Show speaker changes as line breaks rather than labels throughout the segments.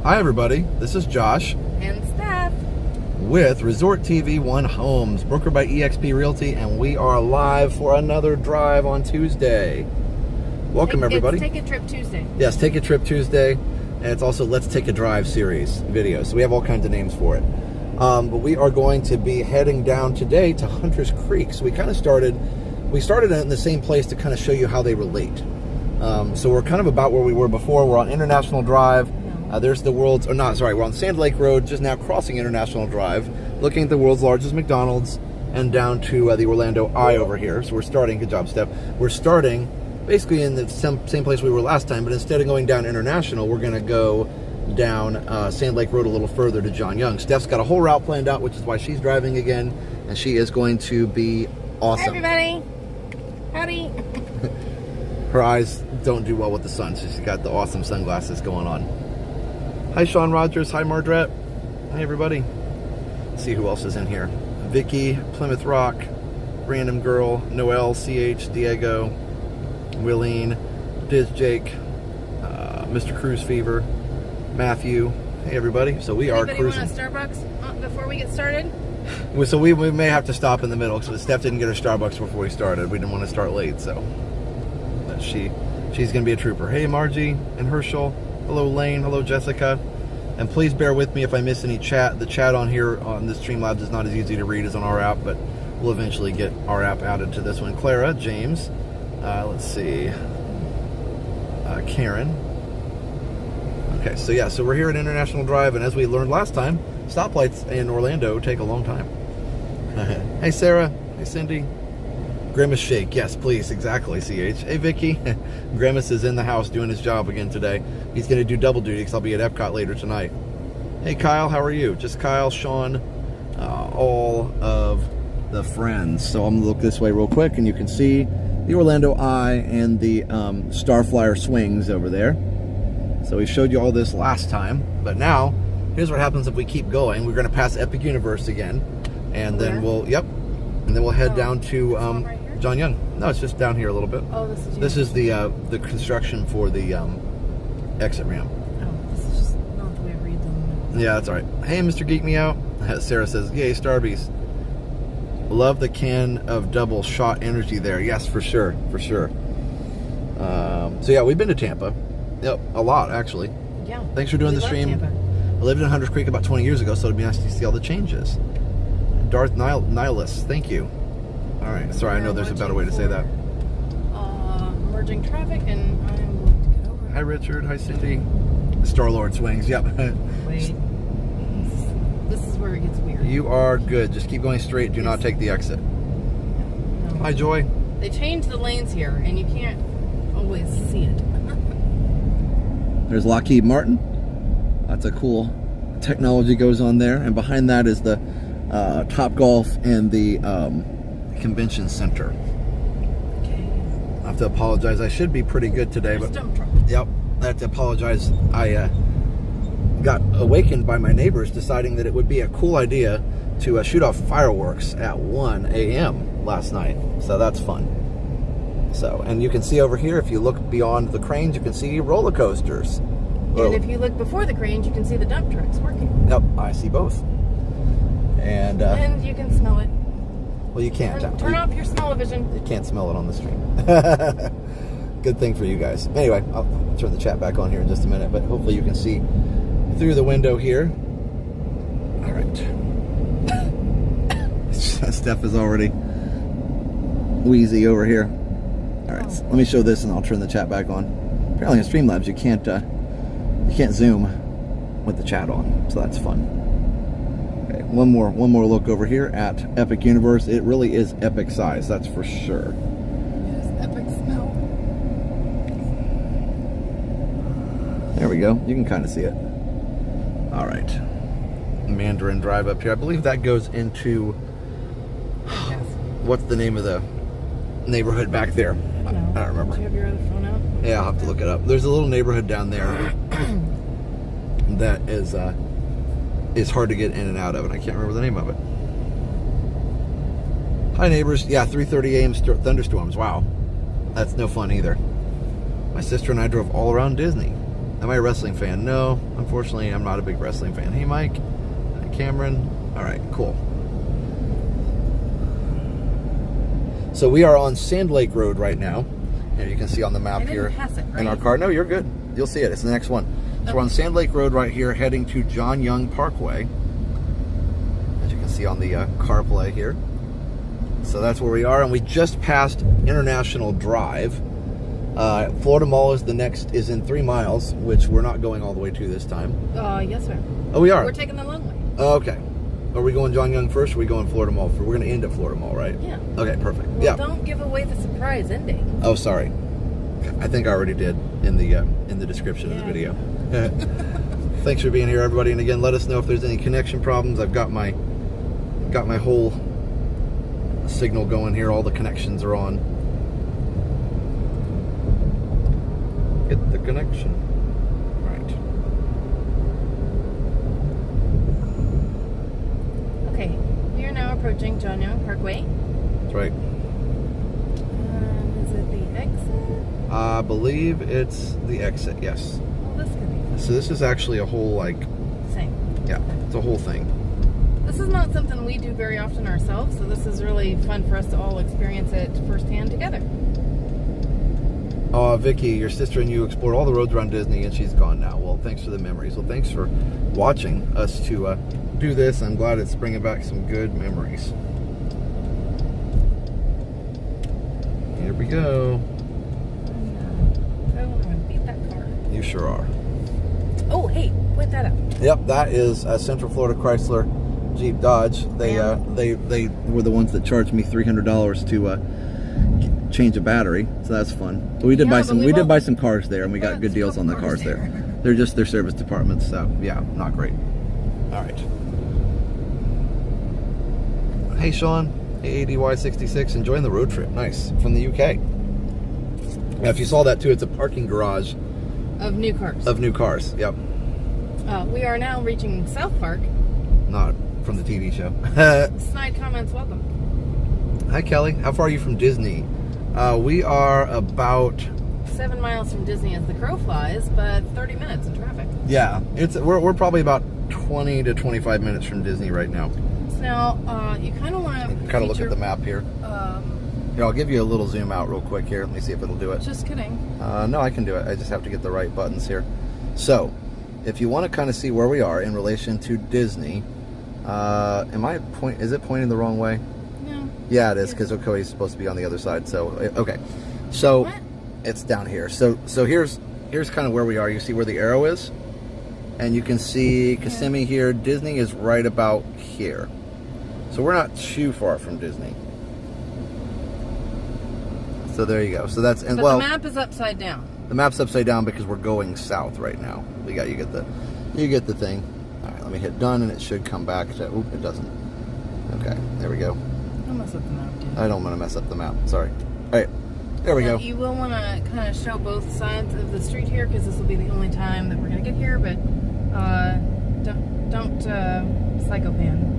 Hi everybody, this is Josh
and Steph
with ResortTV1 Homes, brokered by eXp Realty, and we are live for another drive on Tuesday. Welcome everybody.
It's Take a Trip Tuesday.
Yes, Take a Trip Tuesday, and it's also Let's Take a Drive series video, so we have all kinds of names for it. But we are going to be heading down today to Hunter's Creek. So we started in the same place to kind of show you how they relate. So we're kind of about where we were before. We're on International Drive. There's the world's, we're on Sand Lake Road, just now crossing International Drive, looking at the world's largest McDonald's, and down to the Orlando Eye over here. So we're starting, good job, Steph. We're starting basically in the same place we were last time, but instead of going down International, we're going to go down Sand Lake Road a little further to John Young. Steph's got a whole route planned out, which is why she's driving again, and she is going to be awesome.
Hi, everybody. Howdy.
Her eyes don't do well with the sun, so she's got the awesome sunglasses going on. Hi, Sean Rogers. Hi, Margaret. Hi, everybody. Let's see who else is in here. Vicky, Plymouth Rock, Random Girl, Noelle, CH, Diego, Willeen, Diz Jake, Mr. Cruise Fever, Matthew. Hey, everybody. So we are cruising.
Want a Starbucks before we get started?
So we may have to stop in the middle because Steph didn't get her Starbucks before we started. We didn't want to start late, so but she's going to be a trooper. Hey, Margie and Herschel. Hello, Lane. Hello, Jessica. And please bear with me if I miss any chat. The chat on here on this Streamlabs is not as easy to read as on our app, but we'll eventually get our app added to this one. Clara, James, let's see, Karen. Okay, so yeah, so we're here at International Drive, and as we learned last time, stoplights in Orlando take a long time. Hey, Sarah. Hey, Cindy. Grimace shake, yes, please, exactly, CH. Hey, Vicky. Grimace is in the house doing his job again today. He's going to do double duty because I'll be at Epcot later tonight. Hey, Kyle, how are you? Just Kyle, Sean, all of the friends. So I'm going to look this way real quick, and you can see the Orlando Eye and the Starflyer swings over there. So we showed you all this last time, but now, here's what happens if we keep going. We're going to pass Epic Universe again, and then we'll head down to
right
John Young. No, it's just down here a little bit.
Oh,
this is the construction for the exit ramp.
Oh, this is just not the way I read them.
Yeah, that's all right. Hey, Mr. Geek Me Out. Sarah says, yay, Starbies. Love the can of double shot energy there. Yes, for sure, for sure. So yeah, we've been to Tampa. Yep, a lot, actually.
Yeah.
Thanks for doing the stream.
Tampa.
I lived in Hunters Creek about 20 years ago, so it'd be nice to see all the changes. Darth Nihilus, thank you. All right, sorry, I know there's a better way to say that.
Merging traffic, and I'm going to get over.
Hi, Richard. Hi, Cindy. Star-Lord swings, yep.
Wait. This is where it gets weird.
You are good. Just keep going straight. Do not take the exit.
No.
Hi, Joy.
They changed the lanes here, and you can't always see it.
There's Lockheed Martin. That's a cool technology goes on there. And behind that is the Top Golf and the Convention Center.
Okay.
I have to apologize. I should be pretty good today, but
dump truck.
Yep, I have to apologize. I got awakened by my neighbors deciding that it would be a cool idea to shoot off fireworks at 1 a.m. last night. So that's fun. So, and you can see over here, if you look beyond the cranes, you can see roller coasters.
And if you look before the cranes, you can see the dump trucks working.
Yep, I see both. And
you can smell it.
Well, you can't.
Turn off your smell-o-vision.
You can't smell it on the stream. Good thing for you guys. Anyway, I'll turn the chat back on here in just a minute, but hopefully you can see through the window here. All right. Steph is already wheezy over here. All right, so let me show this, and I'll turn the chat back on. Apparently in Streamlabs you can't zoom with the chat on, so that's fun. Okay, one more look over here at Epic Universe. It really is epic size, that's for sure.
Yes, epic smell.
There we go. You can kind of see it. All right, Mandarin Drive up here. I believe that goes into what's the name of the neighborhood back there? I don't remember.
Do you have your other phone out?
Yeah, I'll have to look it up. There's a little neighborhood down there that is hard to get in and out of, and I can't remember the name of it. Hi, neighbors. Yeah, 3:30 a.m. thunderstorms. Wow. That's no fun either. My sister and I drove all around Disney. Am I a wrestling fan? No, unfortunately, I'm not a big wrestling fan. Hey, Mike. Hi, Cameron. All right, cool. So we are on Sand Lake Road right now. And you can see on the map here
pass it, right?
in our car. No, you're good. You'll see it. It's the next one. So we're on Sand Lake Road right here, heading to John Young Parkway. As you can see on the CarPlay here. So that's where we are, and we just passed International Drive. Florida Mall is the next, is in 3 miles, which we're not going all the way to this time.
Yes, sir.
Oh, we are?
We're taking the long way.
Okay. Are we going John Young first, or are we going Florida Mall first? We're going to end at Florida Mall, right?
Yeah.
Okay, perfect.
Well,
yeah.
Don't give away the surprise ending.
Oh, sorry. I think I already did in the description of the video. Thanks for being here, everybody. And again, let us know if there's any connection problems. I've got my whole signal going here. All the connections are on. Get the connection. Right.
Okay, we are now approaching John Young Parkway.
That's right.
Is it the exit?
I believe it's the exit, yes.
Well, this could be fun.
So this is actually a whole,
Same.
yeah, it's a whole thing.
This is not something we do very often ourselves, so this is really fun for us to all experience it firsthand together.
Oh, Vicky, your sister and you explored all the roads around Disney, and she's gone now. Well, thanks for the memories. Well, thanks for watching us to do this. I'm glad it's bringing back some good memories. Here we go.
I want to beat that car.
You sure are.
Oh, hey, point that out.
Yep, that is Central Florida Chrysler Jeep Dodge. They were the ones that charged me $300 to change a battery, so that's fun. But we did buy some cars there, and we got good deals on the cars there. They're just their service departments, so yeah, not great. All right. Hey, Sean. Hey, ADY66, enjoying the road trip. Nice. From the UK. Now, if you saw that too, it's a parking garage
Of new cars.
of new cars. Yep.
We are now reaching South Park.
Not from the TV show.
Snide comments, welcome.
Hi, Kelly. How far are you from Disney? We are about
7 miles from Disney as the crow flies, but 30 minutes in traffic.
yeah. We're probably about 20 to 25 minutes from Disney right now.
So now you kind of want to
Kind of look at the map here. Here, I'll give you a little zoom out real quick here. Let me see if it'll do it.
Just kidding.
No, I can do it. I just have to get the right buttons here. So, if you want to kind of see where we are in relation to Disney, is it pointing the wrong way?
No.
Yeah, it is, because Okoye is supposed to be on the other side. So, okay. So,
What?
it's down here. So here's kind of where we are. You see where the arrow is? And you can see Kissimmee here. Disney is right about here. So we're not too far from Disney. So there you go. So that's, and
But
well,
the map is upside down.
the map's upside down because we're going south right now. You get the thing. All right, let me hit done, and it should come back to. Oop, it doesn't. Okay, there we go.
Don't mess up the map, dude.
I don't want to mess up the map. Sorry. All right, there we go.
You will want to kind of show both sides of the street here, because this will be the only time that we're going to get here. But don't psychopan.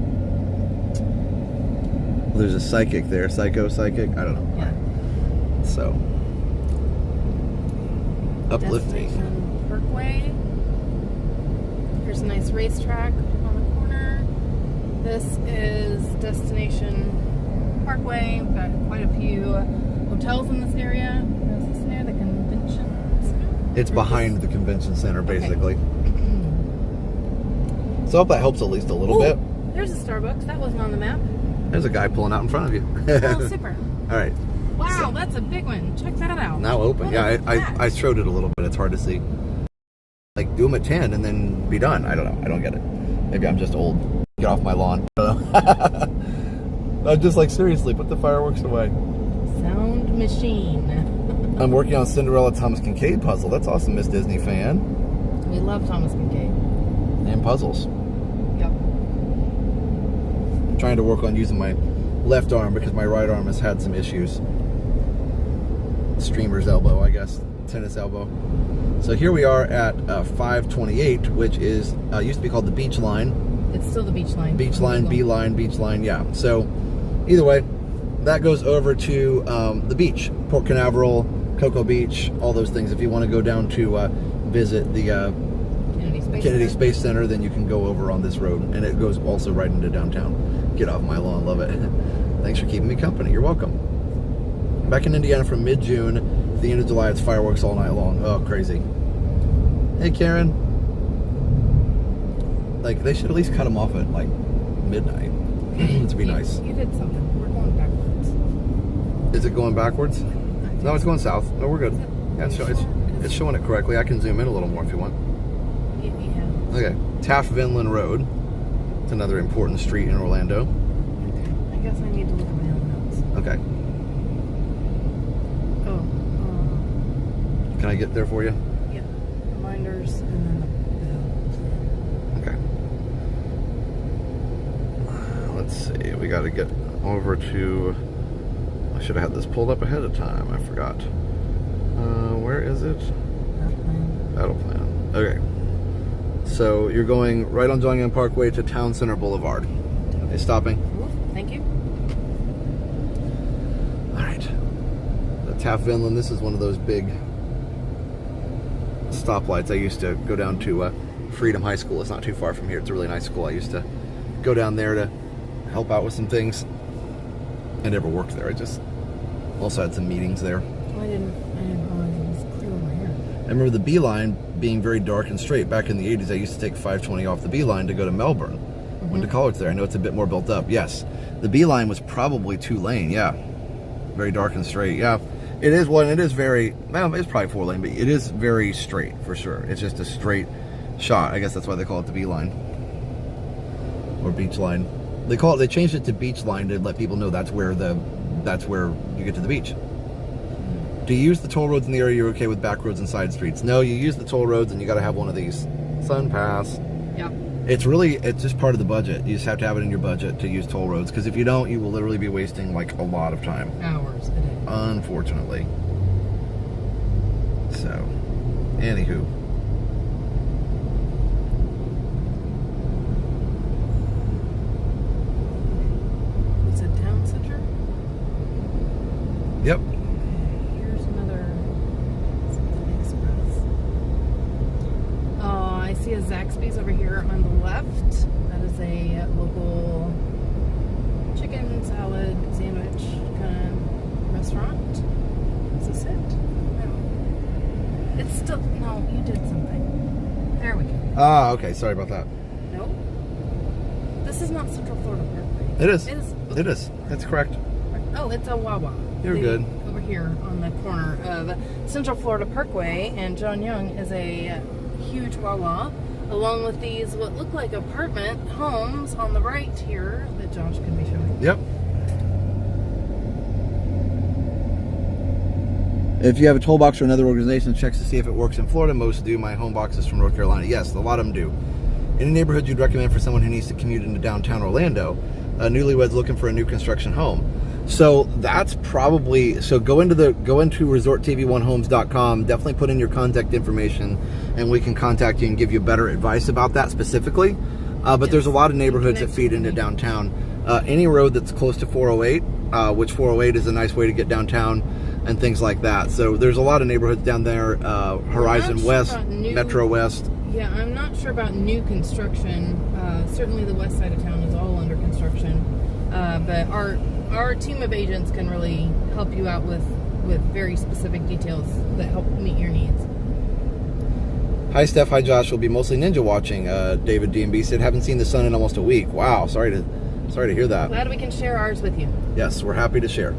Well, there's a psychic there. Psychic. I don't know.
Yeah.
So uplifting.
Destination Parkway. Here's a nice racetrack on the corner. This is Destination Parkway. We've got quite a few hotels in this area. Is this near the convention center?
It's behind the convention center, basically. So I hope that helps at least a little bit.
There's a Starbucks. That wasn't on the map.
There's a guy pulling out in front of you.
Oh, super.
All right.
Wow, that's a big one. Check that out.
Now open.
What
Yeah,
is that?
I showed it a little bit. It's hard to see. Like, do them at 10 and then be done. I don't know. I don't get it. Maybe I'm just old. Get off my lawn. I don't know. I'm just like, seriously, put the fireworks away.
Sound machine.
I'm working on Cinderella Thomas Kincaid puzzle. That's awesome, Miss Disney fan.
We love Thomas Kincaid.
And puzzles.
Yep.
I'm trying to work on using my left arm because my right arm has had some issues. Streamer's elbow, I guess. Tennis elbow. So here we are at 528, which is used to be called the Beachline.
It's still the Beachline.
Beachline, Beachline, yeah. So either way, that goes over to the beach. Port Canaveral, Cocoa Beach, all those things. If you want to go down to visit the Kennedy Space Center, then you can go over on this road, and it goes also right into downtown. Get off my lawn, love it. Thanks for keeping me company. You're welcome. Back in Indiana from mid-June to the end of July, it's fireworks all night long. Oh, crazy. Hey, Karen. Like, they should at least cut them off at, like, midnight. To be nice.
You did something. We're going backwards.
Is it going backwards? No, it's going south. No, we're good. Yeah, it's showing it correctly. I can zoom in a little more if you want.
Yeah.
Okay. Taft-Vinland Road. It's another important street in Orlando.
Okay. I guess I need to look at my own notes.
Okay.
Oh.
Can I get there for you?
Yeah. Reminders and then
Okay. Let's see. We got to get over to... I should have had this pulled up ahead of time. I forgot. Where is it? Battle plan. Okay. So you're going right on John Young Parkway to Town Center Boulevard. Okay, stopping.
Thank you.
All right. The Taft-Vinland. This is one of those big stoplights. I used to go down to Freedom High School. It's not too far from here. It's a really nice school. I used to go down there to help out with some things. I never worked there. I just also had some meetings there.
I didn't realize it was clear over here.
I remember the Beachline being very dark and straight. Back in the 80s, I used to take 520 off the Beachline to go to Melbourne. Went to college there. I know it's a bit more built up. Yes. The Beachline was probably 2-lane. Yeah. Very dark and straight. Yeah. It is one. It is very, well, it's probably 4-lane, but it is very straight for sure. It's just a straight shot. I guess that's why they call it the Beachline. Or Beachline. They changed it to Beachline to let people know that's where you get to the beach. Do you use the toll roads in the area? You're okay with back roads and side streets? No, you use the toll roads and you got to have one of these. Sun Pass.
Yeah.
It's just part of the budget. You just have to have it in your budget to use toll roads, because if you don't, you will literally be wasting like a lot of time.
Hours a day.
Unfortunately. So, anywho.
It's a town center?
Yep.
Here's another something express. I see a Zaxby's over here on the left. That is a local chicken salad sandwich kind of restaurant. Is this it? No. It's still, no, you did something. There we go.
Ah, okay. Sorry about that.
No. This is not Central Florida Parkway.
It is.
It is.
Okay. It is. That's correct.
Oh, it's a Wawa.
You're good.
Over here on the corner of Central Florida Parkway and John Young is a huge Wawa, along with these what look like apartment homes on the right here that Josh can be showing.
Yep. If you have a toll box or another organization that checks to see if it works in Florida, most do. My home box is from North Carolina. Yes, a lot of them do. Any neighborhood you'd recommend for someone who needs to commute into downtown Orlando? Newlyweds looking for a new construction home. So that's probably, so go into ResortTV1Homes.com, definitely put in your contact information and we can contact you and give you better advice about that specifically. But there's a lot of neighborhoods that feed into downtown. Any road that's close to 408, which 408 is a nice way to get downtown and things like that. So there's a lot of neighborhoods down there, Horizon West, Metro West.
Yeah, I'm not sure about new construction. Certainly the west side of town is all under construction. But our team of agents can really help you out with very specific details that help meet your needs.
Hi Steph, hi Josh. We'll be mostly ninja watching. David DMB said, haven't seen the sun in almost a week. Wow, sorry to hear that.
Glad we can share ours with you.
Yes, we're happy to share.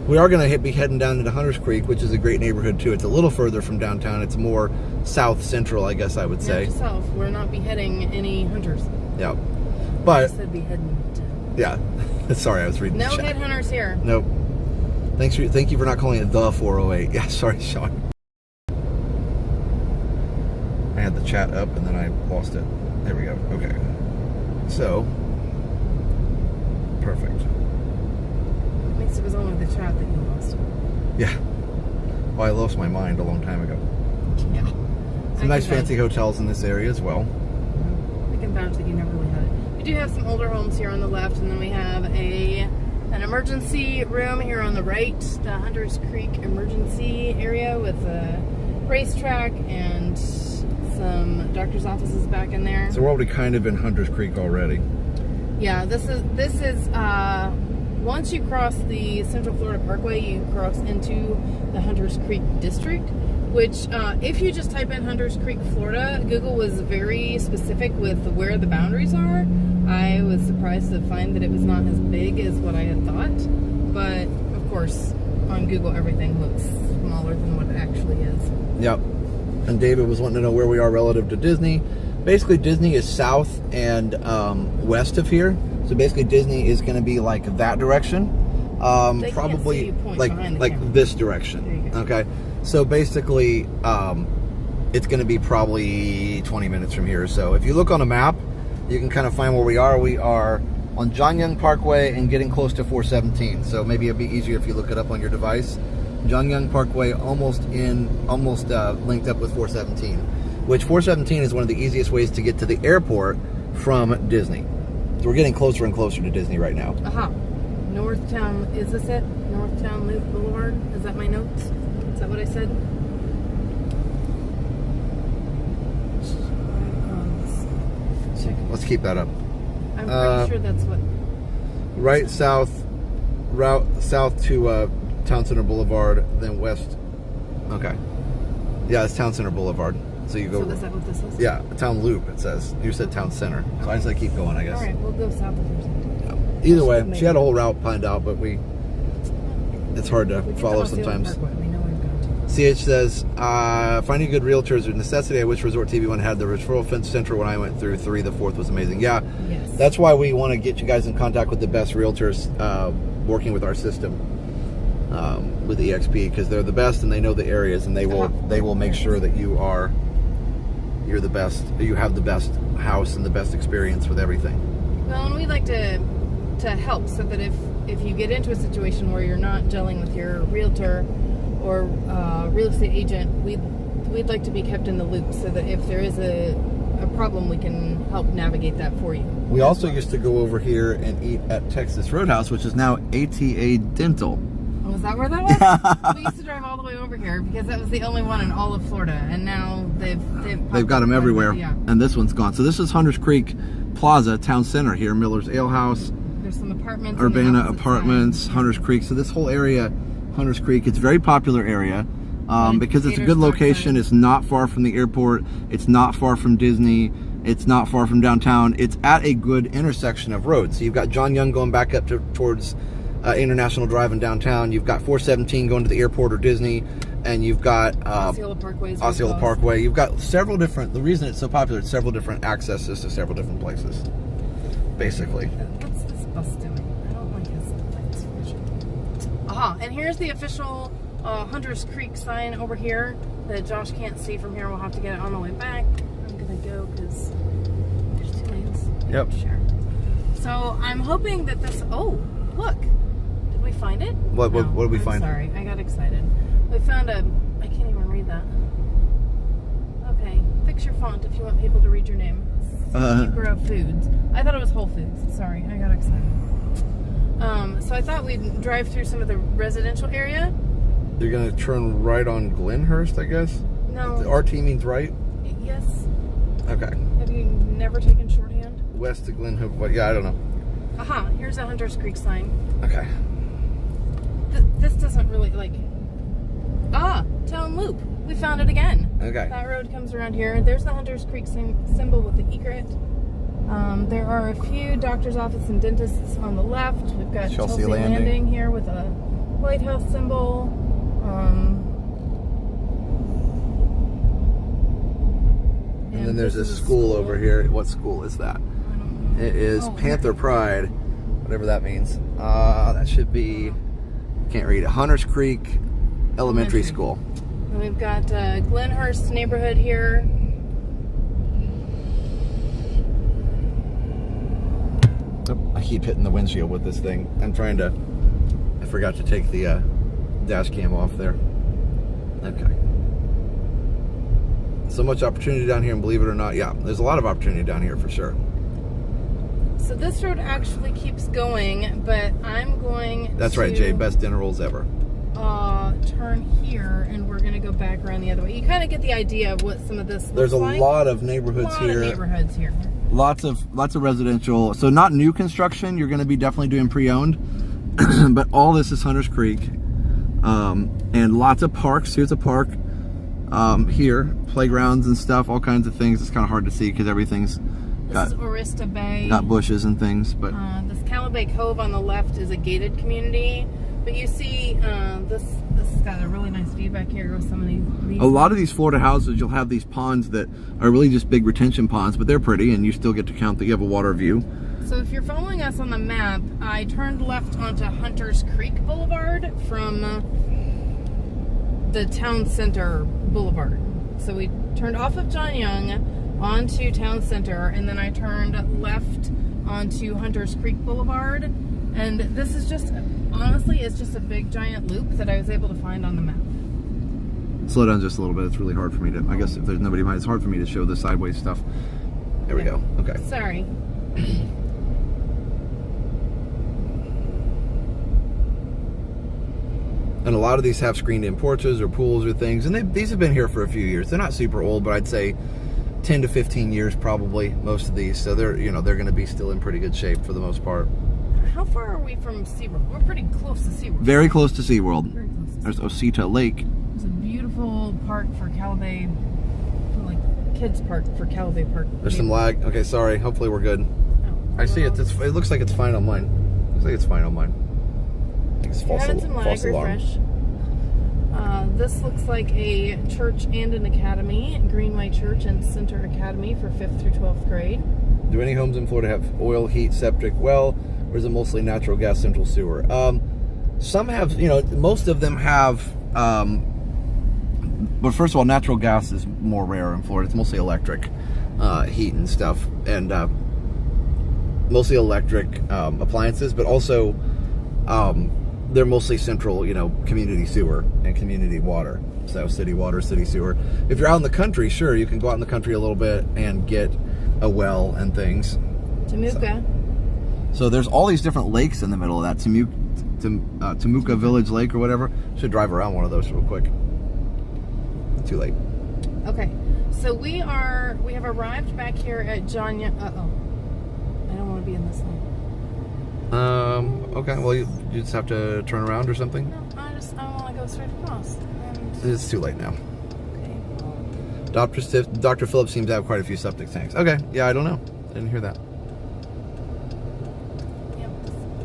We are going to be heading down into Hunters Creek, which is a great neighborhood too. It's a little further from downtown. It's more south central, I guess I would say.
Not south. We're not beheading any hunters.
Yeah, but
I said beheading.
Yeah. Sorry, I was reading
no
the chat.
headhunters here.
Nope. Thank you for not calling it the 408. Yeah, sorry, Sean. I had the chat up and then I lost it. There we go. Okay. So, perfect.
At least it was only the chat that you lost it.
Yeah. Well, I lost my mind a long time ago.
Yeah.
Some nice fancy hotels in this area as well.
I can vouch that you never really had it. We do have some older homes here on the left, and then we have an emergency room here on the right, the Hunters Creek emergency area with racetrack and some doctor's offices back in there.
So we're already kind of in Hunters Creek already.
Yeah, this is once you cross the Central Florida Parkway, you cross into the Hunters Creek district, which if you just type in Hunters Creek, Florida, Google was very specific with where the boundaries are. I was surprised to find that it was not as big as what I had thought, but of course on Google everything looks smaller than what it actually is.
Yep. And David was wanting to know where we are relative to Disney. Basically, Disney is south and west of here. So basically, Disney is going to be like that direction. Probably like this direction. Okay. So basically, it's going to be probably 20 minutes from here. So if you look on a map, you can kind of find where we are. We are on John Young Parkway and getting close to 417. So maybe it'd be easier if you look it up on your device. John Young Parkway almost linked up with 417, which 417 is one of the easiest ways to get to the airport from Disney. So we're getting closer and closer to Disney right now.
Northtown, is this it? Northtown Loop Boulevard? Is that my notes? Is that what I said?
Let's keep that up.
I'm pretty sure that's what.
Right south, route south to Town Center Boulevard, then west. Okay. Yeah, it's Town Center Boulevard. So you go.
So is that what this is?
Yeah, Town Loop. It says. You said Town Center, so I just like keep going. I guess.
All right, we'll go south of here.
Yeah. Either way, she had a whole route planned out, but it's hard to follow sometimes. CH says, finding good realtors is a necessity. I wish ResortTV1 had the referral center when I went through 3. The 4th was amazing. Yeah, yes. That's why we want to get you guys in contact with the best realtors working with our system, with EXP, because they're the best and they know the areas, and they will make sure that you're the best. You have the best house and the best experience with everything.
Well, and we'd like to help so that if you get into a situation where you're not gelling with your realtor or real estate agent, we'd like to be kept in the loop so that if there is a problem, we can help navigate that for you.
We also used to go over here and eat at Texas Roadhouse, which is now ATA Dental.
Oh, is that where that was? We used to drive all the way over here because that was the only one in all of Florida, and now they've
got them everywhere.
Yeah.
And this one's gone. So this is Hunters Creek Plaza, Town Center here, Miller's Ale House.
There's some apartments.
Urbana Apartments, side. Hunters Creek. So this whole area, Hunters Creek, it's a very popular area because it's a good location. It's not far from the airport. It's not far from Disney. It's not far from downtown. It's at a good intersection of roads. So you've got John Young going back up towards International Drive in downtown. You've got 417 going to the airport or Disney, and you've got
Osceola
Parkway. You've got several different. The reason it's so popular, it's several different accesses to several different places. Basically.
What's this bus doing? I don't like his lights. And here's the official Hunters Creek sign over here that Josh can't see from here. We'll have to get it on the way back. I'm gonna go because there's 2 lanes.
Yep.
Sure. So I'm hoping that this. Oh, look. Did we find it?
What did we find?
Sorry, I got excited. We found I can't even read that. Okay, fix your font if you want people to read your name. Grove Foods. I thought it was Whole Foods. Sorry, I got excited. So I thought we'd drive through some of the residential area.
You're gonna turn right on Glenhurst, I guess?
No.
The RT means right?
Yes.
Okay.
Have you never taken shorthand?
West to Glenhook. What? Yeah, I don't know.
Here's a Hunters Creek sign.
Okay.
This doesn't really Town Loop. We found it again.
Okay.
That road comes around here. There's the Hunters Creek symbol with the egret. There are a few doctor's office and dentists on the left. We've got Chelsea Landing here with a lighthouse symbol.
And then there's a school over here. What school is that?
I don't know.
It is Panther Pride, whatever that means. That should be, can't read it, Hunters Creek Elementary School.
And we've got Glenhurst neighborhood here.
I keep hitting the windshield with this thing. I forgot to take the dash cam off there. Okay. So much opportunity down here, and believe it or not, yeah, there's a lot of opportunity down here for sure.
So this road actually keeps going, but I'm going
That's right, Jay, best dinner rolls ever.
turn here, and we're gonna go back around the other way. You kind of get the idea of what some of this looks
There's a
like.
lot of neighborhoods here. Lots of residential. So not new construction. You're going to be definitely doing pre-owned, but all this is Hunters Creek, and lots of parks. Here's a park. Here, playgrounds and stuff, all kinds of things. It's kind of hard to see because everything's
This is Orista Bay.
got bushes and things, but
this Calabash Cove on the left is a gated community. But you see, this has got a really nice view back here with some of these.
A lot of these Florida houses, you'll have these ponds that are really just big retention ponds, but they're pretty, and you still get to count that you have a water view.
So if you're following us on the map, I turned left onto Hunters Creek Boulevard from the Town Center Boulevard. So we turned off of John Young onto Town Center, and then I turned left onto Hunters Creek Boulevard. And this is just, honestly, it's just a big giant loop that I was able to find on the map.
Slow down just a little bit. It's really hard for me to, I guess if there's nobody behind, it's hard for me to show the sideways stuff. There we go. Okay.
Sorry.
And a lot of these have screened-in porches or pools or things, and these have been here for a few years. They're not super old, but I'd say 10 to 15 years probably, most of these. So they're going to be still in pretty good shape for the most part.
How far are we from SeaWorld? We're pretty close to SeaWorld.
Very close to SeaWorld.
Very close to
There's Osceola Lake.
It's a beautiful park for Calabash, like kids park for Calabash Park.
There's some lag. Okay, sorry. Hopefully we're good.
Oh,
I see it. It looks like it's fine on mine. Looks like it's fine on mine. I think it's
You're having some lag,
false alarm.
refresh. This looks like a church and an academy, Greenway Church and Center Academy for 5th through 12th grade.
Do any homes in Florida have oil, heat, septic, well, or is it mostly natural gas central sewer? Some have, most of them have, but first of all, natural gas is more rare in Florida. It's mostly electric heat and stuff, and mostly electric appliances, but also they're mostly central, community sewer and community water. So city water, city sewer. If you're out in the country, sure, you can go out in the country a little bit and get a well and things.
Temuka.
So there's all these different lakes in the middle of that. Temuka Village Lake or whatever. Should drive around one of those real quick. Too late.
Okay, so we have arrived back here at John Young. I don't want to be in this lane.
Okay, well, you just have to turn around or something?
No, I want to go straight across.
It's too late now.
Okay.
Dr. Phillips seems to have quite a few septic tanks. Okay, yeah, I don't know. I didn't hear that.
Yep.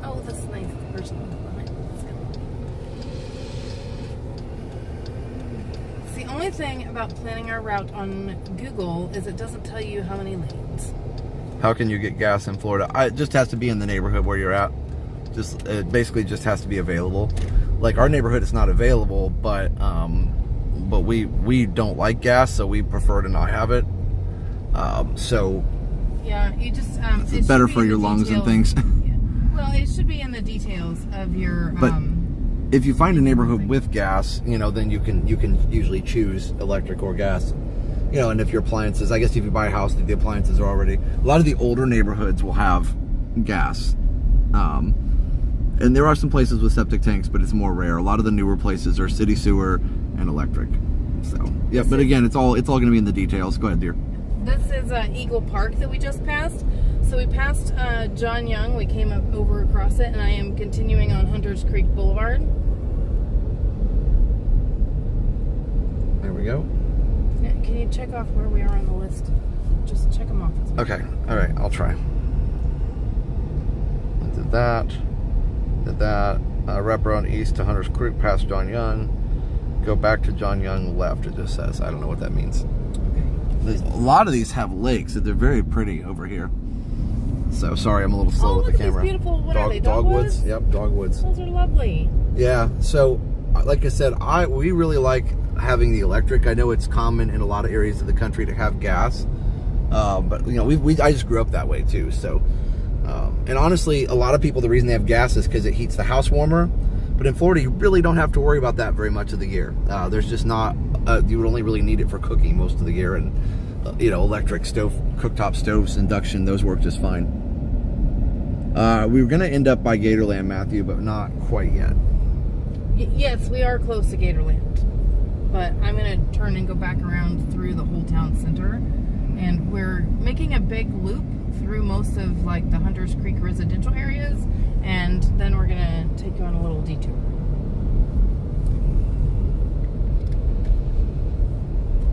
Oh, that's nice. There's someone behind. Let's go. The only thing about planning our route on Google is it doesn't tell you how many lanes.
How can you get gas in Florida? It just has to be in the neighborhood where you're at. It basically just has to be available. Like our neighborhood is not available, but we don't like gas, so we prefer to not have it. So
yeah, you just
it's better for your lungs and things.
Yeah. Well, it should be in the details of your.
But if you find a neighborhood with gas, then you can usually choose electric or gas. And if your appliances, I guess if you buy a house, the appliances are already. A lot of the older neighborhoods will have gas. And there are some places with septic tanks, but it's more rare. A lot of the newer places are city sewer and electric. So, yeah, but again, it's all going to be in the details. Go ahead, dear.
This is Eagle Park that we just passed. So we passed John Young. We came up over across it, and I am continuing on Hunters Creek Boulevard.
There we go.
Yeah, can you check off where we are on the list? Just check them off.
Okay. All right. I'll try. I did that. Wrap around east to Hunters Creek, past John Young. Go back to John Young left, it just says. I don't know what that means. Okay. A lot of these have lakes. They're very pretty over here. So, sorry, I'm a little slow with the camera.
These beautiful, what are they, dogwoods?
Yep, dogwoods.
Those are lovely.
Yeah, so, like I said, we really like having the electric. I know it's common in a lot of areas of the country to have gas. But, I just grew up that way, too, so... and honestly, a lot of people, the reason they have gas is because it heats the house warmer. But in Florida, you really don't have to worry about that very much of the year. There's just not, you would only really need it for cooking most of the year. And, electric stove, cooktop stoves, induction, those work just fine. We were going to end up by Gatorland, Matthew, but not quite yet.
Yes, we are close to Gatorland, but I'm going to turn and go back around through the whole town center, and we're making a big loop through most of like the Hunters Creek residential areas, and then we're going to take you on a little detour.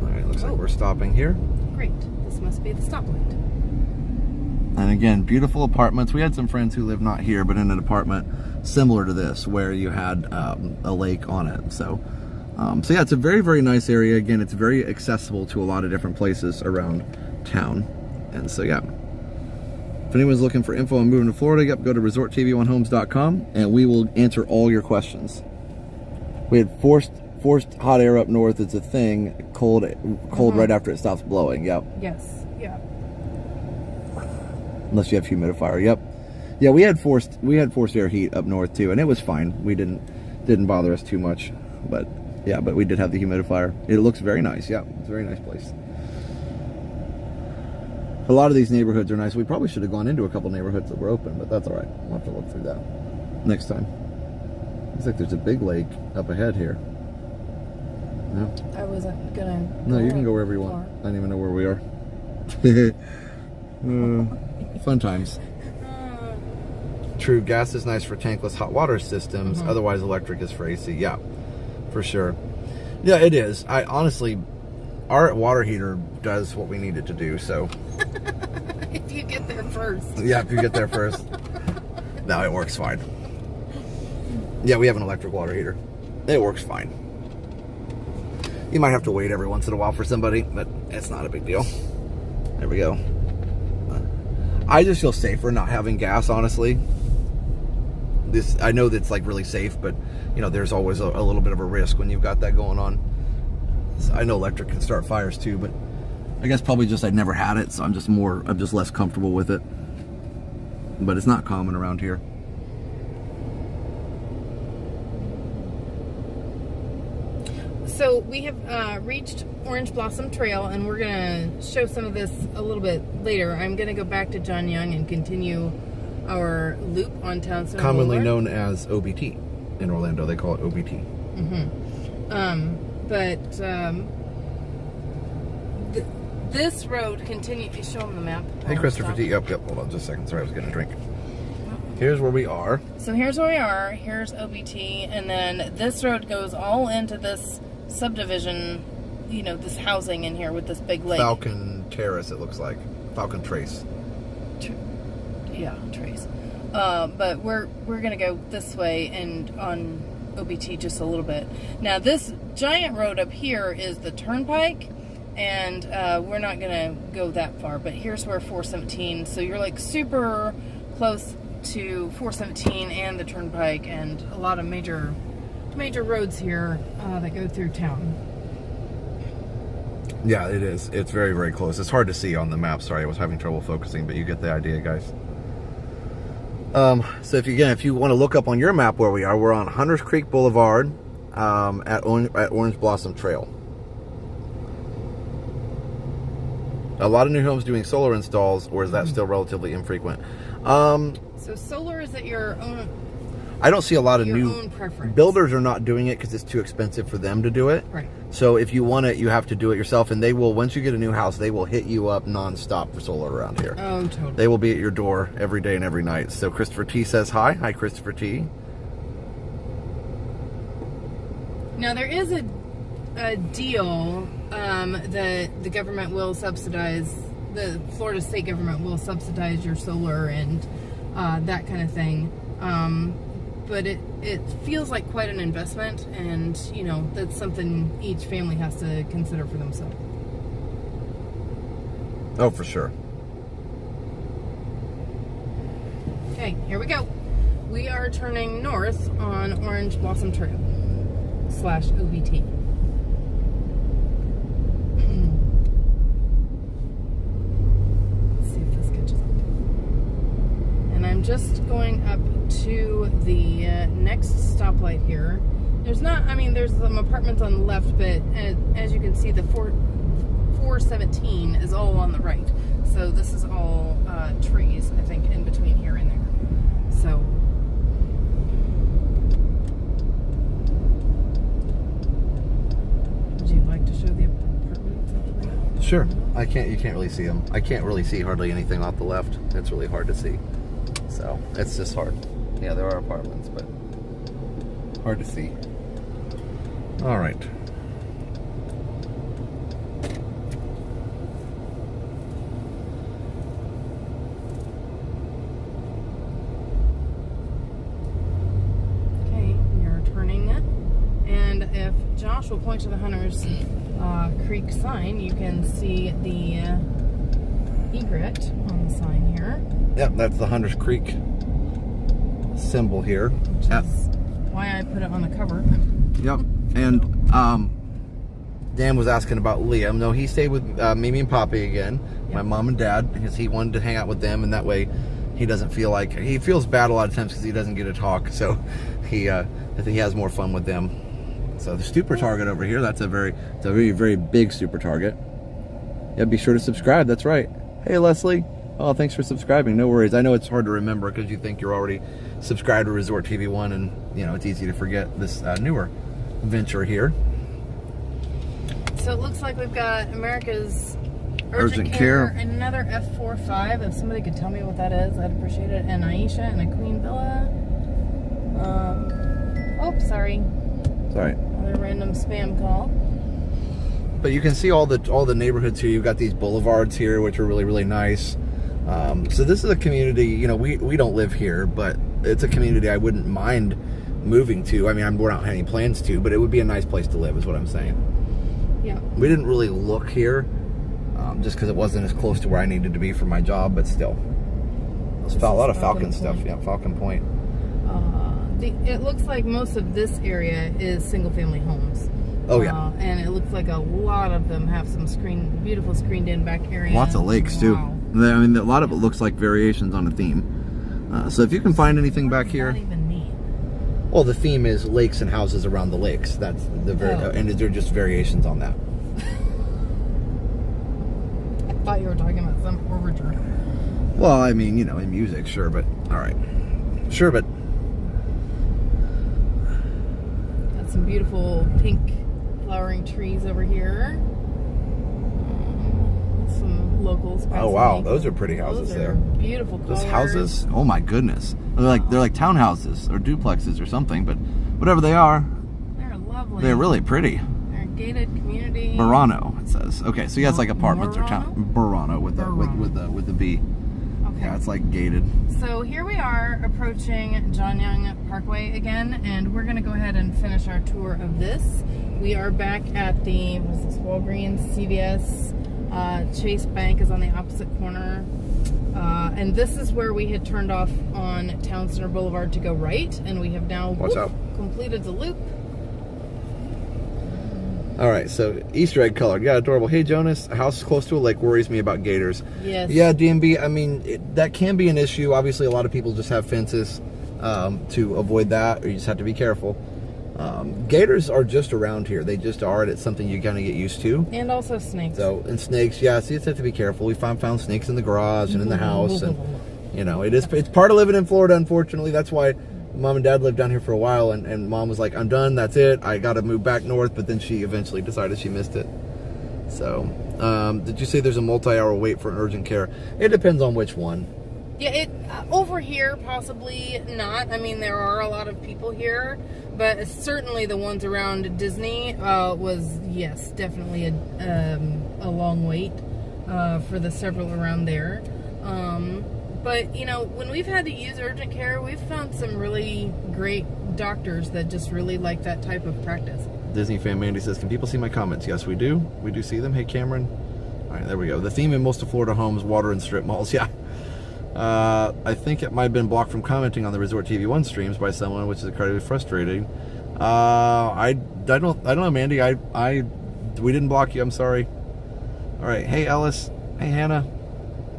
All right, looks like we're stopping here.
Great. This must be the stoplight.
And again, beautiful apartments. We had some friends who live not here, but in an apartment similar to this, where you had a lake on it. So yeah, it's a very, very nice area. Again, it's very accessible to a lot of different places around town. And so yeah, if anyone's looking for info on moving to Florida, yep, go to ResortTV1Homes.com and we will answer all your questions. We had forced hot air up north. It's a thing. Cold right after it stops blowing. Yep.
Yes. Yeah.
Unless you have humidifier. Yep. Yeah, we had forced air heat up north too, and it was fine. We didn't bother us too much. But yeah, but we did have the humidifier. It looks very nice. Yeah, it's a very nice place. A lot of these neighborhoods are nice. We probably should have gone into a couple neighborhoods that were open, but that's all right. We'll have to look through that next time. Looks like there's a big lake up ahead here. No?
I wasn't gonna.
No, you can go wherever you want. I don't even know where we are. Fun times. True, gas is nice for tankless hot water systems. Otherwise, electric is for AC. Yeah, for sure. Yeah, it is. I honestly, our water heater does what we need it to do. So,
if you get there first.
Yeah, if you get there first. No, it works fine. Yeah, we have an electric water heater. It works fine. You might have to wait every once in a while for somebody, but it's not a big deal. There we go. I just feel safer not having gas, honestly. I know that's like really safe, but you know, there's always a little bit of a risk when you've got that going on. So I know electric can start fires too, but I guess probably just I'd never had it, so I'm just less comfortable with it. But it's not common around here.
So we have reached Orange Blossom Trail, and we're going to show some of this a little bit later. I'm going to go back to John Young and continue our loop on Town Center
Commonly known as OBT in Orlando. They call it OBT.
This road continues. Show them the map.
Hey, Christopher T. Yep. Hold on just a second. Sorry, I was getting a drink. Here's where we are.
So here's where we are. Here's OBT. And then this road goes all into this subdivision, you know, this housing in here with this big lake.
Falcon Terrace, it looks like. Falcon Trace.
Yeah, Trace. But we're going to go this way and on OBT just a little bit. Now, this giant road up here is the Turnpike. And we're not going to go that far. But here's where 417. So you're like super close to 417 and the Turnpike, and a lot of major roads here that go through town.
Yeah, it is. It's very, very close. It's hard to see on the map. Sorry, I was having trouble focusing, but you get the idea, guys. So if you want to look up on your map where we are, we're on Hunters Creek Boulevard at Orange Blossom Trail. A lot of new homes doing solar installs, or is that still relatively infrequent?
So solar is at your own.
I don't see a lot of
your
new
own preference.
Builders are not doing it because it's too expensive for them to do it.
Right.
So if you want it, you have to do it yourself, and they will. Once you get a new house, they will hit you up nonstop for solar around here.
Oh, totally.
They will be at your door every day and every night. So Christopher T says hi. Hi, Christopher T.
Now there is a deal that the government will subsidize. The Florida state government will subsidize your solar and that kind of thing. But it feels like quite an investment, and you know, that's something each family has to consider for themselves.
Oh, for sure.
Okay, here we go. We are turning north on Orange Blossom Trail / OBT. Let's see if this catches up. And I'm just going up to the next stoplight here. There's some apartments on the left, but as you can see, the 417 is all on the right. So this is all trees, I think, in between here and there. So show the apartments actually?
Sure. You can't really see them. I can't really see hardly anything off the left. It's really hard to see. So, it's just hard. Yeah, there are apartments, but hard to see. All right.
Okay, you're turning it. And if Josh will point to the Hunter's Creek sign, you can see the egret on the sign here.
Yep, that's the Hunter's Creek symbol here.
Which is why I put it on the cover.
Yep. And Dan was asking about Liam. No, he stayed with Mimi and Poppy again, my mom and dad, because he wanted to hang out with them, and that way he doesn't feel like, he feels bad a lot of times because he doesn't get to talk, so I think he has more fun with them. So the super target over here, it's a very, very big super target. Yeah, be sure to subscribe. That's right. Hey, Leslie. Oh, thanks for subscribing. No worries. I know it's hard to remember because you think you're already subscribed to Resort TV1, and you know it's easy to forget this newer venture here.
So it looks like we've got America's
Urgent Care.
and another F45. If somebody could tell me what that is, I'd appreciate it. And Aisha and a Queen Villa. Oh, sorry.
Sorry.
Another random spam call.
But you can see all the neighborhoods here. You've got these boulevards here, which are really, really nice. So this is a community, you know, we don't live here, but it's a community I wouldn't mind moving to. I mean, we're not having any plans to, but it would be a nice place to live is what I'm saying.
Yeah.
We didn't really look here just because it wasn't as close to where I needed to be for my job, but still. There's a lot of Falcon stuff. Yeah, Falcon Point.
It looks like most of this area is single-family homes.
Oh, yeah.
And it looks like a lot of them have some beautiful screened-in back area.
Lots of lakes, too.
Wow.
I mean, a lot of it looks like variations on a theme. So if you can find anything back here...
What does that even mean?
Well, the theme is lakes and houses around the lakes. That's the and they're just variations on that.
I thought you were talking about some overture.
Well, I mean, you know, in music, sure, but... All right. Sure, but...
Got some beautiful pink flowering trees over here. Some locals.
Oh wow, those are pretty houses there.
Beautiful colors.
Those houses, oh my goodness, they're like townhouses or duplexes or something, but whatever they are,
they're lovely.
They're really pretty.
They're a gated community.
Burano, it says. Okay, so yeah, it's like apartments or town. Burano with the B.
Okay.
Yeah, it's like gated.
So here we are approaching John Young Parkway again, and we're going to go ahead and finish our tour of this. We are back at the Walgreens, CVS. Chase Bank is on the opposite corner, and this is where we had turned off on Town Center Boulevard to go right, and we have now completed the loop.
All right, so Easter egg colored, yeah, adorable. Hey Jonas, a house close to a lake worries me about gators.
Yes.
Yeah, DMB. I mean, that can be an issue. Obviously, a lot of people just have fences to avoid that, or you just have to be careful. Gators are just around here. They just are, and it's something you kind of get used to.
And also snakes.
So, and snakes, yeah, so you just have to be careful. We found snakes in the garage and in the house, and you know, it's part of living in Florida, unfortunately. That's why Mom and Dad lived down here for a while, and Mom was like, I'm done, that's it. I got to move back north, but then she eventually decided she missed it. So, did you say there's a multi-hour wait for an urgent care? It depends on which one.
Yeah, over here, possibly not. I mean, there are a lot of people here, but certainly the ones around Disney was, yes, definitely a long wait for the several around there. But, you know, when we've had to use urgent care, we've found some really great doctors that just really like that type of practice.
Disney fan Mandy says, can people see my comments? Yes, we do. We do see them. Hey, Cameron. All right, there we go. The theme in most of Florida homes, water and strip malls. Yeah. I think it might have been blocked from commenting on the Resort TV1 streams by someone, which is incredibly frustrating. I don't know, Mandy. We didn't block you. I'm sorry. All right. Hey, Ellis. Hey, Hannah.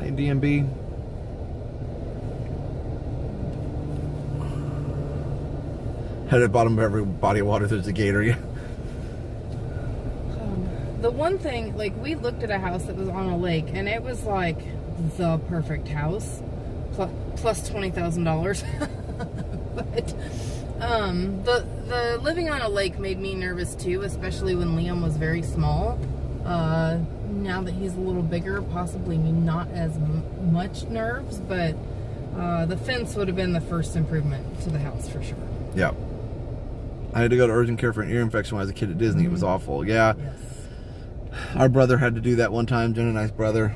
Hey, DMB. At the bottom of every body of water, there's a gator. Yeah.
The one thing, like, we looked at a house that was on a lake, and it was like the perfect house, plus $20,000. But The living on a lake made me nervous too, especially when Liam was very small. Now that he's a little bigger, possibly not as much nerves, but the fence would have been the first improvement to the house for sure.
Yeah. I had to go to urgent care for an ear infection when I was a kid at Disney. It was awful. Yeah.
Yes.
Our brother had to do that one time, Jen and I's brother.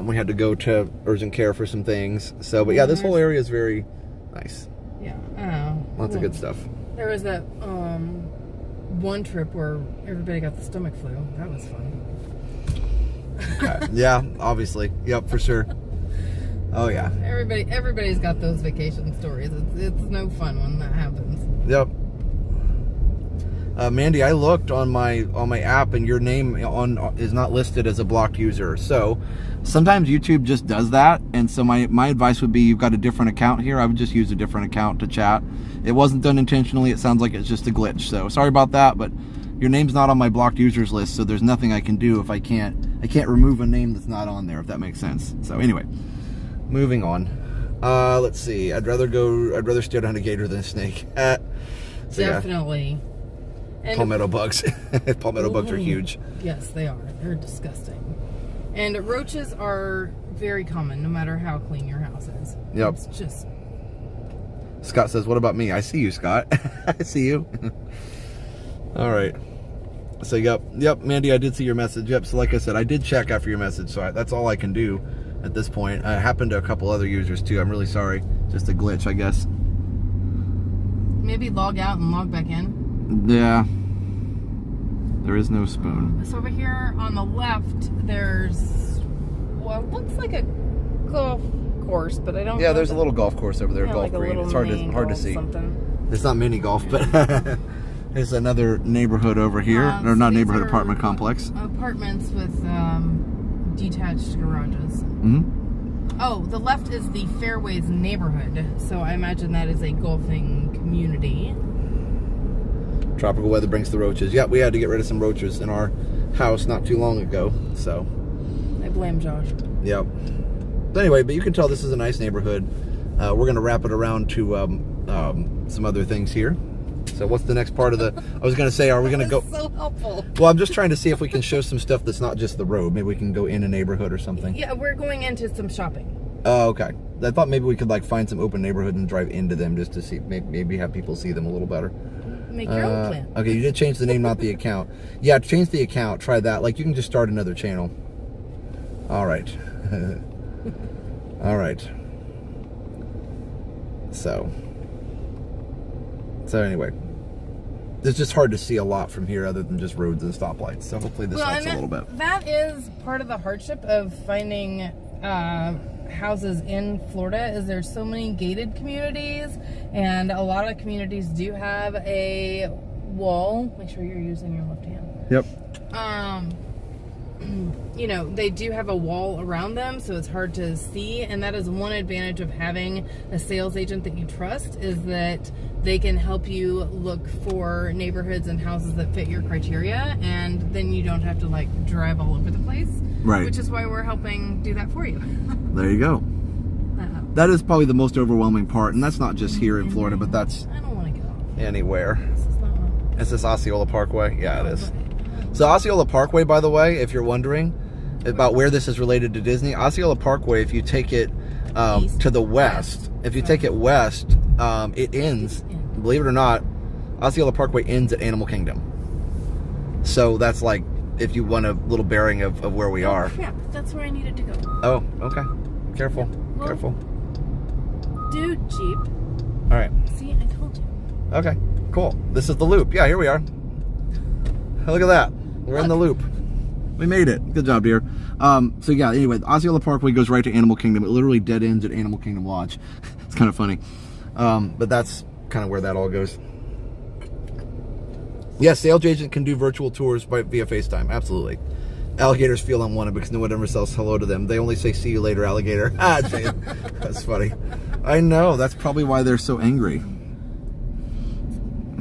We had to go to urgent care for some things. So, but yeah, this whole area is very nice.
Yeah, I know.
Lots of good stuff.
There was that one trip where everybody got the stomach flu. That was fun.
Okay. Yeah, obviously. Yep, for sure. Oh yeah.
Everybody's got those vacation stories. It's no fun when that happens.
Yep. Mandy, I looked on my app, and your name is not listed as a blocked user. So sometimes YouTube just does that, and so my advice would be, you've got a different account here. I would just use a different account to chat. It wasn't done intentionally. It sounds like it's just a glitch. So sorry about that, but your name's not on my blocked users list, so there's nothing I can do if I can't remove a name that's not on there, if that makes sense. So anyway, moving on. Let's see. I'd rather stare down a gator than a snake. So
definitely.
Yeah. Palmetto bugs. Palmetto bugs are huge.
Yes, they are. They're disgusting. And roaches are very common, no matter how clean your house is.
Yep.
It's just...
Scott says, what about me? I see you, Scott. I see you. All right. So, yep, Mandy, I did see your message. Yep, so like I said, I did check after your message, so that's all I can do at this point. It happened to a couple other users, too. I'm really sorry. Just a glitch, I guess.
Maybe log out and log back in.
Yeah. There is no spoon.
So over here on the left, there's what looks like a golf course, but I don't know.
Yeah, there's a little golf course over there, golf
like
green. It's hard to see.
Something.
It's not mini golf, but there's another neighborhood over here. Or not neighborhood, apartment complex.
Apartments with detached garages.
Mm-hmm.
Oh, the left is the Fairways neighborhood, so I imagine that is a golfing community.
Tropical weather brings the roaches. Yeah, we had to get rid of some roaches in our house not too long ago, so.
I blame Josh.
Yep. But anyway, but you can tell this is a nice neighborhood. We're going to wrap it around to some other things here. So what's the next part of the... I was going to say, are we going to go...
so helpful.
Well, I'm just trying to see if we can show some stuff that's not just the road. Maybe we can go in a neighborhood or something.
Yeah, we're going into some shopping.
Oh, okay. I thought maybe we could like find some open neighborhood and drive into them just to see, maybe have people see them a little better.
Make your own plan.
Okay, you did change the name, not the account. Yeah, change the account. Try that. Like, you can just start another channel. All right. All right. So anyway, it's just hard to see a lot from here other than just roads and stoplights. So hopefully this helps a little bit.
That is part of the hardship of finding houses in Florida, is there's so many gated communities, and a lot of communities do have a wall. Make sure you're using your left hand.
Yep.
You know, they do have a wall around them, so it's hard to see, and that is one advantage of having a sales agent that you trust, is that they can help you look for neighborhoods and houses that fit your criteria, and then you don't have to like drive all over the place.
Right.
Which is why we're helping do that for you.
There you go. That is probably the most overwhelming part, and that's not just here in Florida, but that's
I don't want to go
anywhere.
This is not one.
Is this Osceola Parkway? Yeah, it is. So Osceola Parkway, by the way, if you're wondering about where this is related to Disney, Osceola Parkway, if you take it to the west, if you take it west, it ends, believe it or not, Osceola Parkway ends at Animal Kingdom. So that's like, if you want a little bearing of where we are.
Yeah, that's where I needed to go.
Oh, okay. Careful.
Well,
Careful.
Dude, Jeep.
All right.
See, I told you.
Okay, cool. This is the loop. Yeah, here we are. Look at that. We're in the loop. We made it. Good job, dear. So yeah, anyway, Osceola Parkway goes right to Animal Kingdom. It literally dead ends at Animal Kingdom Lodge. It's kind of funny. But that's kind of where that all goes. Yes, sales agent can do virtual tours via FaceTime. Absolutely. Alligators feel unwanted because no one ever says hello to them. They only say, see you later, alligator. Ah, that's funny. I know. That's probably why they're so angry.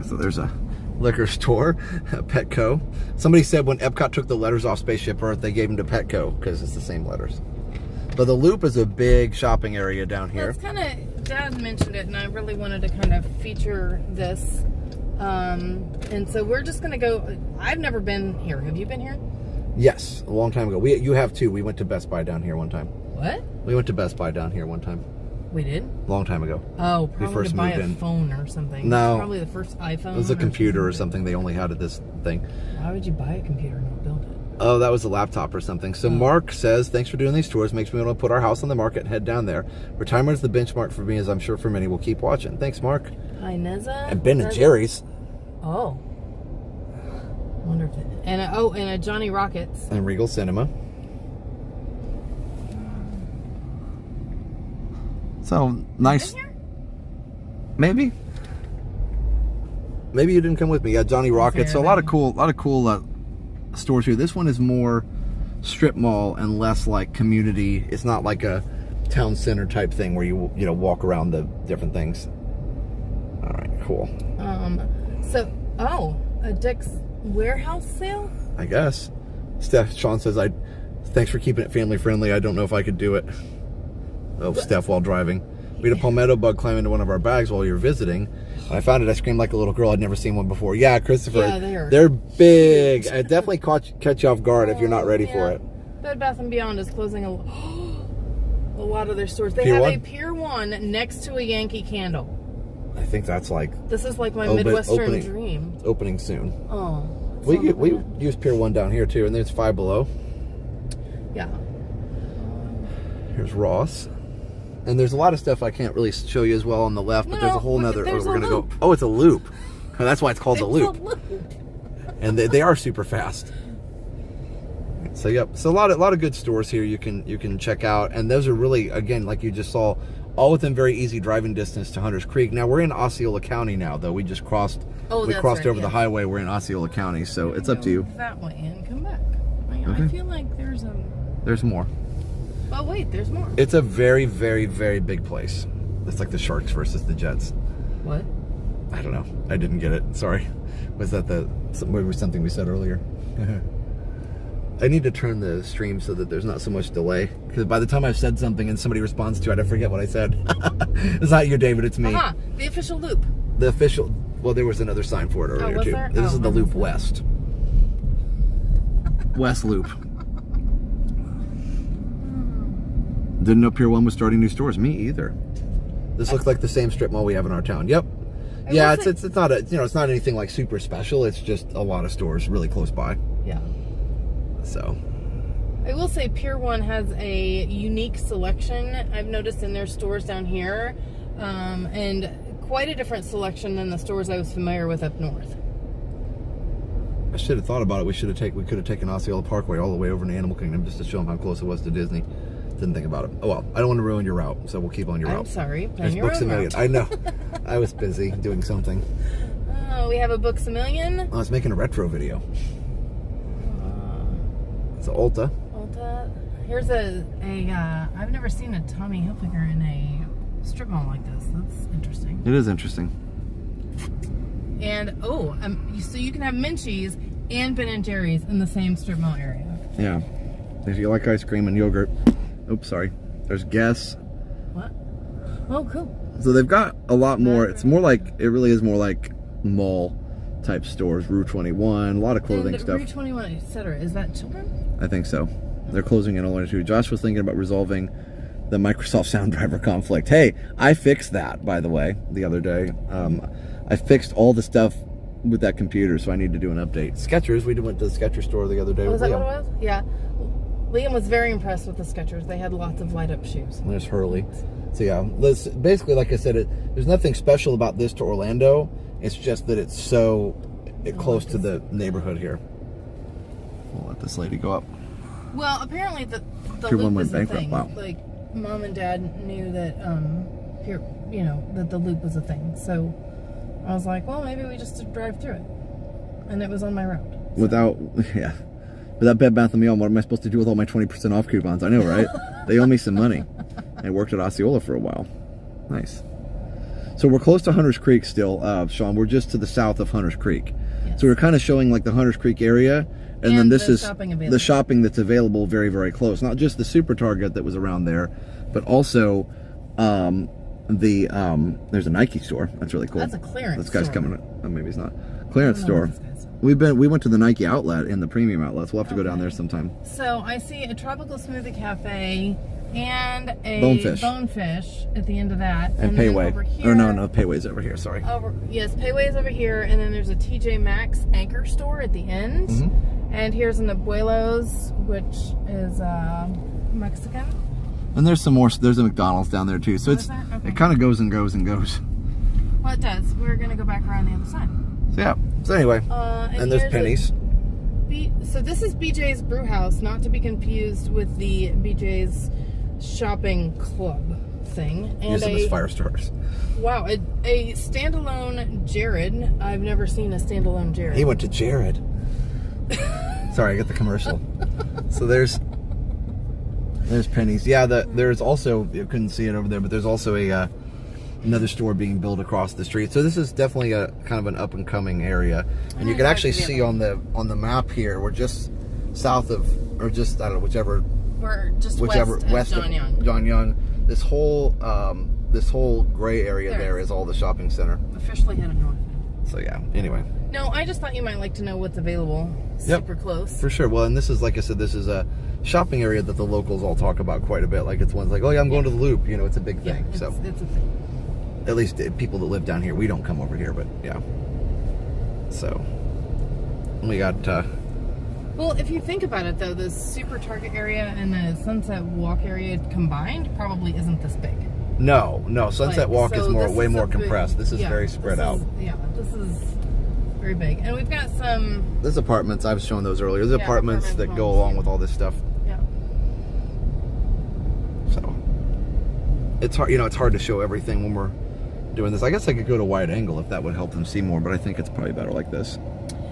So there's a liquor store, Petco. Somebody said when Epcot took the letters off Spaceship Earth, they gave them to Petco because it's the same letters. But the Loop is a big shopping area down here.
Well, it's kind of Dad mentioned it, and I really wanted to kind of feature this. And so we're just going to go. I've never been here. Have you been here?
Yes, a long time ago. You have too. We went to Best Buy down here one time.
What?
We went to Best Buy down here one time.
We did?
Long time ago.
Oh, probably
we first
to buy
moved
a
in.
phone or something.
No.
Probably the first iPhone.
It was a computer or something. They only had this thing.
Why would you buy a computer and not build it?
Oh, that was a laptop or something. So Mark says, thanks for doing these tours. Makes me want to put our house on the market and head down there. Retirement is the benchmark for me, as I'm sure for many. We'll keep watching. Thanks, Mark.
Hi, Neza.
And Ben and Jerry's.
Oh. Wonder if and a Johnny Rockets.
And Regal Cinema. So nice. Maybe you didn't come with me. Yeah, Johnny Rockets. So a lot of cool stores here. This one is more strip mall and less like community. It's not like a town center type thing where you walk around the different things. All right, cool.
A Dick's warehouse sale?
I guess. Sean says, thanks for keeping it family friendly. I don't know if I could do it. Oh, Steph while driving. We had a palmetto bug climb into one of our bags while you were visiting. When I found it, I screamed like a little girl. I'd never seen one before. Yeah, Christopher.
Yeah,
they're big. I definitely catch you off guard if you're not ready for it.
Bed Bath & Beyond is closing a lot of their stores. They
Pier
have
1?
a Pier 1 next to a Yankee Candle.
I think that's like...
This is like my Midwestern dream.
It's opening soon.
Oh.
We use Pier 1 down here too, and there's Five Below.
Yeah.
Here's Ross. And there's a lot of stuff I can't really show you as well on the left, but there's a whole nother...
We're
going to go... Oh, it's a loop. That's why it's called the loop. And they are super fast. So, yep. So a lot of good stores here you can check out. And those are really, again, like you just saw, all within very easy driving distance to Hunters Creek. Now, we're in Osceola County now, though. We just crossed... we crossed over the highway. We're in Osceola County, so it's up to you.
That way and come back. I feel like
there's more.
Oh, wait, there's more.
It's a very, very, very big place. It's like the Sharks versus the Jets.
What?
I don't know. I didn't get it. Sorry. Was that something we said earlier? I need to turn the stream so that there's not so much delay. Because by the time I've said something and somebody responds to it, I forget what I said. It's not you, David. It's me.
The official loop.
The official... Well, there was another sign for it earlier, too.
There?
This is the Loop West. West Loop. Didn't know Pier 1 was starting new stores. Me either. This looks like the same strip mall we have in our town. Yep. Yeah, it's not it's not anything like super special. It's just a lot of stores really close by.
Yeah.
So.
I will say Pier 1 has a unique selection. I've noticed in their stores down here, and quite a different selection than the stores I was familiar with up north.
I should have thought about it. We could have taken Osceola Parkway all the way over to Animal Kingdom just to show them how close it was to Disney. Didn't think about it. Oh well, I don't want to ruin your route, so we'll keep on your route.
I'm sorry.
There's Books a Million. I know. I was busy doing something.
Oh, we have a Books a Million.
I was making a retro video. It's an Ulta.
Here's I've never seen a Tommy Hilfiger in a strip mall like this. That's interesting.
It is interesting.
And so you can have Minchie's and Ben & Jerry's in the same strip mall area.
Yeah. If you like ice cream and yogurt. Oops, sorry. There's Guess.
What? Oh, cool.
So they've got a lot more. It's more like, it really is more like mall type stores. Rue 21, a lot of clothing stuff.
Rue 21, etc. Is that children?
I think so. They're closing in on too. Josh was thinking about resolving the Microsoft Sound driver conflict. Hey, I fixed that, by the way, the other day. I fixed all the stuff with that computer, so I need to do an update. Skechers, we went to the Skechers store the other day.
Was that what it was? Yeah. Liam was very impressed with the Skechers. They had lots of light-up shoes.
And there's Hurley. So yeah, basically, like I said, there's nothing special about this to Orlando. It's just that it's so close to the neighborhood here. We'll let this lady go up.
Well, apparently the loop is a thing. Wow. Like, Mom and Dad knew that that the loop was a thing. So I was like, well, maybe we just drive through it. And it was on my route. So. Without Bed Bath & Beyond, what am I supposed to do with all my 20% off coupons? I know, right? They owe me some money. I worked at Osceola for a while. Nice. So we're close to Hunters Creek still, Sean. We're just to the south of Hunters Creek. Yes. So we're kind of showing like the Hunters Creek area. And then this is the shopping that's available very, very close. Not just the Super Target that was around there, but also
there's a Nike store. That's really cool.
That's a clearance
This guy's
store.
coming. Oh, maybe he's not. Clearance store.
This guy's-
We went to the Nike outlet and the premium outlets. We'll have to go down there sometime.
So I see a tropical smoothie cafe and a bonefish at the end of that.
And
then
Payway.
over here,
Or no, Payway's over here. Sorry.
Yes, Payway's over here, and then there's a TJ Maxx anchor store at the end. And here's an Abuelo's, which is Mexican.
And there's some more. There's a McDonald's down there too. So
Is there? Okay.
it kind of goes and goes and goes.
Well, it does. We're gonna go back around the other side.
So yeah. So anyway, and there's
here's
Penny's.
So this is BJ's Brew House, not to be confused with the BJ's Shopping Club thing. And
Use them as fire starters.
Wow, a standalone Jared. I've never seen a standalone Jared.
He went to Jared. Sorry, I got the commercial. So there's Penny's. Yeah, there's also, you couldn't see it over there, but there's also another store being built across the street. So this is definitely a kind of an up and coming area. And you can actually see on the map here, we're just south of, or just, I don't know,
We're just west of
John Young. This whole gray area there is all the shopping center.
Officially headed north.
So yeah, anyway.
No, I just thought you might like to know what's available. Super close.
For sure. Well, and this is, like I said, this is a shopping area that the locals all talk about quite a bit. Like, it's one's like, oh yeah, I'm going to the Loop. You know, it's a big thing.
It's
So
a thing.
at least people that live down here, we don't come over here, but yeah. So we got
well, if you think about it though, the Super Target area and the Sunset Walk area combined probably isn't this big.
no Sunset Walk is way more compressed. This is very spread out.
Yeah, this is very big. And we've got some
There's apartments, I was showing those earlier. There's apartments that go
homes,
along with all this stuff.
Yeah.
So it's hard, it's hard to show everything when we're doing this. I guess I could go to wide angle if that would help them see more, but I think it's probably better like this.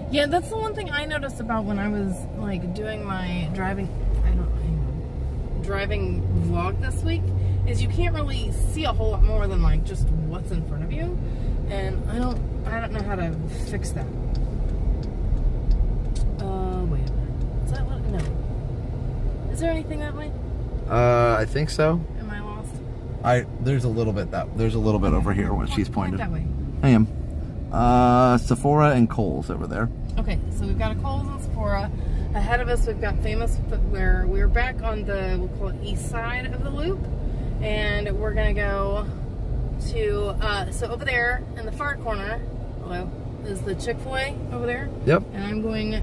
Yeah, that's the one thing I noticed about when I was like doing my driving vlog this week is you can't really see a whole lot more than like just what's in front of you, and I don't know how to fix that. Wait a minute. Is that what? No. Is there anything that way?
I think so.
Am I lost?
There's a little bit over here where she's pointed.
That way.
I am. Sephora and Kohl's over there.
Okay, so we've got a Kohl's and Sephora. Ahead of us, we've got Famous Footwear. We're back on the, we'll call it east side of the loop. And we're going to go to, so over there in the far corner, hello, is the Chick-fil-A over there.
Yep.
And I'm going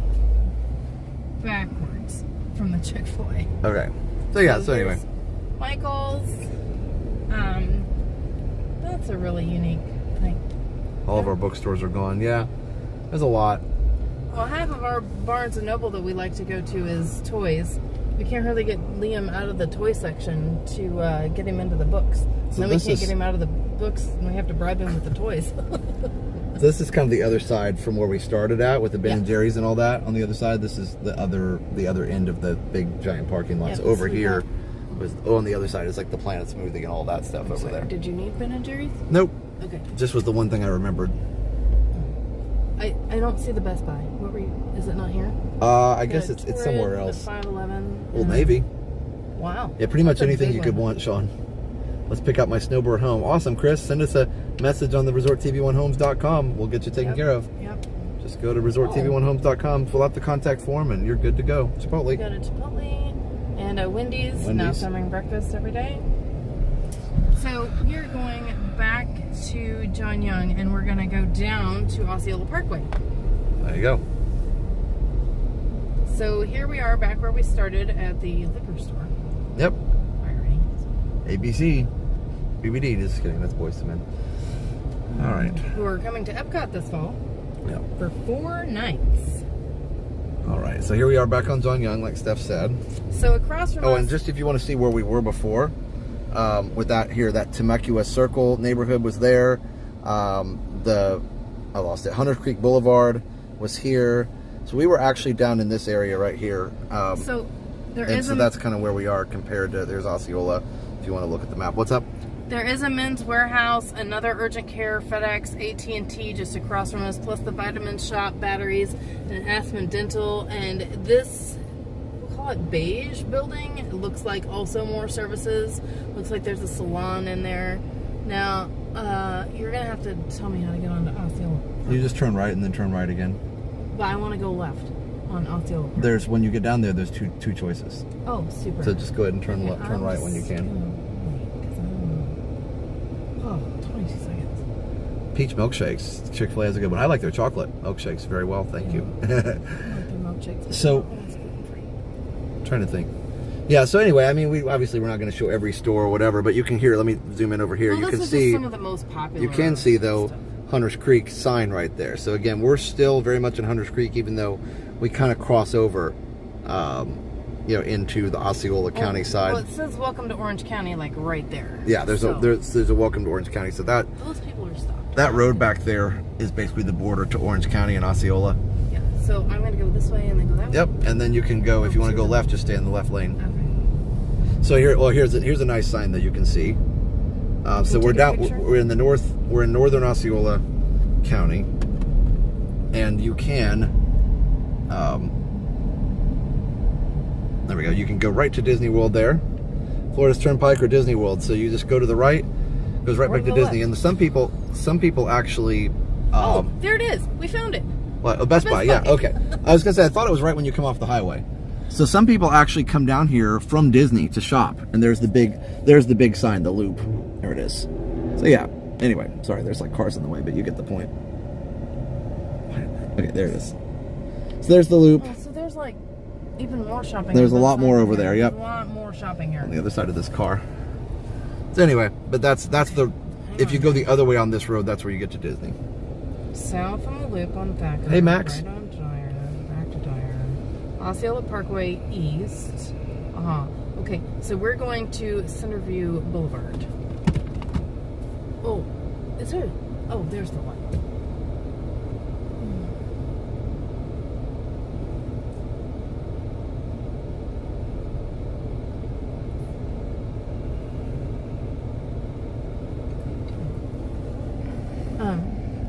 backwards from the Chick-fil-A.
Okay. So yeah, so anyway.
Michael's. That's a really unique thing.
All of our bookstores are gone. Yeah, there's a lot.
Well, half of our Barnes & Noble that we like to go to is toys. We can't really get Liam out of the toy section to get him into the books. So then we can't get him out of the books, and we have to bribe him with the toys.
This is kind of the other side from where we started at with the Ben & Jerry's and all that. On the other side, this is the other end of the big giant parking lots.
Yeah,
over here on the other side is like the Planet Smoothie and all that stuff over there.
Did you need Ben & Jerry's?
Nope.
Okay.
Just was the one thing I remembered.
I don't see the Best Buy. What were you? Is it not here?
I guess it's somewhere else.
511.
Well, maybe.
Wow.
Yeah, pretty much
That's a
anything
big
you could
one.
want, Sean. Let's pick up my snowboard home. Awesome, Chris. Send us a message on the ResortTV1Homes.com. We'll get you taken care of.
Yep.
Just go to ResortTV1Homes.com, fill out the contact form, and you're good to go. Chipotle.
We got a Chipotle and a Wendy's. Now serving breakfast every day. So we're going back to John Young, and we're going to go down to Osceola Parkway.
There you go.
So here we are back where we started at the liquor store.
Yep.
Irony.
ABC. BBD. Just kidding. That's Boyz II Men. All right.
Who are coming to Epcot this fall.
Yep.
For 4 nights.
All right. So here we are back on John Young, like Steph said.
So across from us.
Oh, and just if you want to see where we were before, with that here, that Temecula Circle neighborhood was there. I lost it. Hunter's Creek Boulevard was here. So we were actually down in this area right here.
So
that's kind of where we are compared to, there's Osceola, if you want to look at the map. What's up?
There is a Men's Warehouse, another Urgent Care, FedEx, ATTN just across from us, plus the Vitamin Shop, Batteries, and Aspen Dental. And this, we'll call it beige building. It looks like also more services. Looks like there's a salon in there. Now, you're gonna have to tell me how to get onto Osceola.
You just turn right and then turn right again.
But I want to go left on Osceola.
There's when you get down there, there's two choices.
Oh, super.
So just go ahead and turn left, turn right when you can.
Oh, 22 seconds.
Peach milkshakes. Chick-fil-A has a good one. I like their chocolate milkshakes very well. Thank you.
I like their milkshakes.
So, trying to think. Yeah. So anyway, I mean, we're not going to show every store or whatever, but you can hear. Let me zoom in over here.
Well,
you can
just
see
some of the most popular.
You can see though
stuff.
Hunters Creek sign right there. So again, we're still very much in Hunters Creek, even though we kind of cross over, into the Osceola County side.
Well, it says "Welcome to Orange County" like right there.
Yeah, there's a welcome to Orange County. So that
those people are stopped.
That road back there is basically the border to Orange County and Osceola.
Yeah. So I'm going to go this way and then go that way.
Yep, and then you can go if you want to go left, just stay in the left lane.
Okay.
So here's a nice sign that you can see. So we're in the north. We're in northern Osceola County, and you can. There we go. You can go right to Disney World there, Florida's Turnpike or Disney World. So you just go to the right, goes right back to Disney. And some people actually.
There it is. We found it.
What? Oh, Best Buy. Yeah. Okay. I was gonna say I thought it was right when you come off the highway. So some people actually come down here from Disney to shop, and there's the big sign, the Loop. There it is. So yeah. Anyway, sorry, there's like cars in the way, but you get the point. Okay, there it is. So there's the Loop.
Oh, so there's like even more shopping.
There's a lot more over there. Yep.
There's a lot more shopping here.
On the other side of this car. So anyway, but that's the. If you go the other way on this road, that's where you get to Disney.
South on the Loop on Thacker.
Hey, Max.
Right on Dyer, back to Dyer. Osceola Parkway East. Okay, so we're going to Centerview Boulevard. Oh, is there? Oh, there's the one.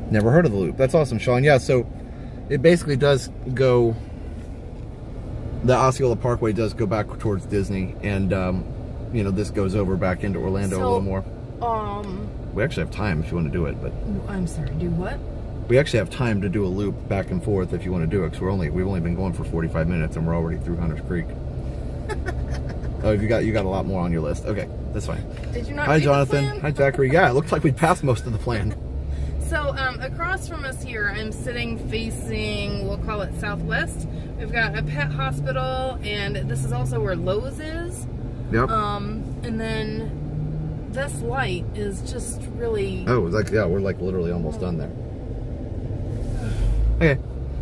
Never heard of the Loop. That's awesome, Sean. Yeah, so it basically does go. The Osceola Parkway does go back towards Disney, and this goes over back into Orlando a little more. We actually have time if you want to do it, but
I'm sorry. Do what?
We actually have time to do a loop back and forth if you want to do it, because we've only been going for 45 minutes and we're already through Hunters Creek. Oh, you got a lot more on your list. Okay, that's fine.
Did you not?
Hi,
read
Jonathan.
the plan?
Hi, Zachary. Yeah, it looks like we passed most of the plan.
So across from us here, I'm sitting facing, we'll call it southwest. We've got a pet hospital, and this is also where Lowe's is.
Yep.
And then this light is just really.
Oh, we're like literally almost done there. Okay,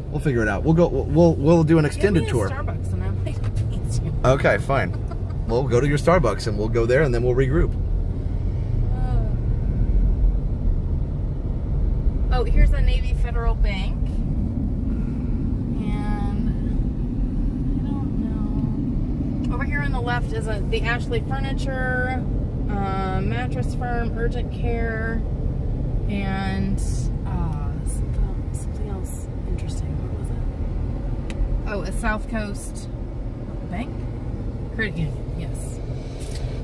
we'll figure it out. We'll go. We'll do an extended tour.
Starbucks, and I might please you.
Okay, fine. We'll go to your Starbucks and we'll go there, and then we'll regroup.
Oh, here's a Navy Federal Bank. And I don't know. Over here on the left is the Ashley Furniture, Mattress Firm, Urgent Care, and something else interesting. What was it? Oh, a South Coast Bank? Credit Union, yes.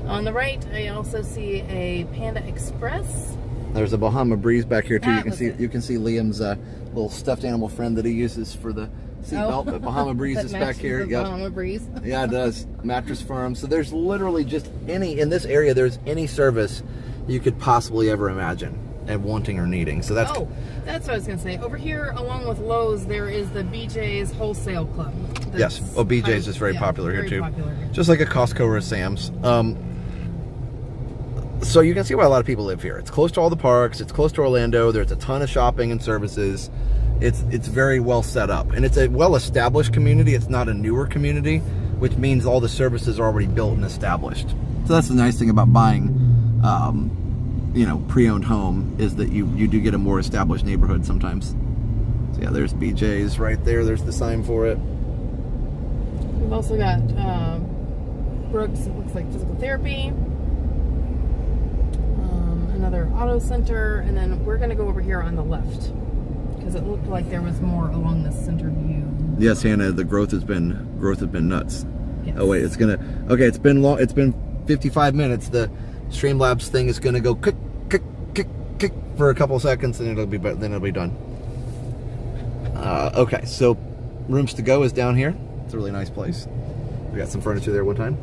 On the right, I also see a Panda Express.
There's a Bahama Breeze back here too. You can see Liam's little stuffed animal friend that he uses for the seatbelt. But Bahama Breeze is back here.
Yep. Bahama Breeze.
Yeah, it does. Mattress Firm. So there's literally just in this area. There's any service you could possibly ever imagine and wanting or needing. So that's
what I was gonna say. Over here, along with Lowe's, there is the BJ's Wholesale Club.
Yes. Oh, BJ's is very popular here too. Just like a Costco or a Sam's. So you can see why a lot of people live here. It's close to all the parks. It's close to Orlando. There's a ton of shopping and services. It's very well set up. And it's a well-established community. It's not a newer community, which means all the services are already built and established. So that's the nice thing about buying, pre-owned home, is that you do get a more established neighborhood sometimes. So yeah, there's BJ's right there. There's the sign for it.
We've also got Brooks, it looks like physical therapy. Another auto center, and then we're going to go over here on the left because it looked like there was more along the center view.
Yes, Hannah, the growth has been nuts.
Yes.
Oh wait, it's been 55 minutes. The Streamlabs thing is gonna go click click for a couple seconds, and then it'll be done. Okay, so rooms to go is down here. It's a really nice place. We got some furniture there one time.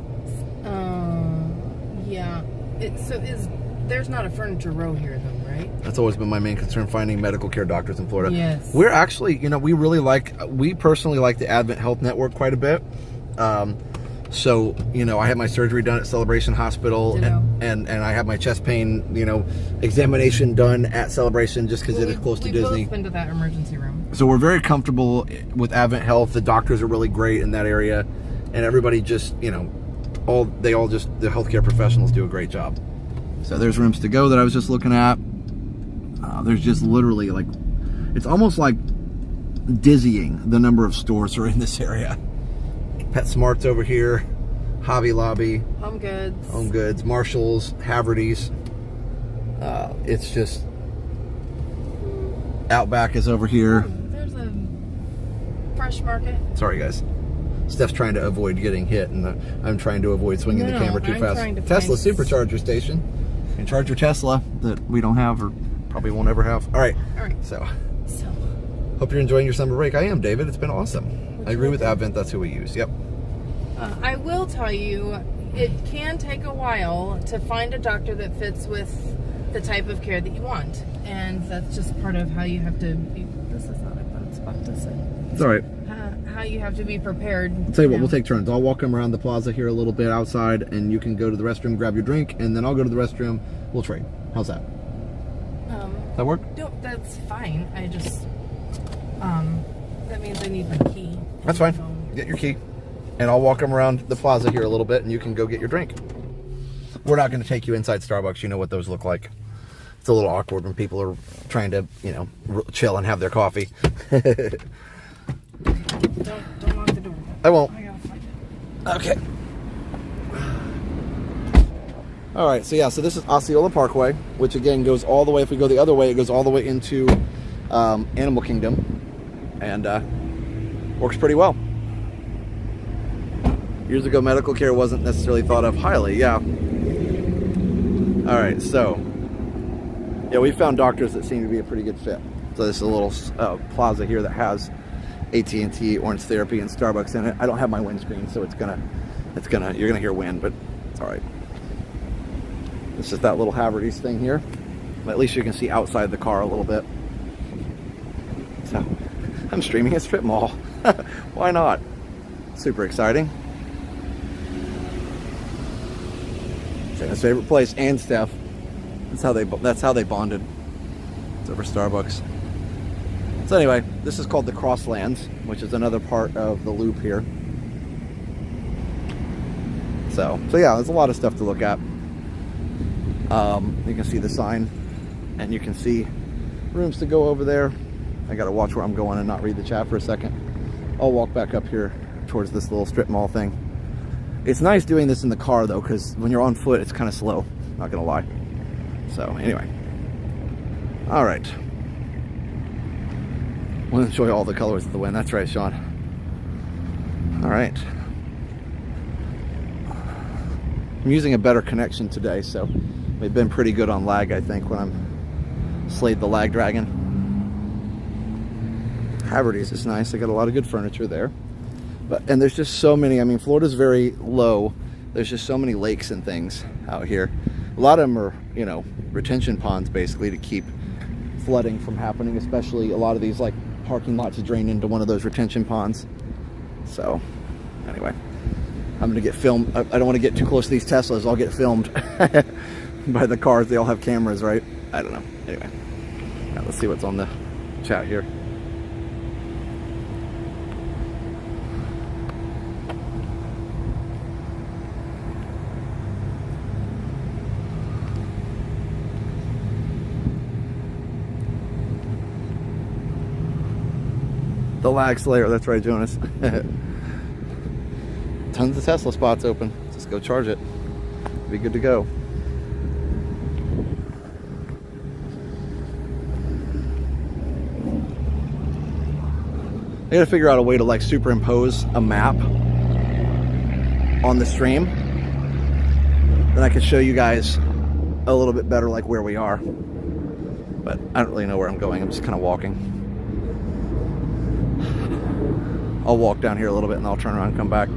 Yeah. There's not a furniture row here though, right?
That's always been my main concern, finding medical care doctors in Florida.
Yes.
We're actually, we personally like the Advent Health Network quite a bit. So, I had my surgery done at Celebration Hospital, and I have my chest pain, examination done at Celebration just because it is close to Disney.
We've both been to that emergency room.
So we're very comfortable with Advent Health. The doctors are really great in that area, and everybody just, the healthcare professionals do a great job. So there's rooms to go that I was just looking at. There's just literally it's almost like dizzying the number of stores are in this area. PetSmart's over here, Hobby Lobby,
Home Goods,
Marshalls, Haverty's. It's just Outback is over here.
There's a Fresh Market.
Sorry, guys. Steph's trying to avoid getting hit, and I'm trying to avoid swinging the camera too fast. Tesla Supercharger Station. You can charge your Tesla that we don't have or probably won't ever have. All right. So hope you're enjoying your summer break. I am, David. It's been awesome. I agree with Advent. That's who we use. Yep.
I will tell you, it can take a while to find a doctor that fits with the type of care that you want. And that's just part of how you have to be. This is not a fun spot to sit.
It's all right.
How you have to be prepared.
I'll tell you what, we'll take turns. I'll walk them around the plaza here a little bit outside, and you can go to the restroom, grab your drink, and then I'll go to the restroom. We'll trade. How's that? That work?
No, that's fine. I just, that means I need my key.
That's fine. Get your key. And I'll walk them around the plaza here a little bit, and you can go get your drink. We're not going to take you inside Starbucks. You know what those look like. It's a little awkward when people are trying to, chill and have their coffee.
Don't lock the door.
I won't.
I gotta find it.
Okay. All right, so this is Osceola Parkway, which again goes all the way, if we go the other way, it goes all the way into Animal Kingdom, and works pretty well. Years ago, medical care wasn't necessarily thought of highly, yeah. All right, so, we found doctors that seem to be a pretty good fit. So this is a little plaza here that has ATTN, Orange Therapy, and Starbucks in it. I don't have my windscreen, so you're gonna hear wind, but it's all right. It's just that little Haverty's thing here. But at least you can see outside the car a little bit. So I'm streaming a strip mall. Why not? Super exciting. Santa's favorite place, and Steph. That's how they bonded. It's over Starbucks. So anyway, this is called the Crosslands, which is another part of the loop here. So there's a lot of stuff to look at. You can see the sign, and you can see rooms to go over there. I gotta watch where I'm going and not read the chat for a second. I'll walk back up here towards this little strip mall thing. It's nice doing this in the car though, because when you're on foot, it's kind of slow, not gonna lie. So anyway, all right. We'll enjoy all the colors of the wind. That's right, Sean. All right. I'm using a better connection today, so we've been pretty good on lag, I think, when I'm slayed the lag dragon. Haverty's is nice. They got a lot of good furniture there. And there's just so many. I mean, Florida's very low. There's just so many lakes and things out here. A lot of them are, retention ponds, basically, to keep flooding from happening, especially a lot of these, parking lots drain into one of those retention ponds. So, anyway. I'm gonna get filmed. I don't want to get too close to these Teslas. I'll get filmed by the cars. They all have cameras, right? I don't know. Anyway, now let's see what's on the chat here. The lag slayer. That's right, Jonas. Tons of Tesla spots open. Just go charge it. Be good to go. I gotta figure out a way to superimpose a map on the stream. Then I could show you guys a little bit better where we are. but I don't really know where I'm going. I'm just kind of walking. I'll walk down here a little bit and I'll turn around and come back.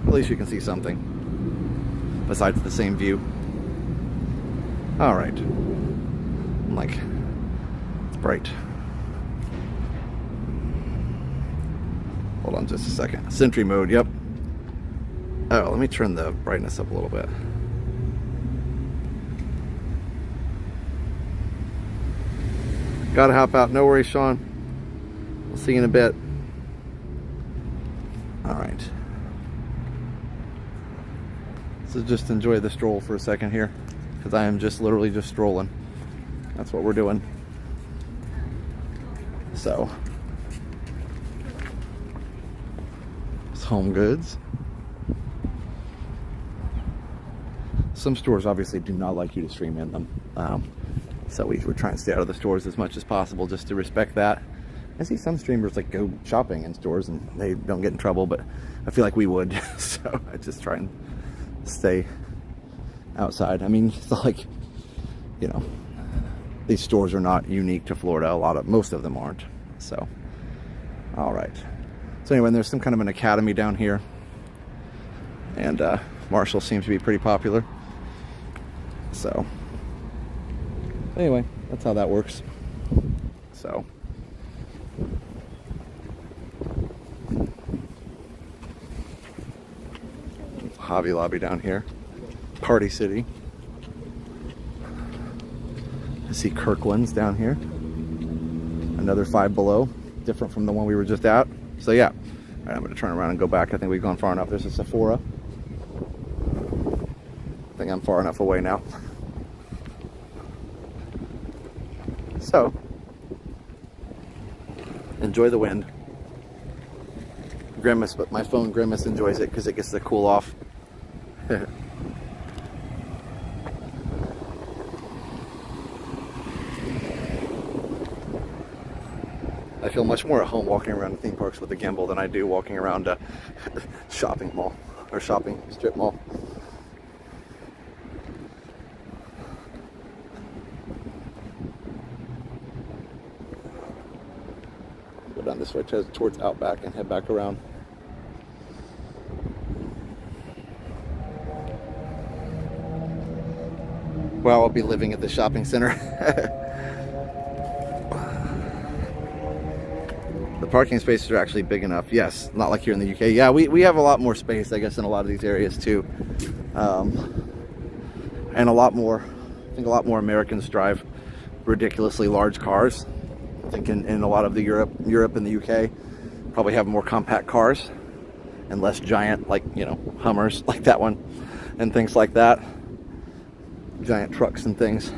At least you can see something besides the same view. All right. I'm like, it's bright. Hold on just a second. Sentry mode, yep. Oh, let me turn the brightness up a little bit. Gotta hop out. No worries, Sean. We'll see you in a bit. All right. So just enjoy the stroll for a second here, because I am just literally just strolling. That's what we're doing. So, it's Home Goods. Some stores obviously do not like you to stream in them. So we're trying to stay out of the stores as much as possible just to respect that. I see some streamers like go shopping in stores and they don't get in trouble, but I feel like we would. So I just try and stay outside. I mean, it's like, you know, these stores are not unique to Florida. Most of them aren't. So, all right. So anyway, there's some kind of an academy down here, and Marshall seems to be pretty popular. So anyway, that's how that works. So Hobby Lobby down here, Party City. I see Kirkland's down here, another Five Below, different from the one we were just at. So yeah, all right, I'm gonna turn around and go back. I think we've gone far enough. There's a Sephora. I think I'm far enough away now. So, enjoy the wind. Grimace, but my phone Grimace enjoys it because it gets to cool off. I feel much more at home walking around theme parks with a gimbal than I do walking around a shopping mall or shopping strip mall. Go down this way towards Outback and head back around. Well, I'll be living at the shopping center. The parking spaces are actually big enough. Yes, not like here in the UK. Yeah, we have a lot more space, I guess, in a lot of these areas too. And a lot more, I think a lot more Americans drive ridiculously large cars. I think in a lot of the Europe and the UK probably have more compact cars and less giant, like, you know, Hummers like that one and things like that. Giant trucks and things,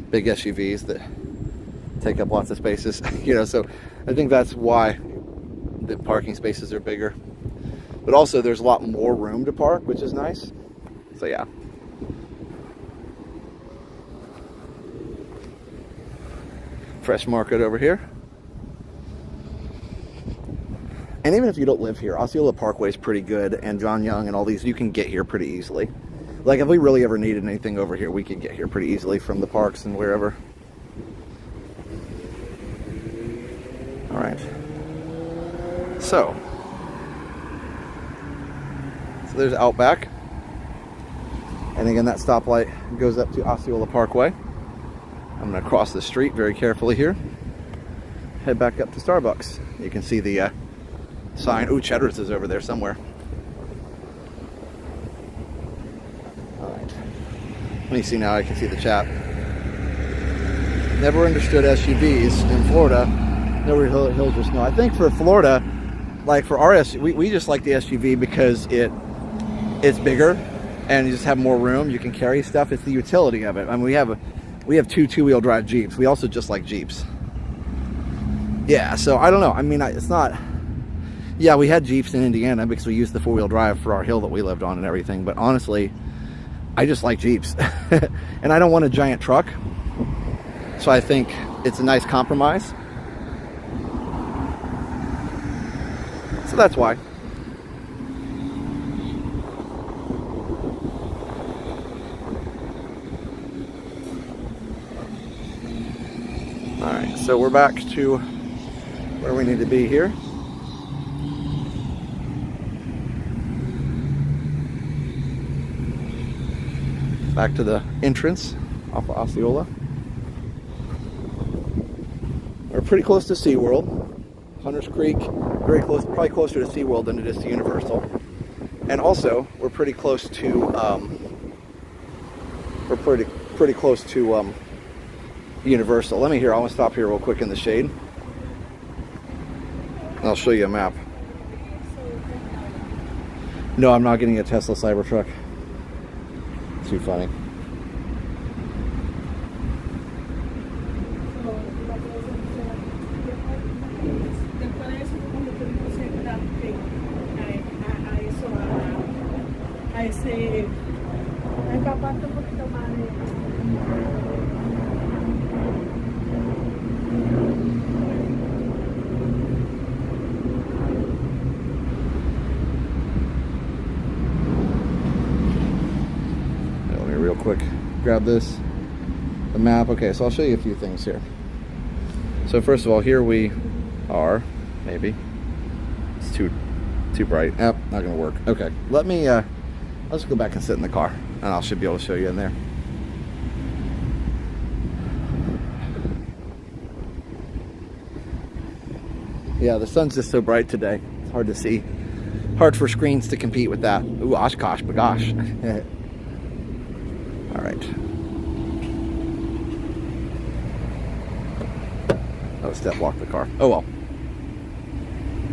big SUVs that take up lots of spaces. You know, so I think that's why the parking spaces are bigger. But also there's a lot more room to park, which is nice. So yeah. Fresh Market over here. And even if you don't live here, Osceola Parkway is pretty good, and John Young and all these, you can get here pretty easily. Like if we really ever needed anything over here, we could get here pretty easily from the parks and wherever. All right. So there's Outback. And again, that stoplight goes up to Osceola Parkway. I'm going to cross the street very carefully here. Head back up to Starbucks. You can see the sign. Ooh, Cheddar's is over there somewhere. All right. Let me see now. I can see the chat. Never understood SUVs in Florida. Nobody he'll just know. I think for Florida, like for our SUV, we just like the SUV because it's bigger and you just have more room. You can carry stuff. It's the utility of it. I mean, we have two-wheel drive Jeeps. We also just like Jeeps. Yeah, so I don't know. I mean, it's not... Yeah, we had Jeeps in Indiana because we used the four-wheel drive for our hill that we lived on and everything. But honestly, I just like Jeeps. And I don't want a giant truck. So I think it's a nice compromise. So that's why. so we're back to where we need to be here. Back to the entrance off of Osceola. We're pretty close to SeaWorld. Hunters Creek, very close, probably closer to SeaWorld than it is to Universal. And also, we're pretty close to Universal. Let me hear. I want to stop here real quick in the shade. I'll show you a map. No, I'm not getting a Tesla Cybertruck. Too funny. Real quick, grab this, the map. Okay, so I'll show you a few things here. So first of all, here we are. Maybe it's too bright. Not gonna work. Okay, let me let's go back and sit in the car, and I should be able to show you in there. Yeah, the sun's just so bright today. It's hard to see. Hard for screens to compete with that. Ooh, Oshkosh, bagosh. All right. Oh, step blocked the car. Oh well.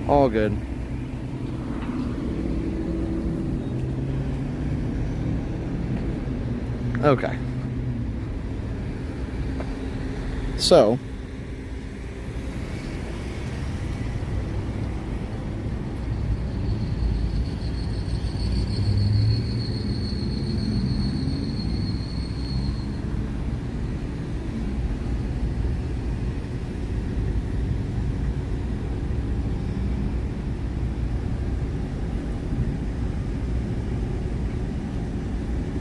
All good. Okay. So,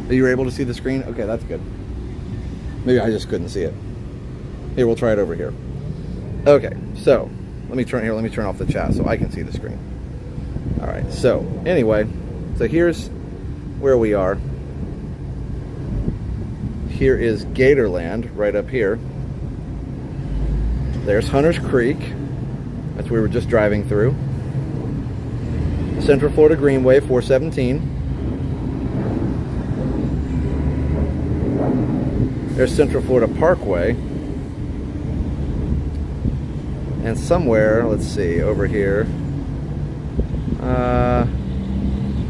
you were able to see the screen? Okay, that's good. Maybe I just couldn't see it. Here, we'll try it over here. Okay, so let me turn off the chat so I can see the screen. All right, so anyway, so here's where we are. Here is Gatorland right up here. There's Hunters Creek. That's where we were just driving through. Central Florida Greenway 417. There's Central Florida Parkway. And somewhere, let's see, over here,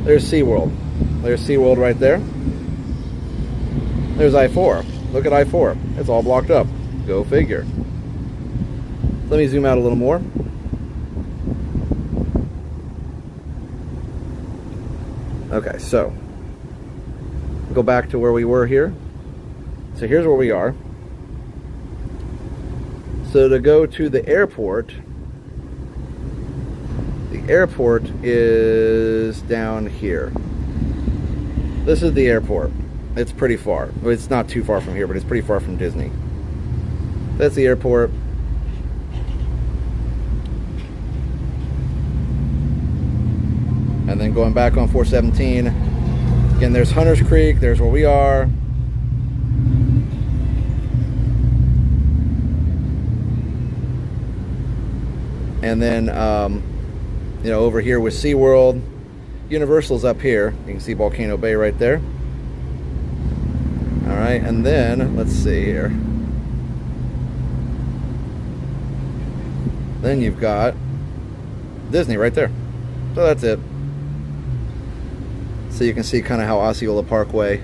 there's SeaWorld. There's SeaWorld right there. There's I-4. Look at I-4. It's all blocked up. Go figure. Let me zoom out a little more. Okay, so go back to where we were here. So here's where we are. So to go to the airport is down here. This is the airport. It's pretty far. Well, it's not too far from here, but it's pretty far from Disney. That's the airport. And then going back on 417, again, there's Hunters Creek. There's where we are. And then, you know, over here with SeaWorld, Universal's up here. You can see Volcano Bay right there. All right, and then, let's see here. Then you've got Disney right there. So that's it. So you can see kind of how Osceola Parkway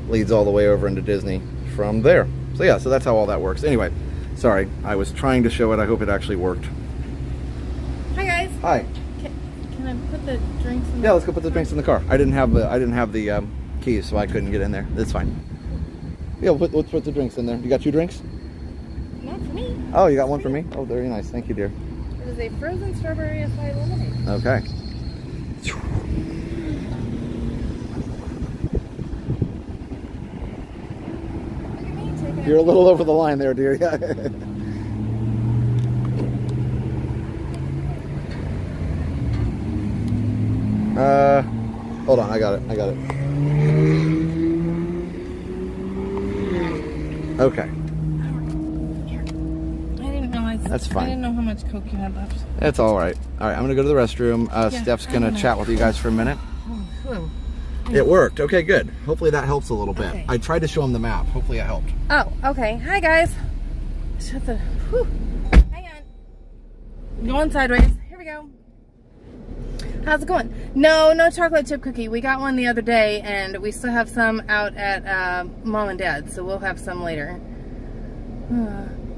leads all the way over into Disney from there. So yeah, so that's how all that works. Anyway, sorry, I was trying to show it. I hope it actually worked.
Hi guys.
Hi.
Can I put the drinks in the
Yeah, let's go put the drinks in the car. I didn't have the keys, so I couldn't get in there. It's fine. Yeah, let's put the drinks in there. You got 2 drinks?
Not for me.
Oh, you got one for me? Oh, very nice. Thank you, dear.
It is a frozen strawberry acai lemonade.
Okay. You're a little over the line there, dear. Yeah. Hold on, I got it. Okay.
Here. I didn't realize.
That's fine.
I didn't know how much Coke you had left.
That's all right. All right, I'm gonna go to the restroom.
Yeah,
Steph's gonna chat with you guys for a minute.
Oh,
It worked. Okay, good. Hopefully that helps a little bit.
Okay.
I tried to show him the map. Hopefully it helped.
oh, okay. Hi, guys. Shut the... Whew. Hang on. Going sideways. Here we go. How's it going? No chocolate chip cookie. We got one the other day, and we still have some out at Mom and Dad, so we'll have some later.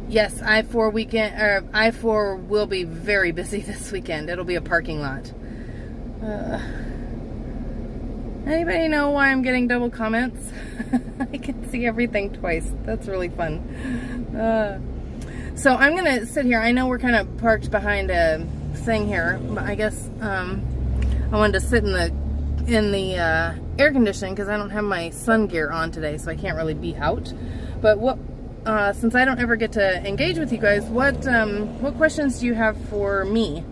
Yes, I-4 will be very busy this weekend. It'll be a parking lot. Anybody know why I'm getting double comments? I can see everything twice. That's really fun. So I'm gonna sit here. I know we're kind of parked behind a thing here, but I guess I wanted to sit in the air conditioning because I don't have my sun gear on today, so I can't really be out. But what since I don't ever get to engage with you guys, what questions do you have for me?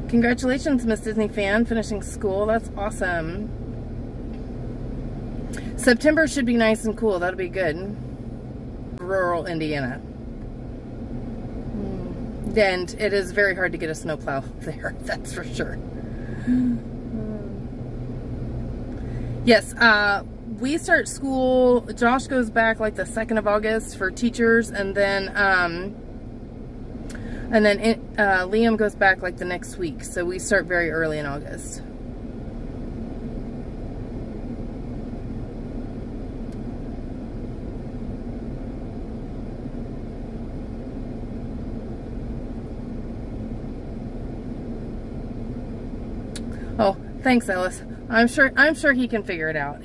Congratulations, Miss Disney fan, finishing school. That's awesome. September should be nice and cool. That'll be good. Rural Indiana. And it is very hard to get a snowplow there, that's for sure. Yes, we start school, Josh goes back like the 2nd of August for teachers, and then Liam goes back like the next week, so we start very early in August. Oh, thanks, Ellis. I'm sure he can figure it out.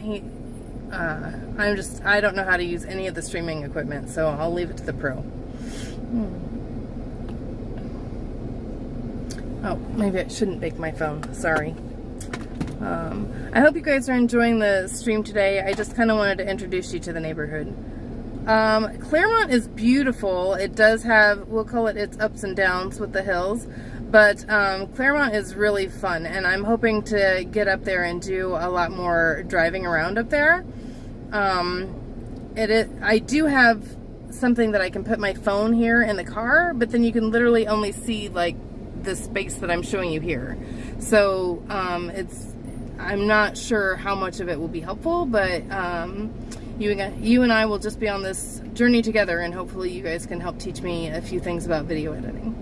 I don't know how to use any of the streaming equipment, so I'll leave it to the pro. Oh, maybe I shouldn't bake my phone. Sorry. I hope you guys are enjoying the stream today. I just kind of wanted to introduce you to the neighborhood. Claremont is beautiful. It does have, we'll call it its ups and downs with the hills, but Claremont is really fun, and I'm hoping to get up there and do a lot more driving around up there. I do have something that I can put my phone here in the car, but then you can literally only see like the space that I'm showing you here. So I'm not sure how much of it will be helpful, but you and I will just be on this journey together, and hopefully you guys can help teach me a few things about video editing.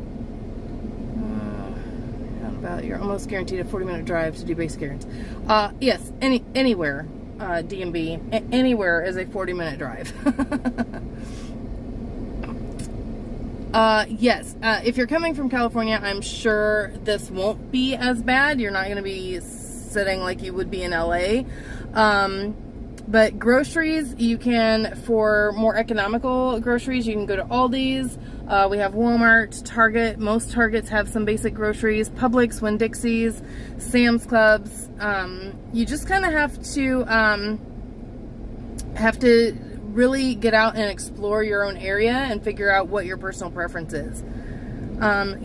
How about you're almost guaranteed a 40-minute drive to do basic errands? Yes, anywhere, DMB, anywhere is a 40-minute drive. Yes, if you're coming from California, I'm sure this won't be as bad. You're not going to be sitting like you would be in LA. But groceries, you can, for more economical groceries, you can go to Aldi's. We have Walmart, Target. Most Targets have some basic groceries. Publix, Winn-Dixie's, Sam's Clubs. You just kind of have to really get out and explore your own area and figure out what your personal preference is.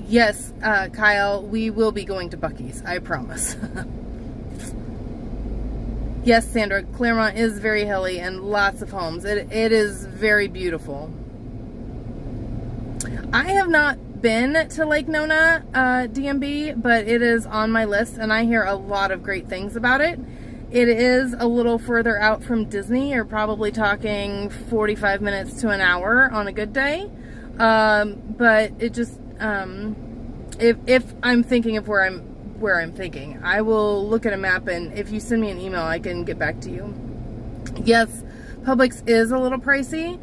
Yes, Kyle, we will be going to Buc-ee's, I promise. Yes, Sandra, Claremont is very hilly and lots of homes. It is very beautiful. I have not been to Lake Nona, DMB, but it is on my list, and I hear a lot of great things about it. It is a little further out from Disney. You're probably talking 45 minutes to an hour on a good day. But it just, if I'm thinking of where I'm thinking, I will look at a map, and if you send me an email, I can get back to you. Yes, Publix is a little pricey.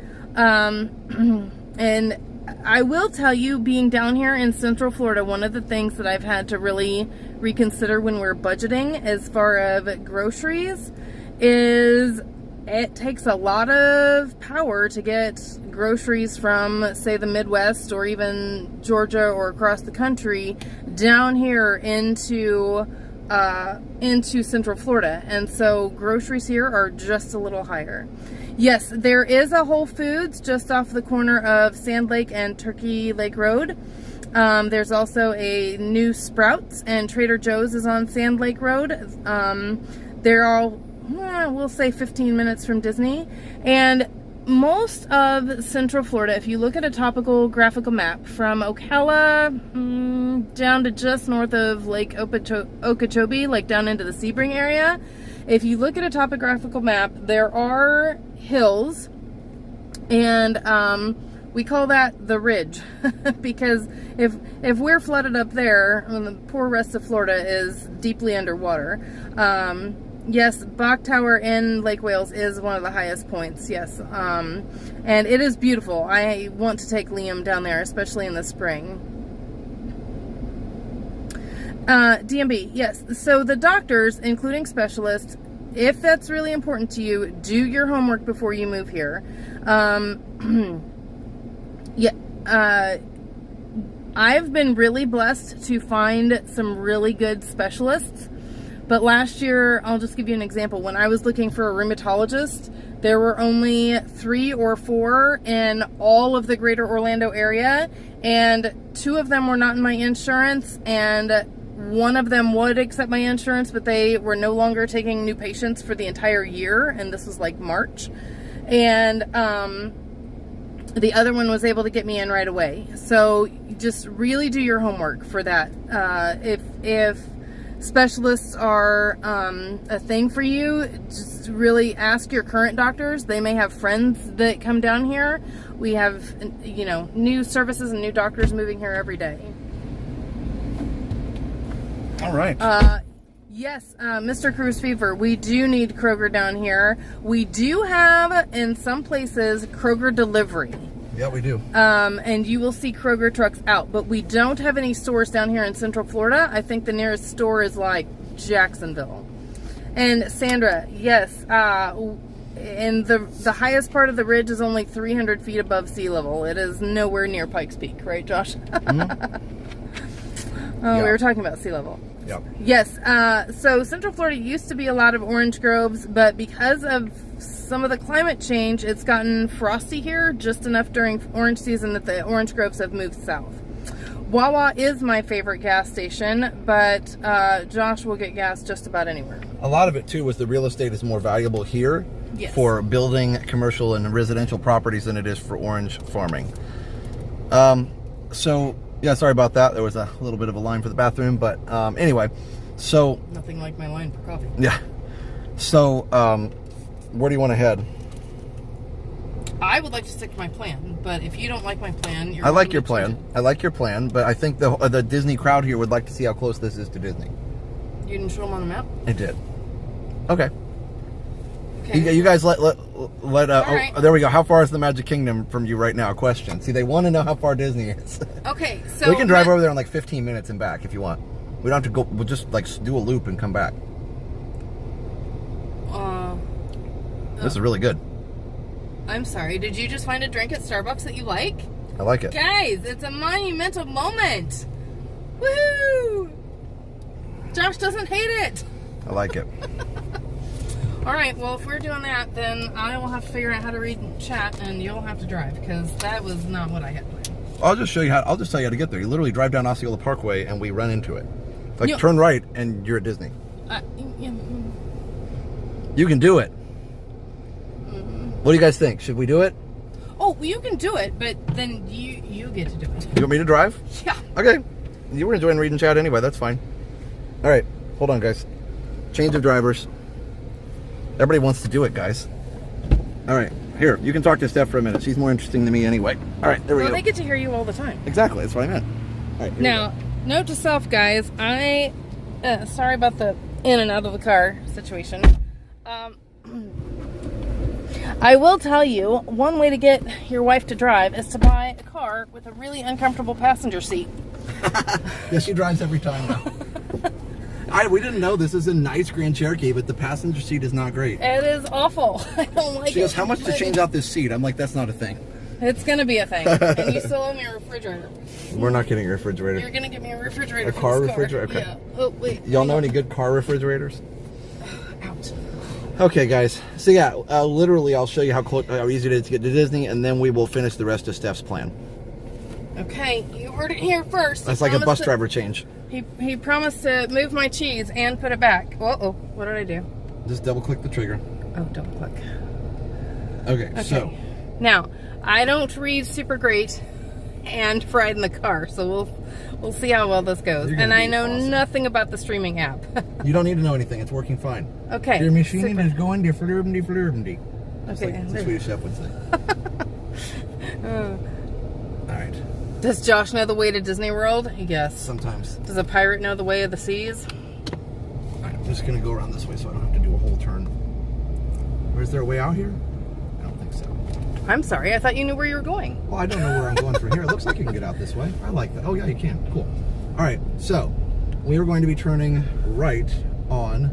And I will tell you, being down here in Central Florida, one of the things that I've had to really reconsider when we're budgeting as far as groceries is it takes a lot of power to get groceries from, say, the Midwest or even Georgia or across the country down here into Central Florida. And so groceries here are just a little higher. Yes, there is a Whole Foods just off the corner of Sand Lake and Turkey Lake Road. There's also a new Sprouts, and Trader Joe's is on Sand Lake Road. They're all, we'll say 15 minutes from Disney. And most of Central Florida, if you look at a topographical map from Ocala down to just north of Lake Okeechobee, like down into the Sebring area, if you look at a topographical map, there are hills, and we call that the ridge because if we're flooded up there, the poor rest of Florida is deeply underwater. Yes, Bach Tower in Lake Wales is one of the highest points, yes. And it is beautiful. I want to take Liam down there, especially in the spring. DMB, yes. So the doctors, including specialists, if that's really important to you, do your homework before you move here. I've been really blessed to find some really good specialists. But last year, I'll just give you an example. When I was looking for a rheumatologist, there were only 3 or 4 in all of the greater Orlando area, and 2 of them were not in my insurance, and 1 of them would accept my insurance, but they were no longer taking new patients for the entire year, and this was like March. And the other one was able to get me in right away. So just really do your homework for that. If specialists are a thing for you, just really ask your current doctors. They may have friends that come down here. We have, new services and new doctors moving here every day.
All right.
Yes, Mr. Cruise Fever, we do need Kroger down here. We do have, in some places, Kroger delivery.
Yeah, we do.
And you will see Kroger trucks out, but we don't have any stores down here in Central Florida. I think the nearest store is like Jacksonville. And Sandra, yes, and the highest part of the ridge is only 300 feet above sea level. It is nowhere near Pikes Peak, right, Josh?
Mm-hmm.
Oh, yeah. We were talking about sea level.
Yep.
Yes, so Central Florida used to be a lot of orange groves, but because of some of the climate change, it's gotten frosty here just enough during orange season that the orange groves have moved south. Wawa is my favorite gas station, but Josh will get gas just about anywhere.
A lot of it, too, was the real estate is more valuable here for building commercial and residential properties than it is for orange farming. Yeah, sorry about that. There was a little bit of a line for the bathroom, but anyway, so...
Nothing like my line for coffee.
Yeah. So, where do you want to head?
I would like to stick to my plan, but if you don't like my plan, you're...
I like your plan. I like your plan, but I think the Disney crowd here would like to see how close this is to Disney.
You didn't show them on the map?
I did. Okay. You guys let
right.
there we go. How far is the Magic Kingdom from you right now? Question. See, they want to know how far Disney is.
Okay, so...
We can drive over there in like 15 minutes and back if you want. We don't have to go. We'll just like do a loop and come back. This is really good.
I'm sorry. Did you just find a drink at Starbucks that you like?
I like it.
Guys, it's a monumental moment. Woohoo! Josh doesn't hate it.
I like it.
All right, well, if we're doing that, then I will have to figure out how to read chat, and you'll have to drive, because that was not what I had planned.
I'll just tell you how to get there. You literally drive down Osceola Parkway, and we run into it. Like, turn right, and you're at Disney. You can do it. What do you guys think? Should we do it?
Oh, well, you can do it, but then you get to do it.
You want me to drive?
Yeah.
Okay. You were enjoying reading chat anyway. That's fine. All right. Hold on, guys. Change of drivers. Everybody wants to do it, guys. All right. Here, you can talk to Steph for a minute. She's more interesting than me anyway. All right, there we go.
They get to hear you all the time.
Exactly. That's what I meant. All right.
Now, note to self, guys. Sorry about the in and out of the car situation. I will tell you, one way to get your wife to drive is to buy a car with a really uncomfortable passenger seat.
Yeah, she drives every time now. We didn't know this is a nice Grand Cherokee, but the passenger seat is not great.
It is awful. I don't like it.
She goes, how much to change out this seat? I'm like, that's not a thing.
It's going to be a thing. And you still owe me a refrigerator.
We're not getting a refrigerator.
You're going to give me a refrigerator.
A car refrigerator? Okay.
Yeah. Oh, wait.
Y'all know any good car refrigerators?
Ouch.
Okay, guys. So yeah, literally, I'll show you how easy it is to get to Disney, and then we will finish the rest of Steph's plan.
Okay, you heard it here first.
That's like a bus driver change.
He promised to move my cheese and put it back. Uh-oh, what did I do?
Just double click the trigger.
Oh, double click.
Okay, so.
Now, I don't read super great and ride in the car, so we'll see how well this goes. And I know nothing about the streaming app.
You don't need to know anything. It's working fine.
Okay.
Your machine is going to flurby.
Okay.
Like the Swedish chef would say. All right.
Does Josh know the way to Disney World? Yes.
Sometimes.
Does a pirate know the way of the seas?
All right, I'm just going to go around this way so I don't have to do a whole turn. Is there a way out here? I don't think so.
I'm sorry. I thought you knew where you were going.
Well, I don't know where I'm going from here. It looks like you can get out this way. I like that. Oh, yeah, you can. Cool. All right, so we are going to be turning right on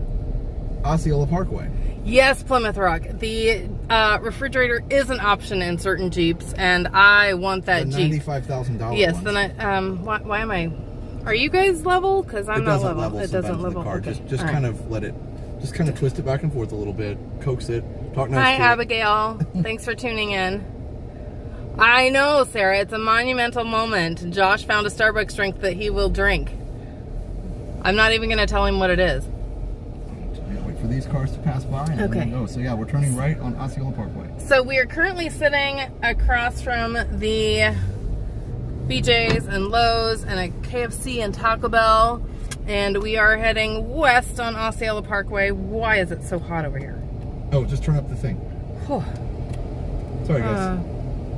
Osceola Parkway.
Yes, Plymouth Rock. The refrigerator is an option in certain Jeeps, and I want that
the
Jeep.
$95,000
Yes,
ones.
then why am I? Are you guys level? Because I'm not level. It doesn't level.
Car.
Okay.
Just kind of let it. Just kind of twist it back and forth a little bit, coax it, talk nice
Hi,
to
Abigail. Thanks for tuning in. I know, Sarah. It's a monumental moment. Josh found a Starbucks drink that he will drink. I'm not even going to tell him what it is.
Wait for these cars to pass by and
Okay.
then go. So yeah, we're turning right on Osceola Parkway.
So we are currently sitting across from the BJ's and Lowe's and a KFC and Taco Bell, and we are heading west on Osceola Parkway. Why is it so hot over here?
Oh, just turn up the thing.
Whew.
Sorry, guys.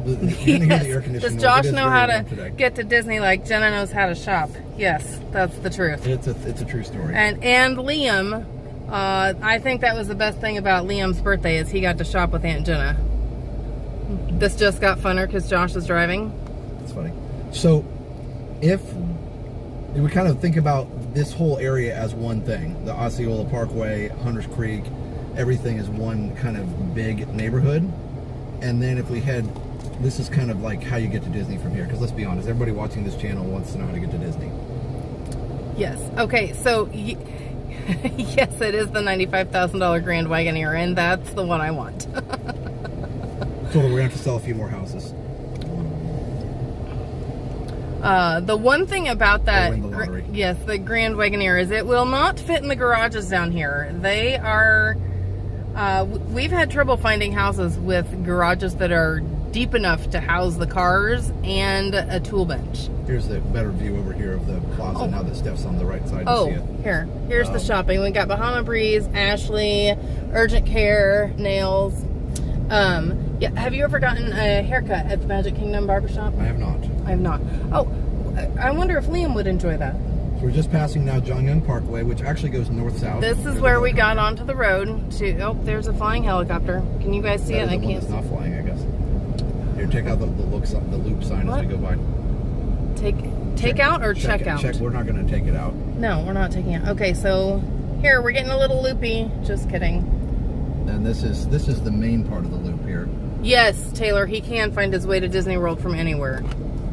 You're gonna hear the air conditioning.
Does
noise.
Josh
It is
know
very
how
warm
to
today.
get to Disney like Jenna knows how to shop? Yes, that's the truth.
It's a true story.
And Liam, I think that was the best thing about Liam's birthday is he got to shop with Aunt Jenna. This just got funner because Josh is driving.
It's funny. So, if we kind of think about this whole area as one thing, the Osceola Parkway, Hunters Creek, everything is one kind of big neighborhood. And then if we head, this is kind of like how you get to Disney from here. Because let's be honest, everybody watching this channel wants to know how to get to Disney.
Yes. Okay, so yes, it is the $95,000 Grand Wagoneer, and that's the one I want.
So we're going to have to sell a few more houses.
The one thing about that,
win the lottery.
yes, the Grand Wagoneer is it will not fit in the garages down here. They are, we've had trouble finding houses with garages that are deep enough to house the cars and a tool bench.
Here's the better view over here of the plaza now that Steph's on the right side to see it.
Here's the shopping. We got Bahama Breeze, Ashley, Urgent Care, Nails. Yeah, have you ever gotten a haircut at the Magic Kingdom barbershop?
I have not.
I have not. Oh, I wonder if Liam would enjoy that.
So we're just passing now John Young Parkway, which actually goes north-south.
This is where we got onto the road to, oh, there's a flying helicopter. Can you guys see it? I can't
It's
see.
not flying, I guess. Here, check out the loop sign as we go by.
Take out or check out?
Check. We're not going to take it out.
No, we're not taking it. Okay, so here, we're getting a little loopy. Just kidding.
And this is the main part of the loop here.
Yes, Taylor, he can find his way to Disney World from anywhere.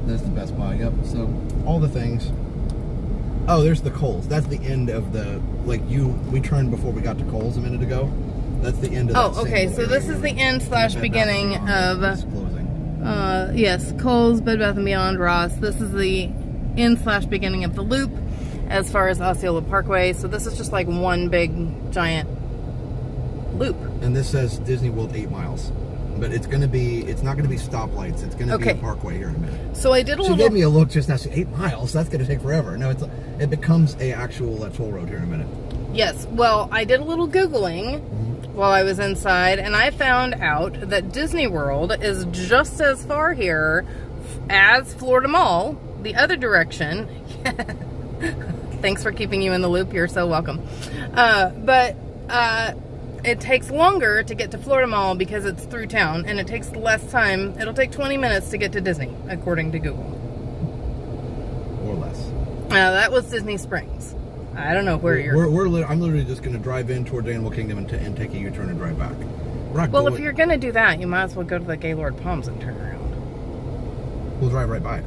That's the Best Buy. Yep. So all the things. Oh, there's the Kohl's. That's the end of the we turned before we got to Kohl's a minute ago. That's the end of that.
Oh, okay. So this is the end / beginning of
It's closing.
yes, Kohl's, Bed Bath & Beyond, Ross. This is the end / beginning of the loop as far as Osceola Parkway. So this is just like one big giant loop.
And this says Disney World 8 miles. But it's not going to be stoplights. It's going to be a parkway here in a minute.
So I did a little...
She gave me a look just now. 8 miles? That's going to take forever. No, it becomes a actual toll road here in a minute.
Yes. Well, I did a little Googling while I was inside, and I found out that Disney World is just as far here as Florida Mall, the other direction. Thanks for keeping you in the loop. You're so welcome. But it takes longer to get to Florida Mall because it's through town, and it takes less time. It'll take 20 minutes to get to Disney, according to Google.
Or less.
That was Disney Springs. I don't know where you're...
I'm literally just going to drive in towards Animal Kingdom and take a U-turn and drive back.
Well, if you're going to do that, you might as well go to the Gaylord Palms and turn around.
We'll drive right by it.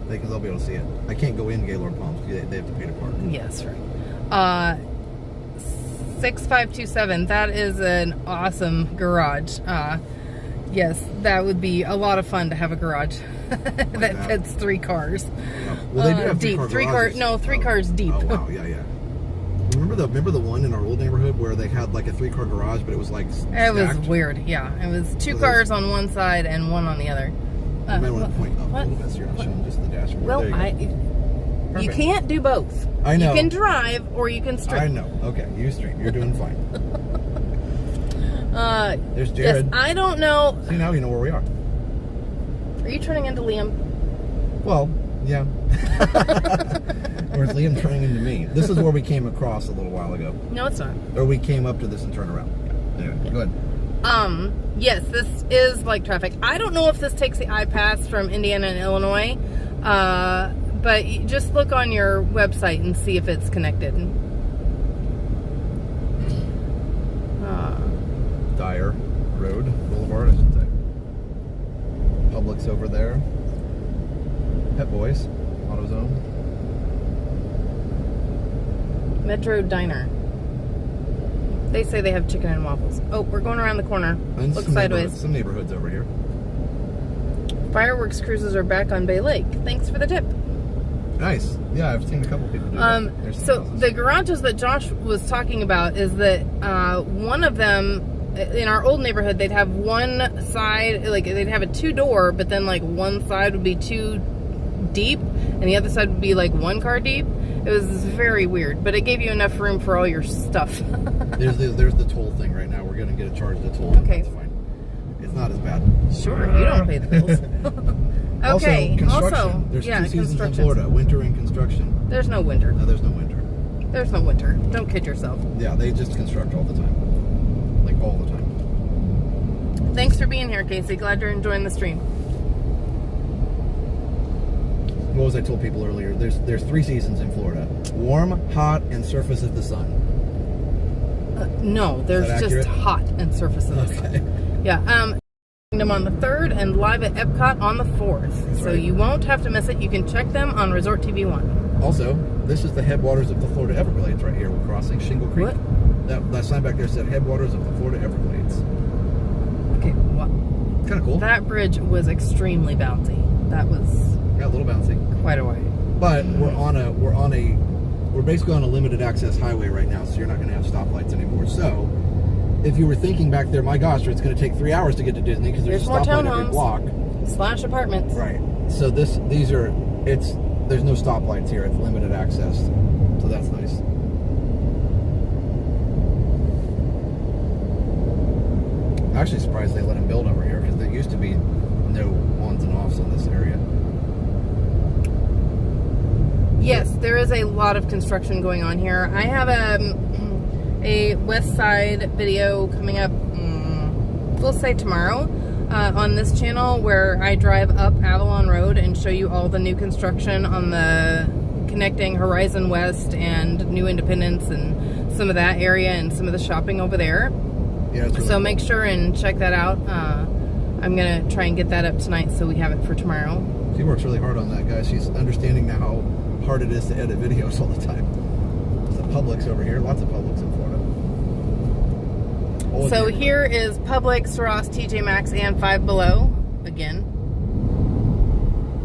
Because they'll be able to see it. I can't go in Gaylord Palms because they have to pay to park.
Yes, right. 6527, that is an awesome garage. Yes, that would be a lot of fun to have a garage that fits 3 cars.
Well, they do have
deep.
3 car garages.
3 cars deep.
Oh wow, yeah. Remember the one in our old neighborhood where they had like a 3-car garage, but it was like stacked?
It was weird. Yeah, it was 2 cars on one side and 1 on the other.
You might want to point up a little bit so you're not showing just the dashboard.
Well, you can't do both.
I know.
You can drive or you can stream.
I know. Okay, you stream. You're doing fine. There's
Yes,
Jared.
I don't know.
See, now you know where we are.
Are you turning into Liam?
Well, yeah. Or is Liam turning into me? This is where we came across a little while ago.
No, it's not.
Or we came up to this and turned around. Anyway, go ahead.
Yes, this is like traffic. I don't know if this takes the I-Pass from Indiana and Illinois, but you just look on your website and see if it's connected.
Dyer Road, Boulevard, I should say. Publix over there. Pet Boys, AutoZone.
Metro Diner. They say they have chicken and waffles. Oh, we're going around the corner.
And
Look sideways.
Some neighborhoods over here.
Fireworks cruises are back on Bay Lake. Thanks for the tip.
Nice. Yeah, I've seen a couple people do that.
So the garages that Josh was talking about is that one of them, in our old neighborhood, they'd have one side, like they'd have a 2-door, but then like one side would be 2 deep and the other side would be like 1 car deep. It was very weird, but it gave you enough room for all your stuff.
there's the toll thing right now. We're going to get a charge the toll.
Okay.
That's fine. It's not as bad.
Sure, you don't pay the bills. Okay.
Also, construction. There's 2 seasons in Florida, winter and construction.
There's no winter.
No, there's no winter.
There's no winter. Don't kid yourself.
Yeah, they just construct all the time. Like all the time.
Thanks for being here, Casey. Glad you're enjoying the stream.
What was I told people earlier? There's 3 seasons in Florida: warm, hot, and surface of the sun.
No, there's just
accurate?
hot and surface of the sun. Yeah. Them on the 3rd and live at Epcot on the 4th.
That's
so
right.
you won't have to miss it. You can check them on ResortTV1.
Also, this is the headwaters of the Florida Everglades right here. We're crossing Shingle Creek.
What?
That sign back there said headwaters of the Florida Everglades.
Okay, what?
Kind of cool.
That bridge was extremely bouncy. That was
Yeah, a little bouncy.
quite a way.
But we're basically on a limited access highway right now, so you're not going to have stoplights anymore. So, if you were thinking back there, my gosh, it's going to take 3 hours to get to Disney because there's a
more
stoplight every
townhomes.
block.
/ apartments.
Right. So there's no stoplights here. It's limited access. So that's nice. I'm actually surprised they let him build over here because there used to be no ons and offs in this area.
Yes, there is a lot of construction going on here. I have a West Side video coming up, we'll say tomorrow, on this channel where I drive up Avalon Road and show you all the new construction on the connecting Horizon West and New Independence and some of that area and some of the shopping over there.
Yeah, it's really
So
cool.
make sure and check that out. I'm going to try and get that up tonight so we have it for tomorrow.
She works really hard on that, guys. She's understanding now how hard it is to edit videos all the time. There's a Publix over here. Lots of Publix in Florida.
So here is Publix, Ross, TJ Maxx, and Five Below again.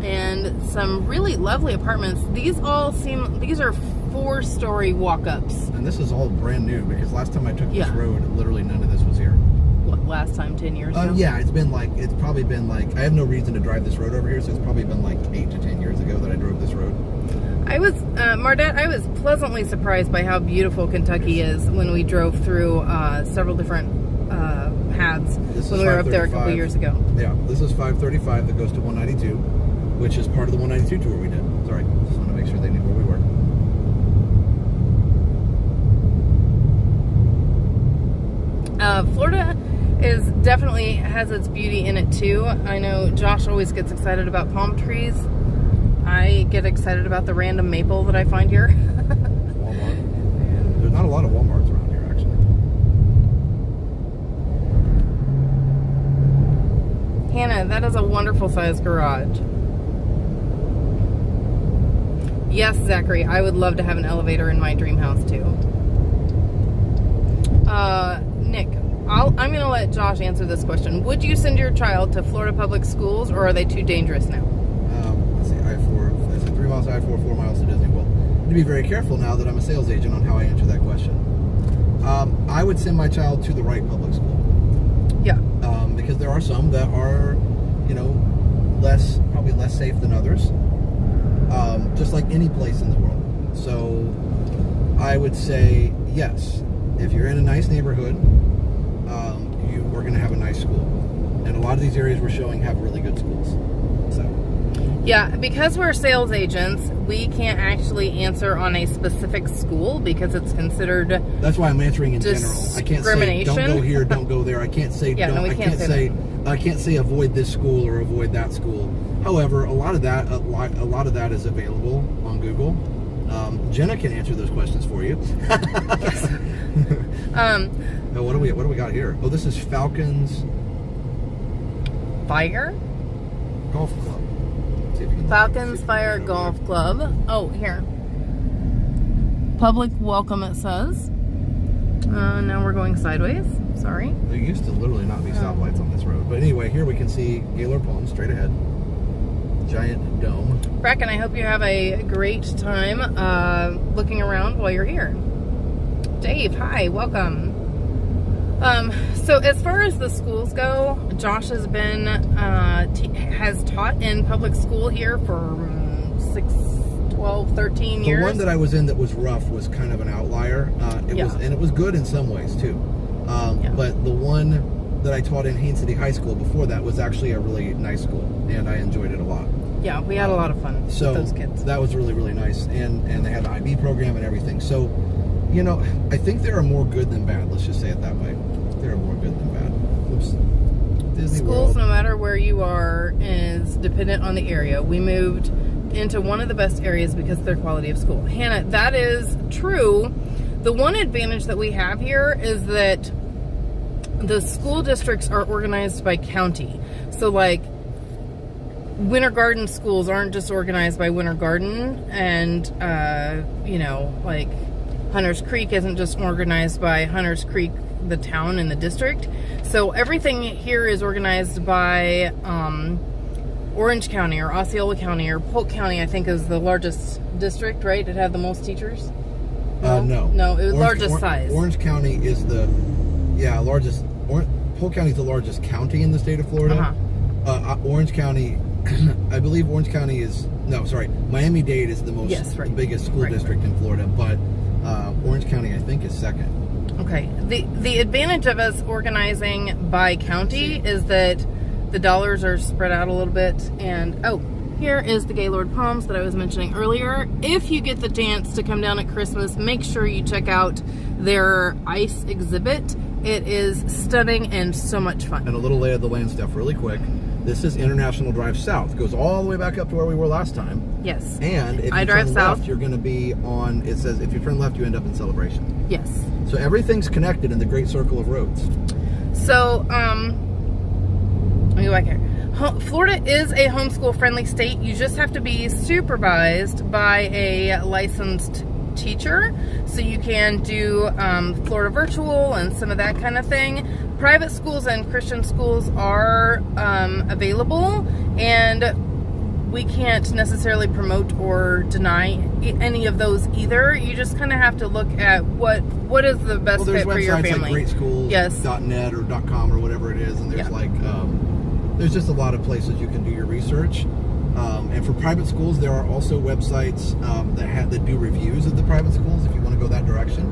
And some really lovely apartments. These are 4-story walk-ups.
And this is all brand new because last time I took this
Yeah.
road, literally none of this was here.
What, last time, 10 years ago?
Yeah, it's probably been like, I have no reason to drive this road over here, so it's probably been like 8 to 10 years ago that I drove this road.
I was, Mardette, I was pleasantly surprised by how beautiful Kentucky is when we drove through several different paths when we were up there a couple years ago.
Yeah, this is 535 that goes to 192, which is part of the 192 tour we did. Sorry, just want to make sure they knew where we were.
Florida definitely has its beauty in it too. I know Josh always gets excited about palm trees. I get excited about the random maple that I find here.
Walmart. There's not a lot of Walmarts around here, actually.
Hannah, that is a wonderful size garage. Yes, Zachary, I would love to have an elevator in my dream house too. Nick, I'm going to let Josh answer this question. Would you send your child to Florida public schools or are they too dangerous now?
across I-4, 4 miles to Disney World? To be very careful now that I'm a sales agent on how I answer that question. I would send my child to the right public school.
Yeah.
Because there are some that are, probably less safe than others. Just like any place in the world. So I would say yes. If you're in a nice neighborhood, we're going to have a nice school. And a lot of these areas we're showing have really good schools. So.
Yeah, because we're sales agents, we can't actually answer on a specific school because it's considered.
That's why I'm answering in general. I can't say don't go here, don't go there. I can't say don't. I can't say avoid this school or avoid that school. However, a lot of that is available on Google. Jenna can answer those questions for you. What do we got here? Oh, this is Falcons
Fire
Golf Club.
Falcons Fire Golf Club. Oh, here. Public welcome, it says. Now we're going sideways. Sorry.
There used to literally not be stoplights on this road. But anyway, here we can see Gaylord Palms straight ahead. Giant dome.
Bracken, I hope you have a great time looking around while you're here. Dave, hi, welcome. So as far as the schools go, Josh has been has taught in public school here for 6, 12, 13 years.
The one that I was in that was rough was kind of an outlier. It was good in some ways too. But the one that I taught in Haines City High School before that was actually a really nice school, and I enjoyed it a lot.
Yeah, we had a lot of fun with those kids.
That was really, really nice, and they had an IB program and everything. So, I think there are more good than bad. Let's just say it that way. There are more good than bad. Oops. Disney
Schools,
World.
no matter where you are, is dependent on the area. We moved into one of the best areas because of their quality of school. Hannah, that is true. The one advantage that we have here is that the school districts are organized by county. So like Winter Garden schools aren't just organized by Winter Garden, and like Hunters Creek isn't just organized by Hunters Creek, the town and the district. So everything here is organized by Orange County or Osceola County or Polk County, I think is the largest district, right? It had the most teachers? No, it was largest size.
Orange County is the largest. Polk County is the largest county in the state of Florida. Orange County, I believe Orange County is Miami-Dade is the the biggest school district in Florida, but Orange County I think is second.
Okay. The advantage of us organizing by county is that the dollars are spread out a little bit. And here is the Gaylord Palms that I was mentioning earlier. If you get the chance to come down at Christmas, make sure you check out their ice exhibit. It is stunning and so much fun. And
a little lay of the land stuff really quick. This is International Drive South. Goes all the way back up to where we were last time.
Yes.
And if you turn left, you're going to be on, it says if you turn left, you end up in Celebration.
Yes.
So everything's connected in the great circle of roads.
So, let me go back here. Florida is a homeschool friendly state. You just have to be supervised by a licensed teacher. So you can do Florida virtual and some of that kind of thing. Private schools and Christian schools are available, and we can't necessarily promote or deny any of those either. You just kind of have to look at what is the best fit for your family.
Like greatschools,
yes,
.net or .com or whatever it is, and there's there's just a lot of places you can do your research. And for private schools, there are also websites that do reviews of the private schools if you want to go that direction.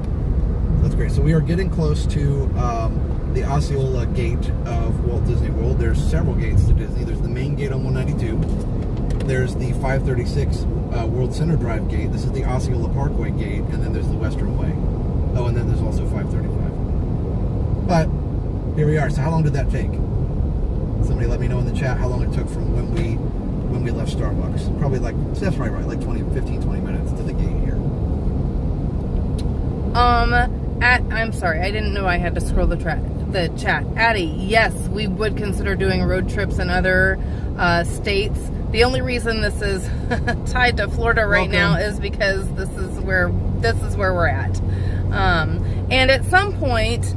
That's great. So we are getting close to the Osceola gate of Walt Disney World. There's several gates to Disney. There's the main gate on 192. There's the 536 World Center Drive gate. This is the Osceola Parkway gate, and then there's the Western Way. Oh, and then there's also 535. But here we are. So how long did that take? Somebody let me know in the chat how long it took from when we left Starbucks. Probably that's probably right, like 15, 20 minutes to the gate here.
I'm sorry, I didn't know I had to scroll the chat. Addie, yes, we would consider doing road trips in other states. The only reason this is tied to Florida right now is because this is where we're at. And at some point,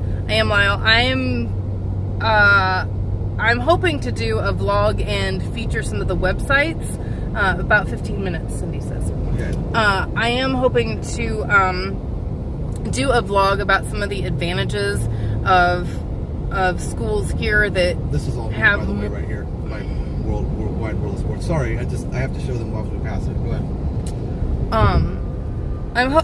I'm hoping to do a vlog and feature some of the websites About 15 minutes, Cindy says.
Okay.
I am hoping to do a vlog about some of the advantages of schools here that
This is all me, by the way, right here. My wide world of sports. Sorry, I have to show them while we pass it. Go ahead.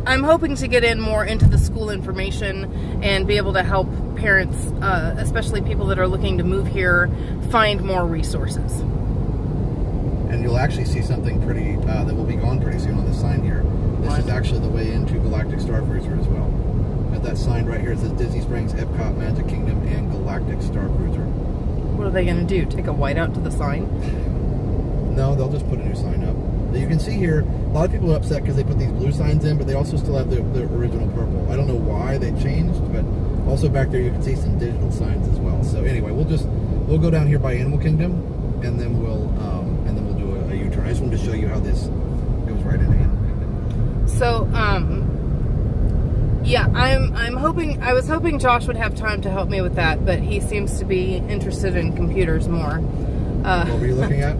I'm hoping to get in more into the school information and be able to help parents, especially people that are looking to move here, find more resources.
And you'll actually see something pretty that will be gone pretty soon on the sign here. This is actually the way into Galactic Star Cruiser as well. Got that sign right here. It says Disney Springs, Epcot, Magic Kingdom, and Galactic Star Cruiser.
What are they going to do? Take a whiteout to the sign?
No, they'll just put a new sign up. But you can see here, a lot of people are upset because they put these blue signs in, but they also still have the original purple. I don't know why they changed, but also back there you can see some digital signs as well. So anyway, we'll go down here by Animal Kingdom, and then we'll do a U-turn. I just wanted to show you how this goes right into Animal Kingdom.
So, yeah, I was hoping Josh would have time to help me with that, but he seems to be interested in computers more.
What were you looking at?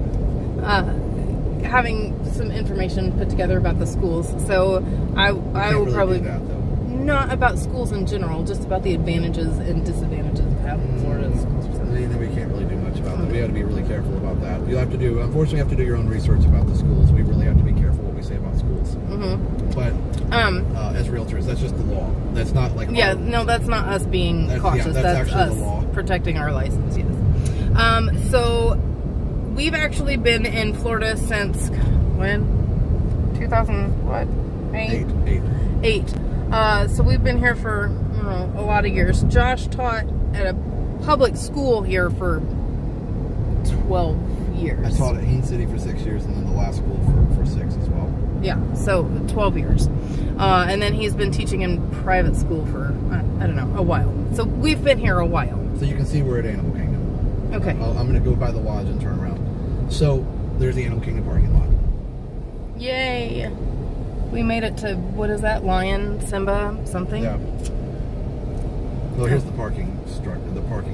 Having some information put together about the schools. So I will
really
probably
do that, though.
not about schools in general, just about the advantages and disadvantages of having Florida schools.
Then we can't really do much about that. We got to be really careful about that. Unfortunately, you have to do your own research about the schools. We really have to be careful what we say about schools. But as realtors, that's just the law. That's not like
that's not us being cautious.
That's
us
the law.
Protecting our license. Yes. So we've actually been in Florida since when? 2008. Eight. So we've been here for a lot of years. Josh taught at a public school here for 12 years.
I taught at Haines City for 6 years, and then the last school for 6 as well.
Yeah, so 12 years. And then he's been teaching in private school for, I don't know, a while. So we've been here a while.
So you can see we're at Animal Kingdom.
Okay.
I'm going to go by the lodge and turn around. So there's the Animal Kingdom parking lot.
Yay. We made it to, what is that, Lion, Simba, something?
Yeah. Well, here's the parking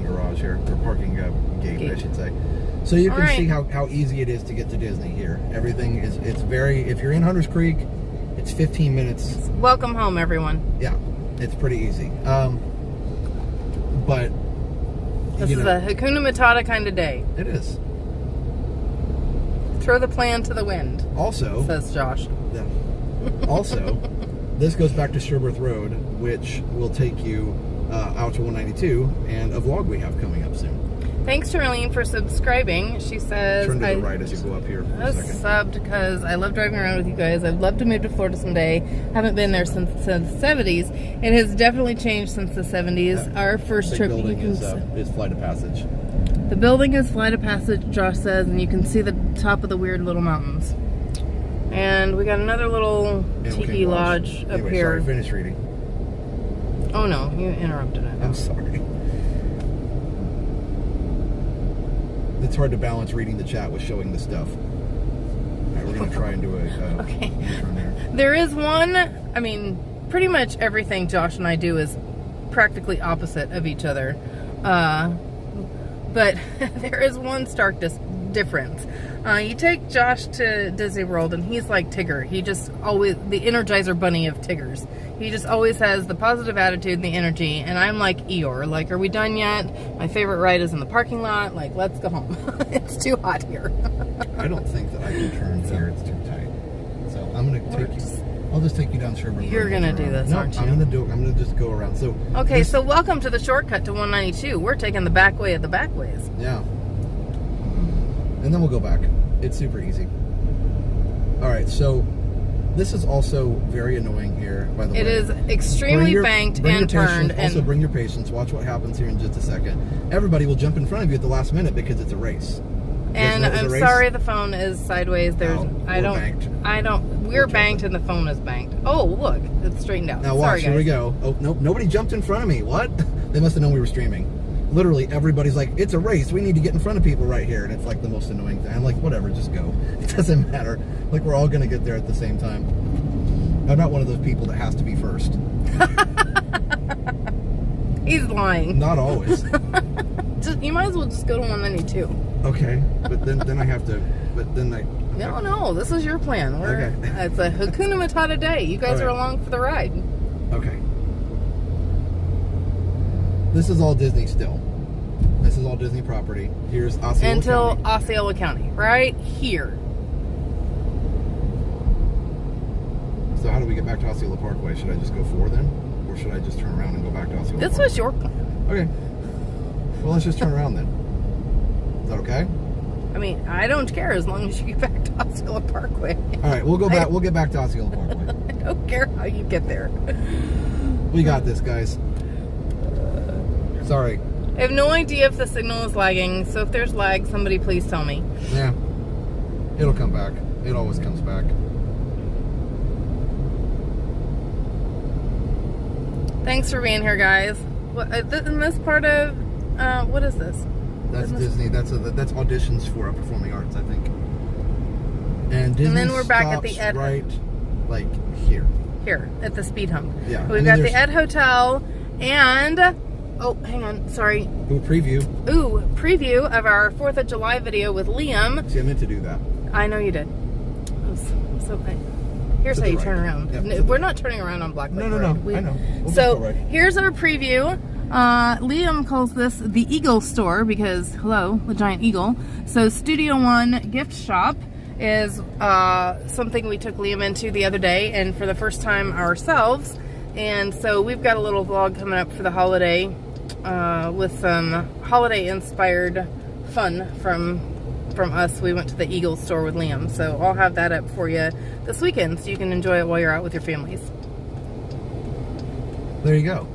garage here, or parking gate, I should say. So you can see how easy it is to get to Disney here. Everything is, if you're in Hunters Creek, it's 15 minutes.
Welcome home, everyone.
Yeah, it's pretty easy. But
this is a Hakuna Matata kind of day.
It is.
Throw the plan to the wind.
Also,
says Josh.
Yeah. Also, this goes back to Sherworth Road, which will take you out to 192, and a vlog we have coming up soon.
Thanks to Arlene for subscribing. She says
turn to the right as you go up here for a second.
Subbed because I love driving around with you guys. I'd love to move to Florida someday. Haven't been there since the 70s. It has definitely changed since the 70s. Our first trip
building is Flight of Passage.
The building is Flight of Passage, Josh says, and you can see the top of the weird little mountains. And we got another little tiki lodge up here.
Sorry, finish reading.
Oh no, you interrupted it.
I'm sorry. It's hard to balance reading the chat with showing the stuff. Alright, we're going to try and do a
okay.
U-turn there.
There is pretty much everything Josh and I do is practically opposite of each other. But there is one stark difference. You take Josh to Disney World and he's like Tigger. He just always, the Energizer Bunny of Tiggers. He just always has the positive attitude and the energy, and I'm like Eeyore. Like, are we done yet? My favorite ride is in the parking lot. Like, let's go home. It's too hot here.
I don't think that I can turn here. It's too tight. So I'm going to take you. I'll just take you down Sherburne.
You're going to do this, aren't you?
I'm going to just go around. So
okay, so welcome to the shortcut to 192. We're taking the back way of the back ways.
Yeah. And then we'll go back. It's super easy. All right, so this is also very annoying here, by the way.
It is extremely banked and turned.
Also, bring your patience. Watch what happens here in just a second. Everybody will jump in front of you at the last minute because it's a race.
And I'm sorry the phone is sideways. We're banked and the phone is banked. Oh, look, it's straightened out.
Now watch, here we go. Oh, nope, nobody jumped in front of me. What? They must have known we were streaming. Literally, everybody's like, it's a race. We need to get in front of people right here. And it's like the most annoying thing. I'm like, whatever, just go. It doesn't matter. Like, we're all going to get there at the same time. I'm not one of those people that has to be first.
He's lying.
Not always.
You might as well just go to 192.
Okay, but then I have to. But then I.
No, this is your plan.
Okay.
It's a Hakuna Matata day. You guys
All
are
right.
along for the ride.
Okay. This is all Disney still. This is all Disney property. Here's Osceola
Until
County.
Osceola County, right here.
So how do we get back to Osceola Parkway? Should I just go 4 then? Or should I just turn around and go back to Osceola
This
Parkway?
was your plan.
Okay. Well, let's just turn around then. Is that okay?
I mean, I don't care as long as you get back to Osceola Parkway.
All right, we'll go back. We'll get back to Osceola Parkway.
I don't care how you get there.
We got this, guys. Sorry.
I have no idea if the signal is lagging, so if there's lag, somebody please tell me.
Yeah. It'll come back. It always comes back.
Thanks for being here, guys. In this part of, what is this?
That's Disney. That's auditions for performing arts, I think. And Disney
then we're back at the
stops
Ed.
right, like here.
Here, at the speed hump.
Yeah.
We've
And
got
then
the Ed Hotel, and, oh, hang on, sorry.
Ooh, preview.
Ooh, preview of our 4th of July video with Liam.
See, I meant to do that.
I know you did. I'm so bad. Here's
To
how
the
you
right.
turn around.
Yeah,
No,
to the
we're
right.
not turning around on Black Lake
No.
Road.
I know. We'll
So
just go right.
here's our preview. Liam calls this the Eagle Store because, hello, the giant eagle. So Studio One gift shop is something we took Liam into the other day, and for the first time ourselves. And so we've got a little vlog coming up for the holiday with some holiday-inspired fun from us. We went to the Eagle Store with Liam, so I'll have that up for you this weekend so you can enjoy it while you're out with your families.
There you go.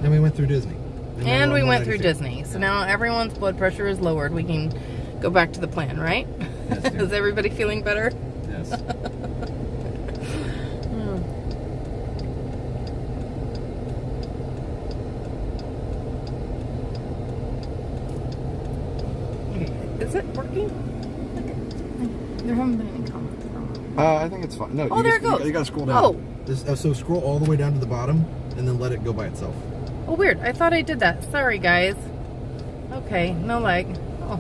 And we went through Disney.
And we went through Disney, so now everyone's blood pressure is lowered. We can go back to the plan, right?
Yes, dear.
Is everybody feeling better?
Yes.
Is it working? There haven't been any comments from
I think it's fine. No,
Oh, there it goes.
You gotta scroll down.
Oh.
So scroll all the way down to the bottom, and then let it go by itself.
Oh, weird. I thought I did that. Sorry, guys. Okay, no lag. Oh,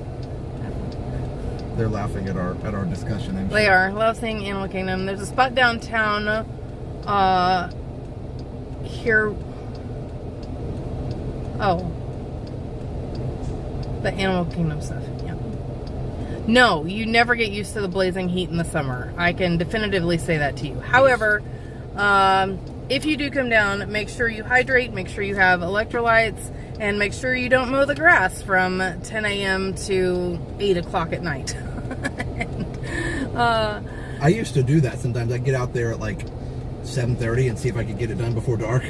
They're laughing at our discussion. I'm
they
sure.
are. Love seeing Animal Kingdom. There's a spot downtown here. Oh. The Animal Kingdom stuff. Yeah. No, you never get used to the blazing heat in the summer. I can definitively say that to you. However, if you do come down, make sure you hydrate, make sure you have electrolytes, and make sure you don't mow the grass from 10 a.m. to 8 o'clock at night. And,
I used to do that sometimes. I'd get out there at like 7:30 and see if I could get it done before dark.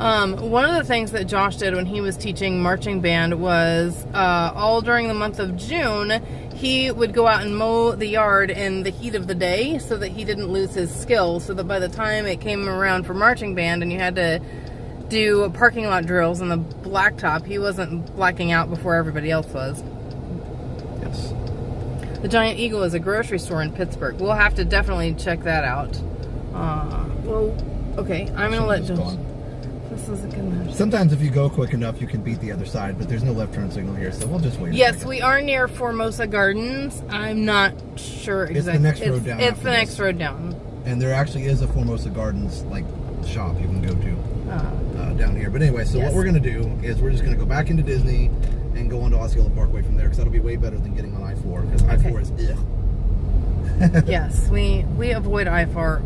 one of the things that Josh did when he was teaching marching band was all during the month of June, he would go out and mow the yard in the heat of the day so that he didn't lose his skill, so that by the time it came around for marching band and you had to do parking lot drills on the blacktop, he wasn't blacking out before everybody else was.
Yes.
The Giant Eagle is a grocery store in Pittsburgh. We'll have to definitely check that out. Well, okay, I'm going to let
Something's
Josh...
gone.
This is a good match.
Sometimes if you go quick enough, you can beat the other side, but there's no left turn signal here, so we'll just wait.
Yes, we are near Formosa Gardens. I'm not sure exactly.
It's the next road down
It's
after
the next
this.
road down.
And there actually is a Formosa Gardens like shop you can go to down here. But anyway, so
Yes.
what we're gonna do is we're just gonna go back into Disney and go onto Osceola Parkway from there, because that'll be way better than getting on I-4, because I-4 is
Yes, we avoid I-4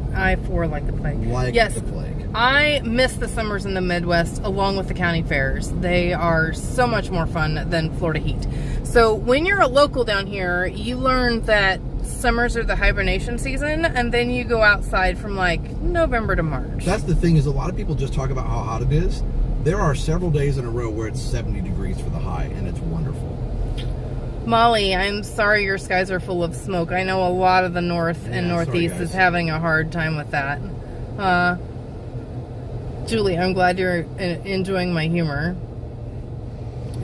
like the plague.
like
Yes,
the plague.
I miss the summers in the Midwest along with the county fairs. They are so much more fun than Florida heat. So when you're a local down here, you learn that summers are the hibernation season, and then you go outside from like November to March.
That's the thing, is a lot of people just talk about how hot it is. There are several days in a row where it's 70 degrees for the high, and it's wonderful.
Molly, I'm sorry your skies are full of smoke. I know a lot of the north and
Yeah, sorry,
northeast
guys.
is having a hard time with that. Julie, I'm glad you're enjoying my humor.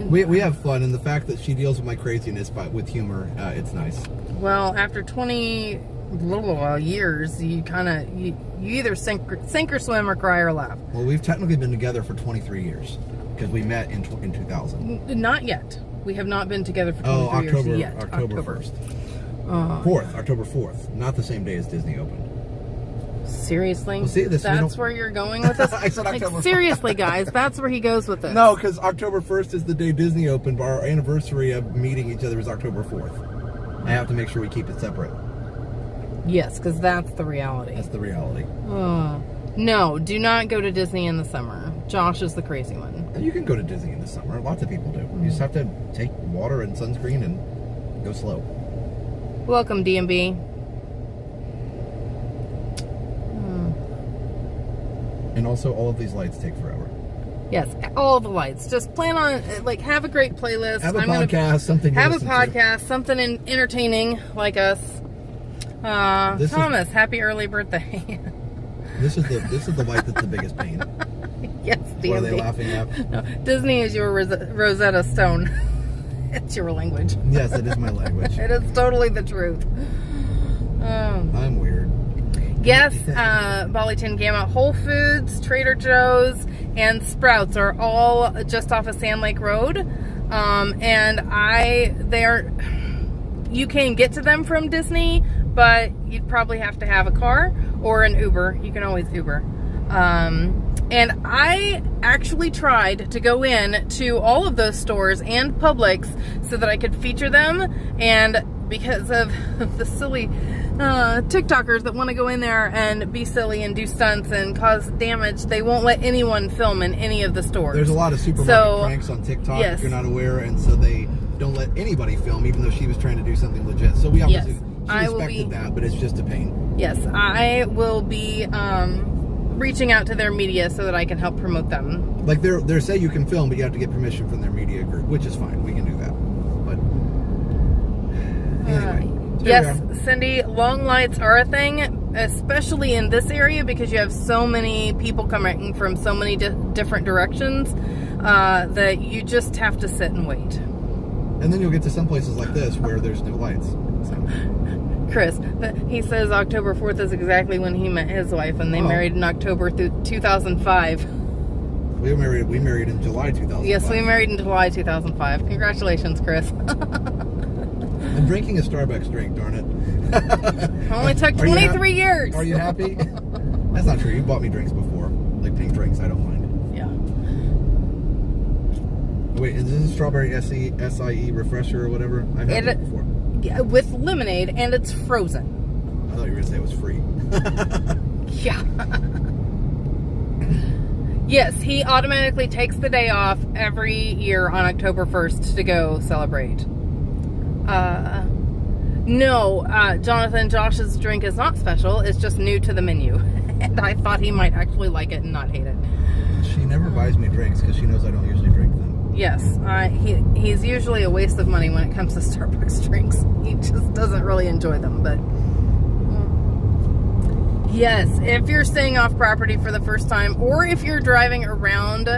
We have fun, and the fact that she deals with my craziness with humor, it's nice.
Well, after 20 years, you either sink or swim or cry or laugh.
Well, we've technically been together for 23 years, because we met in 2000.
Not yet. We have not been together for 23 years yet.
October 1st. 4th, October 4th. Not the same day as Disney opened.
Seriously?
Well, see,
that's where you're going with this?
I said October
seriously, guys, that's where he goes with this.
No, because October 1st is the day Disney opened, but our anniversary of meeting each other is October 4th. I have to make sure we keep it separate.
Yes, because that's the reality.
That's the reality.
No, do not go to Disney in the summer. Josh is the crazy one.
You can go to Disney in the summer. Lots of people do. You just have to take water and sunscreen and go slow.
Welcome, DMB.
And also, all of these lights take forever.
Yes, all the lights. Just plan on, like, have a great playlist.
Have a podcast, something to listen to.
Have a podcast, something entertaining like us. Thomas, happy early birthday.
This is the light that's the biggest pain.
Yes, DMB.
What are they laughing at? No,
Disney is your Rosetta Stone. It's your language.
Yes, it is my language.
It is totally the truth.
I'm weird.
Yes, Bollyton Gamma, Whole Foods, Trader Joe's, and Sprouts are all just off of Sand Lake Road. You can get to them from Disney, but you'd probably have to have a car or an Uber. You can always Uber. And I actually tried to go in to all of those stores and Publix so that I could feature them, and because of the silly TikTokers that want to go in there and be silly and do stunts and cause damage, they won't let anyone film in any of the stores.
There's a lot of supermarket pranks on TikTok, if you're not aware, and so they don't let anybody film, even though she was trying to do something legit. So we obviously respected that, but it's just a pain. Yes, I will be reaching out to their media so that I can help promote them. Like they say you can film, but you have to get permission from their media group, which is fine. We can do that. But anyway.
Yes, Cindy, long lights are a thing, especially in this area because you have so many people coming from so many different directions that you just have to sit and wait. And then you'll get to some places like this where there's no lights. So. Chris, he says October 4th is exactly when he met his wife, and they married in October 2005. We married in July 2005. Yes, we married in July 2005. Congratulations, Chris. I'm drinking a Starbucks drink, darn it. Only took 23 years. Are you happy? That's not true. You bought me drinks before. Like pink drinks. I don't mind. Yeah. Wait, is this a strawberry SIE refresher or whatever? I've had it before. Yeah, with lemonade, and it's frozen. I thought you were going to say it was free. Yeah. Yes, he automatically takes the day off every year on October 1st to go celebrate. No, Jonathan, Josh's drink is not special. It's just new to the menu. And I thought he might actually like it and not hate it. She never buys me drinks because she knows I don't usually drink them. Yes, he's usually a waste of money when it comes to Starbucks drinks. He just doesn't really enjoy them, but... Yes, if you're staying off property for the first time, or if you're driving around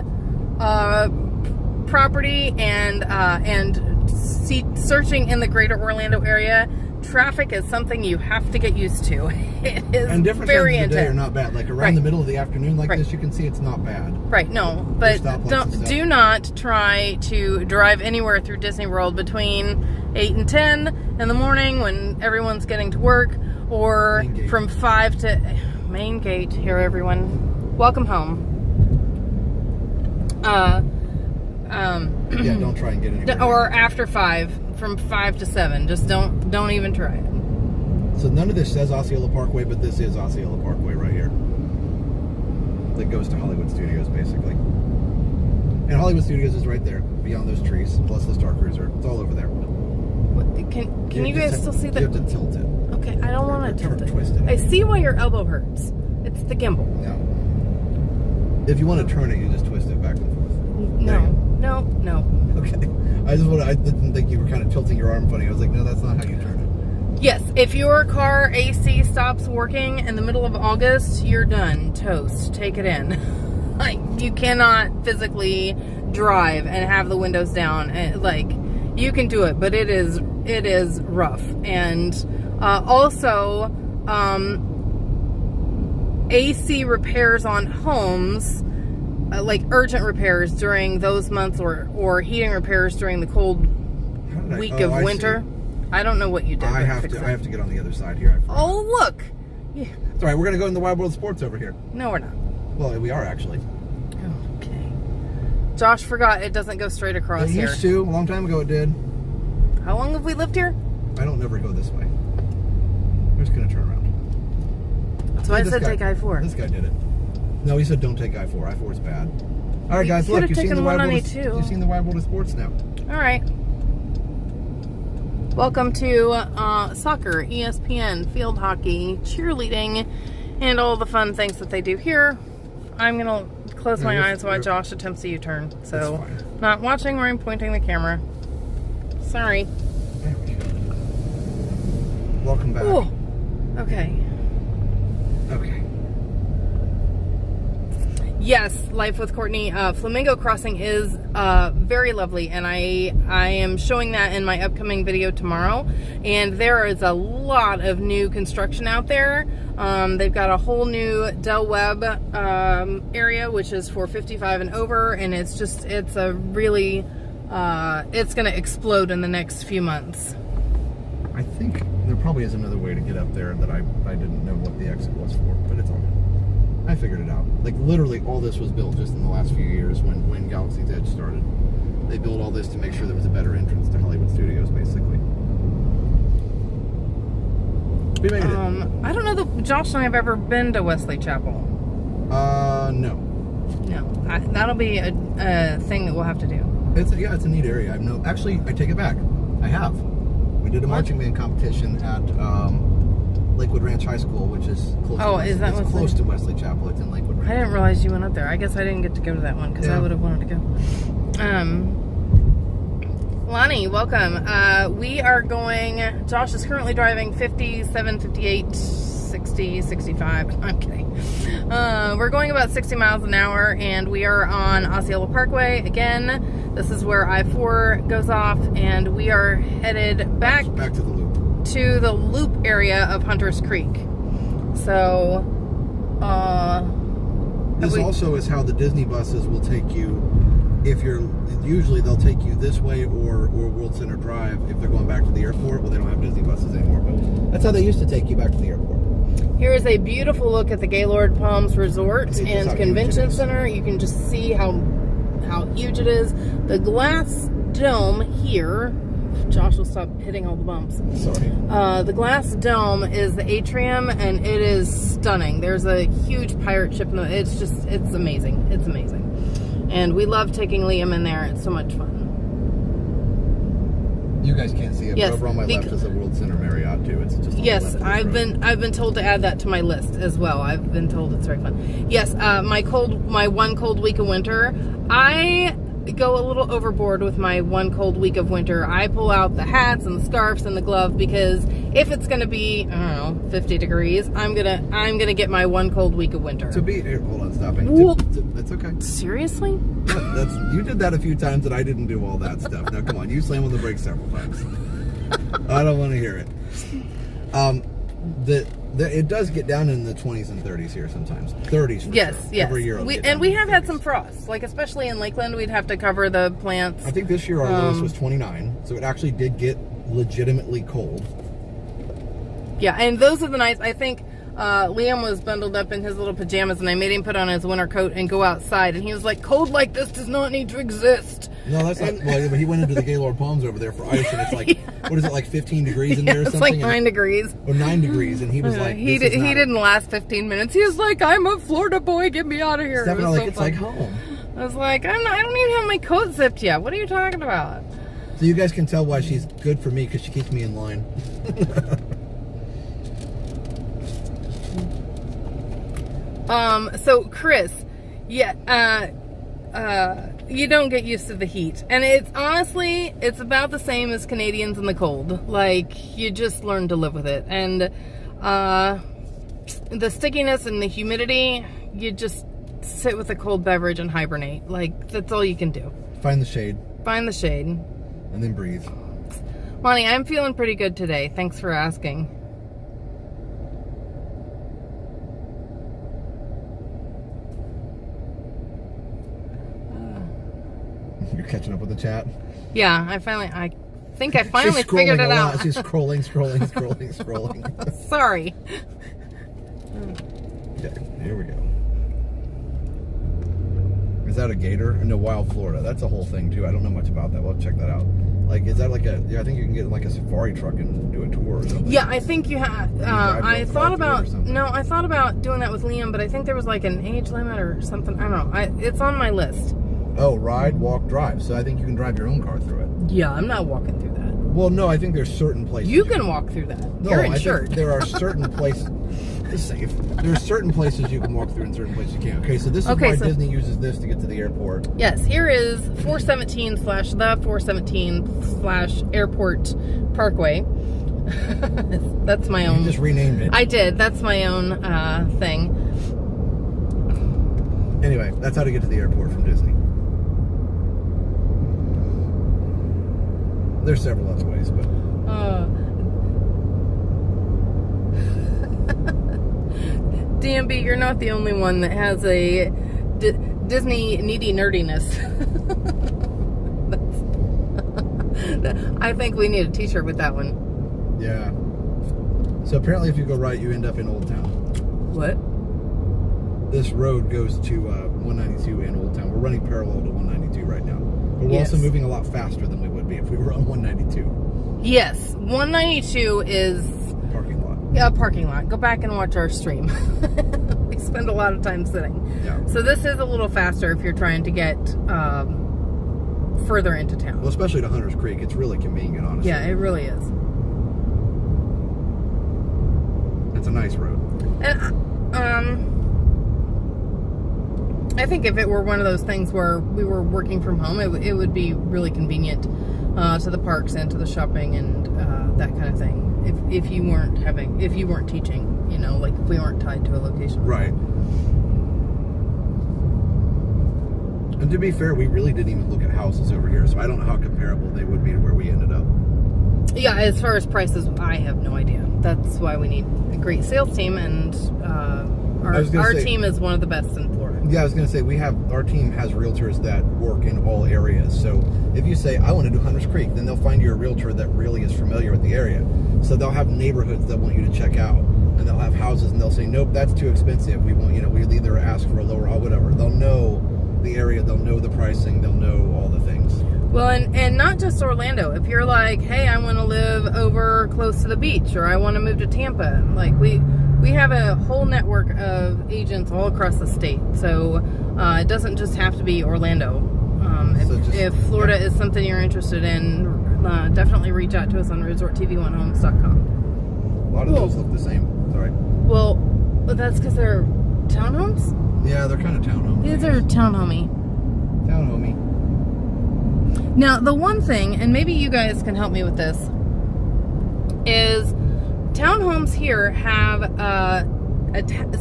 property and searching in the greater Orlando area, traffic is something you have to get used to. It is and different very times of the day are not bad. Like around the middle of the afternoon like this, you can see it's not bad. Right, no, but do not try to drive anywhere through Disney World between 8 and 10 in the morning when everyone's getting to work, or from 5 to main gate. Here, everyone, welcome home. Yeah, don't try and get anywhere. Or after 5, from 5 to 7. Just don't even try it. So none of this says Osceola Parkway, but this is Osceola Parkway right here. That goes to Hollywood Studios, basically. And Hollywood Studios is right there, beyond those trees, plus the Star Cruiser. It's all over there. What, can you guys still see that? You have to tilt it. Okay, I don't want to tilt it. Twist it. I see why your elbow hurts. It's the gimbal. No. If you want to turn it, you just twist it back and forth. No. Okay. I didn't think you were kind of tilting your arm funny. I was like, no, that's not how you turn it. Yes, if your car AC stops working in the middle of August, you're done. Toast. Take it in. Like, you cannot physically drive and have the windows down. Like, you can do it, but it is rough. And also, AC repairs on homes like urgent repairs during those months, or heating repairs during the cold week of winter. I don't know what you did.
I have to get on the other side here.
Oh, look. Yeah.
It's all right. We're gonna go in the Wide World of Sports over here.
No, we're not.
Well, we are actually.
Okay. Josh forgot it doesn't go straight across here.
It used to. A long time ago it did.
How long have we lived here?
I don't never go this way. We're just gonna turn around.
So I said take I-4.
This guy did it. No, he said don't take I-4. I-4 is bad. All right, guys, look. You've seen the Wide World of Sports now.
All right. Welcome to soccer, ESPN, field hockey, cheerleading, and all the fun things that they do here. I'm going to close my eyes while Josh attempts a U-turn. So, not watching where I'm pointing the camera. Sorry.
There we go. Welcome back.
Ooh. Okay.
Okay.
Yes, Life with Courtney. Flamingo Crossing is very lovely, and I am showing that in my upcoming video tomorrow. And there is a lot of new construction out there. They've got a whole new Del Webb area, which is for 55 and over, and it's a really, it's going to explode in the next few months.
I think there probably is another way to get up there that I didn't know what the exit was for, but it's all good. I figured it out. Like, literally all this was built just in the last few years when Galaxy's Edge started. They built all this to make sure there was a better entrance to Hollywood Studios, basically. We made it.
I don't know that Josh and I have ever been to Wesley Chapel.
No.
No. That'll be a thing that we'll have to do.
It's a neat area. Actually, I take it back. I have. We did a marching band competition at Lakewood Ranch High School, which is close to Wesley Chapel. It's in Lakewood Ranch.
I didn't realize you went up there. I guess I didn't get to go to that one because I would have wanted to go. Lonnie, welcome. We are going, Josh is currently driving 57, 58, 60, 65. I'm kidding. We're going about 60 miles an hour, and we are on Osceola Parkway. Again, this is where I-4 goes off, and we are headed back
to the loop.
To the loop area of Hunter's Creek. So,
this also is how the Disney buses will take you. Usually they'll take you this way or World Center Drive if they're going back to the airport. Well, they don't have Disney buses anymore, but that's how they used to take you back to the airport.
Here is a beautiful look at the Gaylord Palms Resort and Convention Center. You can just see how huge it is. The glass dome here. Josh will stop hitting all the bumps.
Sorry.
The glass dome is the atrium, and it is stunning. There's a huge pirate ship. It's amazing. It's amazing. And we love taking Liam in there. It's so much fun.
You guys can't see it,
yes,
but over on my left is a World Center Marriott too. It's just
yes. I've been told to add that to my list as well. I've been told it's very fun. Yes. My one cold week of winter. I go a little overboard with my one cold week of winter. I pull out the hats and the scarves and the glove because if it's going to be, I don't know, 50 degrees, I'm gonna get my one cold week of winter.
Hold on, stopping. That's okay.
Seriously?
You did that a few times and I didn't do all that stuff. Now come on, you slammed on the brakes several times. I don't want to hear it. It does get down in the 20s and 30s here sometimes. 30s for
yes,
sure.
Yes.
Every year
we have had some frost. Like, especially in Lakeland, we'd have to cover the plants.
I think this year our lowest was 29, so it actually did get legitimately cold.
Yeah, and those are the nights, I think Liam was bundled up in his little pajamas, and I made him put on his winter coat and go outside, and he was like, cold like this does not need to exist.
No, that's not. Well, but he went into the Gaylord Palms over there for ice, and it's like, what is it, like 15 degrees in there or something?
It's like 9 degrees.
Or 9 degrees, and he was like,
he didn't last 15 minutes. He was like, I'm a Florida boy, get me out of here.
It was it's like home.
I was like, I don't even have my coat zipped yet. What are you talking about?
So you guys can tell why she's good for me, because she keeps me in line.
So Chris, yeah, you don't get used to the heat, and it's about the same as Canadians in the cold. Like, you just learn to live with it, and the stickiness and the humidity, you just sit with a cold beverage and hibernate. Like, that's all you can do.
Find the shade.
Find the shade.
And then breathe.
Lonnie, I'm feeling pretty good today. Thanks for asking.
You're catching up with the chat.
Yeah, I think I finally figured it out.
She's scrolling.
Sorry.
Okay, here we go. Is that a gator? No, Wild Florida. That's a whole thing too. I don't know much about that. We'll check that out. Like, is that like a? Yeah, I think you can get like a safari truck and do a tour or something.
Yeah, I think you have. I thought about doing that with Liam, but I think there was like an age limit or something. I don't know. It's on my list.
Oh, ride, walk, drive. So I think you can drive your own car through it.
Yeah, I'm not walking through that.
Well, no, I think there's certain places
you can walk through that.
No,
You're
I
insured.
think there are certain places. It's safe. There are certain places you can walk through and certain places you can't. Okay, so this is why Disney uses this to get to the airport.
Yes, here is 417/the/417/airport Parkway. That's my own.
You just renamed it.
I did. That's my own thing.
Anyway, that's how to get to the airport from Disney. There's several other ways, but...
DMB, you're not the only one that has a Disney needy nerdiness. I think we need a t-shirt with that one.
Yeah. So apparently if you go right, you end up in Old Town.
What?
This road goes to 192 in Old Town. We're running parallel to 192 right now. But we're also moving a lot faster than we would be if we were on 192.
Yes, 192 is...
Parking lot.
Yeah, parking lot. Go back and watch our stream. We spend a lot of time sitting.
Yeah.
So this is a little faster if you're trying to get further into town.
Well, especially to Hunter's Creek. It's really convenient, honestly.
Yeah, it really is.
It's a nice road.
And, I think if it were one of those things where we were working from home, it would be really convenient to the parks and to the shopping and that kind of thing. If you weren't teaching, you know, like if we weren't tied to a location.
Right. And to be fair, we really didn't even look at houses over here, so I don't know how comparable they would be to where we ended up.
Yeah, as far as prices, I have no idea. That's why we need a great sales team, and our team is one of the best in Florida.
Yeah, I was going to say, our team has realtors that work in all areas. So if you say, I want to do Hunter's Creek, then they'll find you a realtor that really is familiar with the area. So they'll have neighborhoods that want you to check out, and they'll have houses, and they'll say, nope, that's too expensive. We want, we'll either ask for a lower or whatever. They'll know the area, they'll know the pricing, they'll know all the things.
Well, and not just Orlando. If you're like, hey, I want to live over close to the beach, or I want to move to Tampa, like we have a whole network of agents all across the state. So it doesn't just have to be Orlando. If Florida is something you're interested in, definitely reach out to us on ResortTV1Homes.com.
A lot of those look the same. Sorry.
Well, that's because they're townhomes?
Yeah, they're kind of townhomes.
These are townhomey.
Townhomey.
Now, the one thing, and maybe you guys can help me with this, is townhomes here have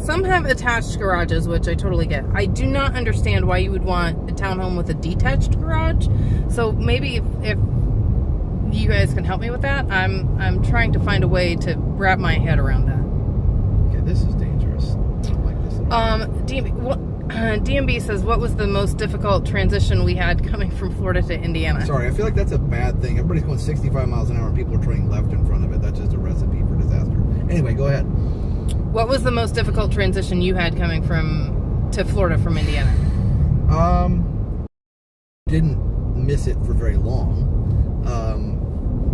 some have attached garages, which I totally get. I do not understand why you would want a townhome with a detached garage. So maybe if you guys can help me with that, I'm trying to find a way to wrap my head around that.
Okay, this is dangerous. I don't like this at all.
DMB says, what was the most difficult transition we had coming from Florida to Indiana?
Sorry, I feel like that's a bad thing. Everybody's going 65 miles an hour and people are turning left in front of it. That's just a recipe for disaster. Anyway, go ahead.
What was the most difficult transition you had coming to Florida from Indiana?
Didn't miss it for very long.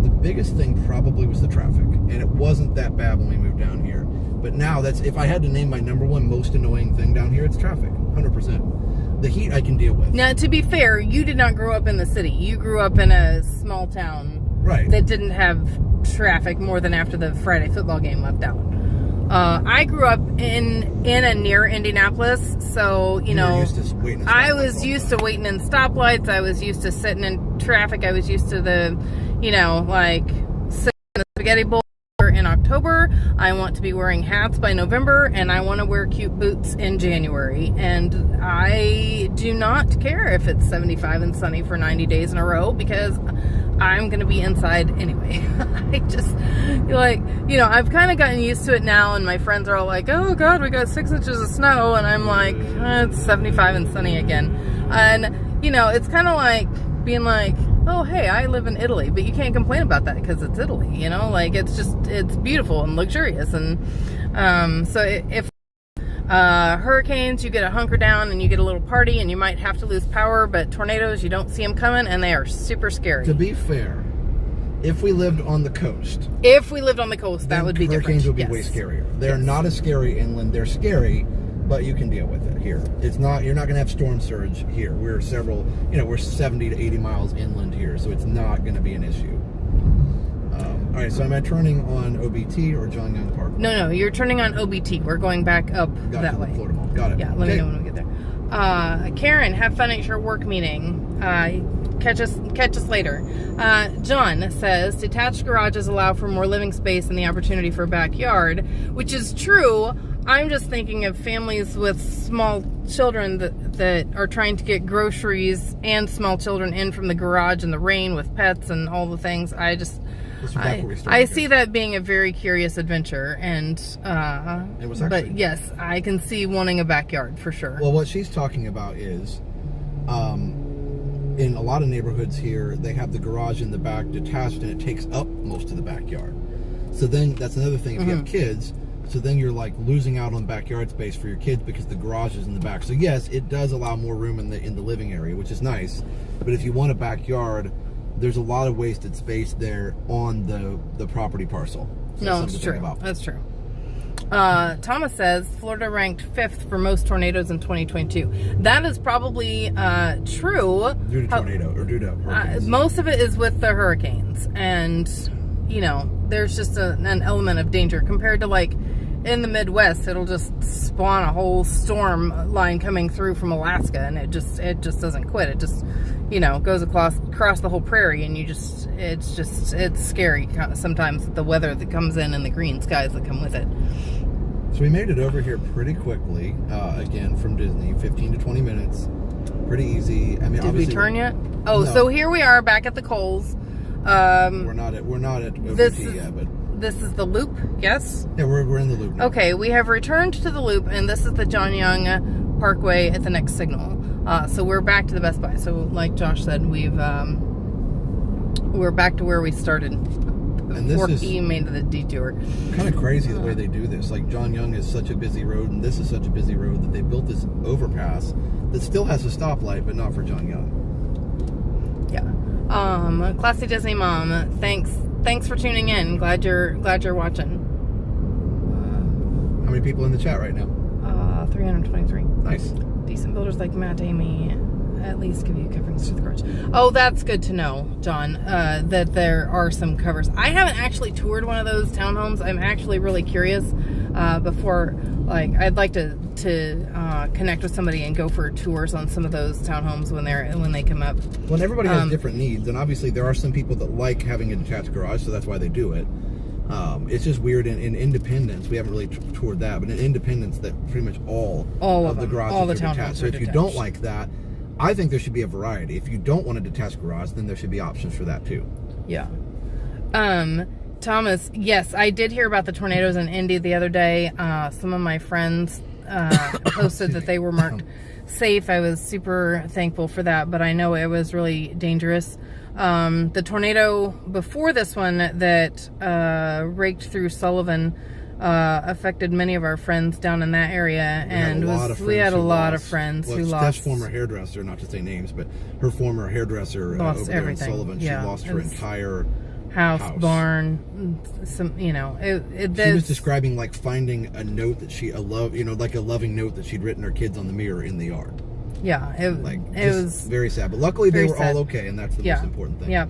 The biggest thing probably was the traffic. And it wasn't that bad when we moved down here. But now, if I had to name my number one most annoying thing down here, it's traffic, 100%. The heat I can deal with.
Now, to be fair, you did not grow up in the city. You grew up in a small town that didn't have traffic more than after the Friday football game left out. I grew up in a near Indianapolis, so, I was used to waiting in stoplights. I was used to sitting in traffic. I was used to sitting in the spaghetti bowl in October. I want to be wearing hats by November, and I want to wear cute boots in January. And I do not care if it's 75 and sunny for 90 days in a row, because I'm going to be inside anyway. I've kind of gotten used to it now, and my friends are all like, oh God, we got 6 inches of snow. And I'm like, it's 75 and sunny again. And, it's kind of like, being like, oh, hey, I live in Italy, but you can't complain about that because it's Italy, you know, like it's beautiful and luxurious. And so if hurricanes, you get a hunker down and you get a little party and you might have to lose power, but tornadoes, you don't see them coming and they are super scary.
To be fair, if we lived on the coast,
that would be different.
Hurricanes would be way scarier. They're not as scary inland. They're scary, but you can deal with it here. It's not, you're not going to have storm surge here. We're we're 70 to 80 miles inland here, so it's not going to be an issue. All right, so am I turning on OBT or John Young Park?
No, you're turning on OBT. We're going back up that way.
Florida Mall. Got it.
Yeah, let me know when we get there. Karen, have fun at your work meeting. Catch us later. John says, detached garages allow for more living space and the opportunity for a backyard, which is true. I'm just thinking of families with small children that are trying to get groceries and small children in from the garage in the rain with pets and all the things. I see that being a very curious adventure, but yes, I can see wanting a backyard for sure.
Well, what she's talking about is, in a lot of neighborhoods here, they have the garage in the back detached, and it takes up most of the backyard. So then that's another thing. If you have kids, so then you're like losing out on backyard space for your kids because the garage is in the back. So yes, it does allow more room in the living area, which is nice. But if you want a backyard, there's a lot of wasted space there on the property parcel. So
no, it's true. That's true. Thomas says Florida ranked 5th for most tornadoes in 2022. That is probably true.
Due to tornado or due to hurricanes.
Most of it is with the hurricanes, and there's just an element of danger compared to like in the Midwest. It'll just spawn a whole storm line coming through from Alaska, and it just doesn't quit. It just goes across the whole prairie, and it's scary sometimes, the weather that comes in and the green skies that come with it.
So we made it over here pretty quickly, again from Disney, 15 to 20 minutes, pretty easy. I mean,
did we turn yet? Oh, no. So here we are back at the Coles.
We're not at OBT yet, but
this is the loop, yes?
Yeah, we're in the loop now.
Okay, we have returned to the loop, and this is the John Young Parkway at the next signal. So we're back to the Best Buy. So like Josh said, we're back to where we started before he made the detour.
Kind of crazy the way they do this. Like John Young is such a busy road, and this is such a busy road that they built this overpass that still has a stoplight, but not for John Young.
Yeah. Classy Disney Mom, thanks for tuning in. Glad you're watching.
How many people in the chat right now?
323.
Nice.
Decent builders like Matt Amy at least give you coverings to the garage. Oh, that's good to know, John, that there are some covers. I haven't actually toured one of those townhomes. I'm actually really curious before, like, I'd like to connect with somebody and go for tours on some of those townhomes when they come up.
Well, everybody has different needs, and obviously there are some people that like having a detached garage, so that's why they do it. It's just weird in Independence. We haven't really toured that, but in Independence, that pretty much all of the garages are detached. So if you don't like that, I think there should be a variety. If you don't want a detached garage, then there should be options for that too.
Yeah. Thomas, yes, I did hear about the tornadoes in Indy the other day. Some of my friends posted that they were marked safe. I was super thankful for that, but I know it was really dangerous. The tornado before this one that raked through Sullivan affected many of our friends down in that area, and we had a lot of friends who lost.
Steph's former hairdresser, not to say names, but her former hairdresser over there in Sullivan, she lost her entire house,
barn,
she was describing like finding a note that like a loving note that she'd written her kids on the mirror in the yard.
Yeah, it was
very sad, but luckily they were all okay, and that's the most important thing.
Yeah.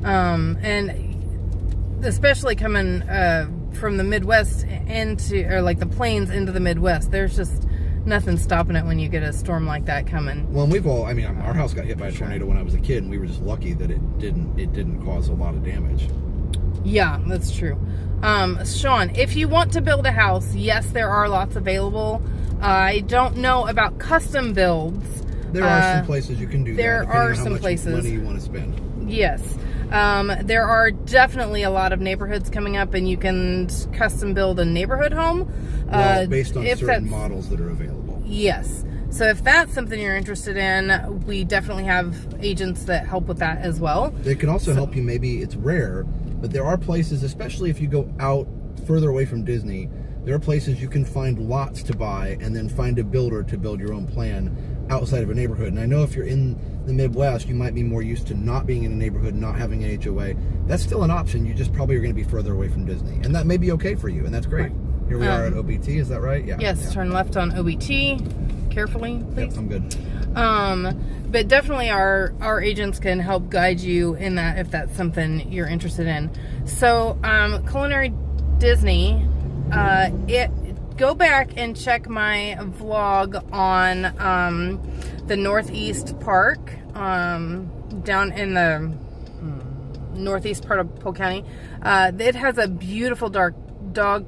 And especially coming from the Midwest or like the plains into the Midwest, there's just nothing stopping it when you get a storm like that coming.
Well, and our house got hit by a tornado when I was a kid, and we were just lucky that it didn't cause a lot of damage.
Yeah, that's true. Sean, if you want to build a house, yes, there are lots available. I don't know about custom builds.
There are some places you can do that.
There are some places.
Money you want to spend.
Yes. There are definitely a lot of neighborhoods coming up, and you can custom build a neighborhood home.
Based on certain models that are available.
Yes. So if that's something you're interested in, we definitely have agents that help with that as well.
They can also help you. Maybe it's rare, but there are places, especially if you go out further away from Disney, there are places you can find lots to buy and then find a builder to build your own plan outside of a neighborhood. And I know if you're in the Midwest, you might be more used to not being in a neighborhood, not having an HOA. That's still an option. You just probably are going to be further away from Disney. And that may be okay for you, and that's great. Right. Here we are at OBT, is that right? Yeah.
Yes, turn left on OBT. Carefully, please.
Yep, I'm good.
But definitely our agents can help guide you in that if that's something you're interested in. So, Culinary Disney, go back and check my vlog on the Northeast Park down in the northeast part of Polk County. It has a beautiful dog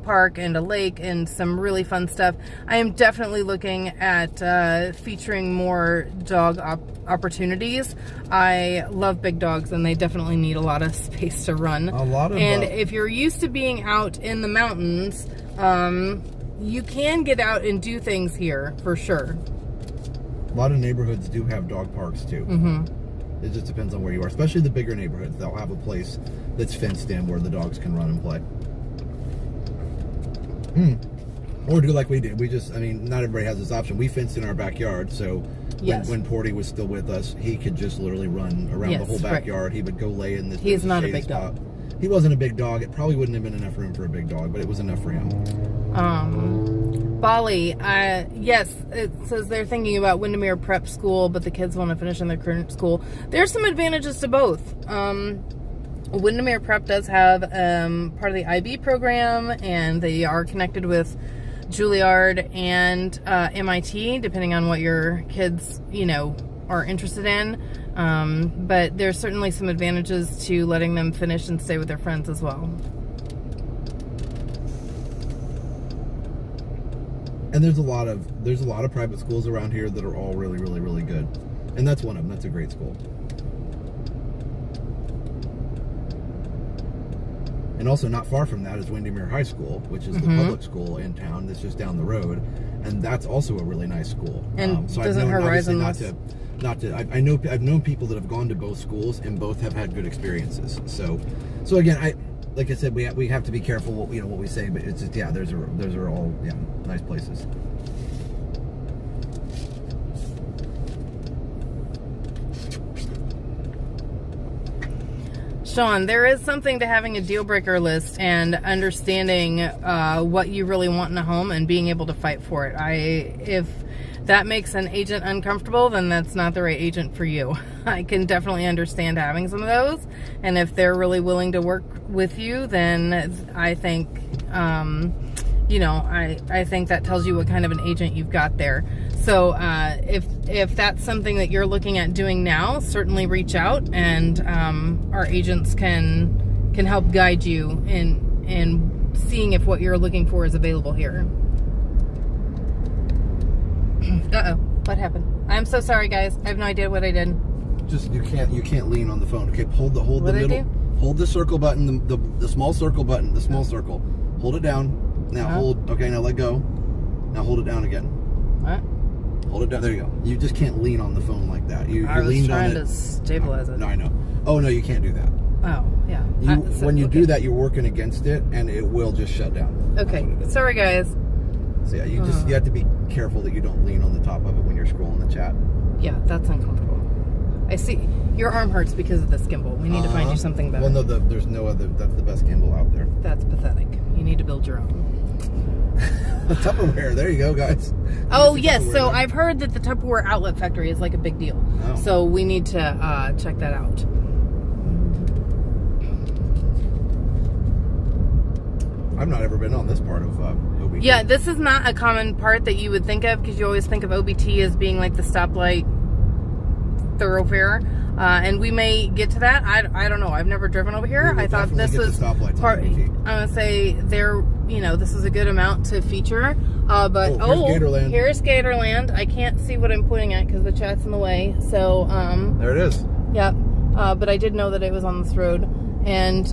park and a lake and some really fun stuff. I am definitely looking at featuring more dog opportunities. I love big dogs, and they definitely need a lot of space to run. And if you're used to being out in the mountains, you can get out and do things here for sure.
A lot of neighborhoods do have dog parks too. It just depends on where you are, especially the bigger neighborhoods. They'll have a place that's fenced in where the dogs can run and play. Or do like we did. Not everybody has this option. We fenced in our backyard, so when Porty was still with us, he could just literally run around the whole backyard. He would go lay in this.
He's not a big
spot.
dog.
He wasn't a big dog. It probably wouldn't have been enough room for a big dog, but it was enough for him.
Bali, yes, it says they're thinking about Windermere prep school, but the kids want to finish in their current school. There's some advantages to both. Windermere Prep does have part of the IB program, and they are connected with Juilliard and MIT, depending on what your kids, are interested in. But there's certainly some advantages to letting them finish and stay with their friends as well.
And there's a lot of private schools around here that are all really, really, really good. And that's one of them. That's a great school. And also not far from that is Windermere High School, which is the public school in town that's just down the road. And that's also a really nice school.
And
so
doesn't Horizon
I've known people that have gone to both schools and both have had good experiences. So again, like I said, we have to be careful what we say, but it's just, those are all nice places.
Sean, there is something to having a deal breaker list and understanding what you really want in a home and being able to fight for it. If that makes an agent uncomfortable, then that's not the right agent for you. I can definitely understand having some of those, and if they're really willing to work with you, then I think I think that tells you what kind of an agent you've got there. So if that's something that you're looking at doing now, certainly reach out, and our agents can help guide you in seeing if what you're looking for is available here. Uh-oh, what happened? I'm so sorry, guys. I have no idea what I did.
Just you can't lean on the phone. Okay, hold the middle. Hold the circle button, the small circle button, the small circle. Hold it down. Now hold. Okay, now let go. Now hold it down again.
What?
Hold it down. There you go. You just can't lean on the phone like that.
I was trying to stabilize it.
No, I know. Oh no, you can't do that.
Oh yeah.
When you do that, you're working against it, and it will just shut down.
Okay. Sorry, guys.
So yeah, you have to be careful that you don't lean on the top of it when you're scrolling the chat.
Yeah, that's uncomfortable. I see your arm hurts because of this gimbal. We need to find you something better.
Well, no, there's no other. That's the best gimbal out there.
That's pathetic. You need to build your own.
Tupperware. There you go, guys.
Oh yes. So I've heard that the Tupperware outlet factory is like a big deal. Oh. So we need to check that out.
I've not ever been on this part of OBT.
Yeah, this is not a common part that you would think of, because you always think of OBT as being like the stoplight thoroughfare. And we may get to that. I don't know. I've never driven over here. I thought this was part. I'm gonna say this is a good amount to feature. But
Gatorland.
Here's Gatorland. I can't see what I'm pointing at because the chat's in the way. So
there it is.
Yep. But I did know that it was on this road, and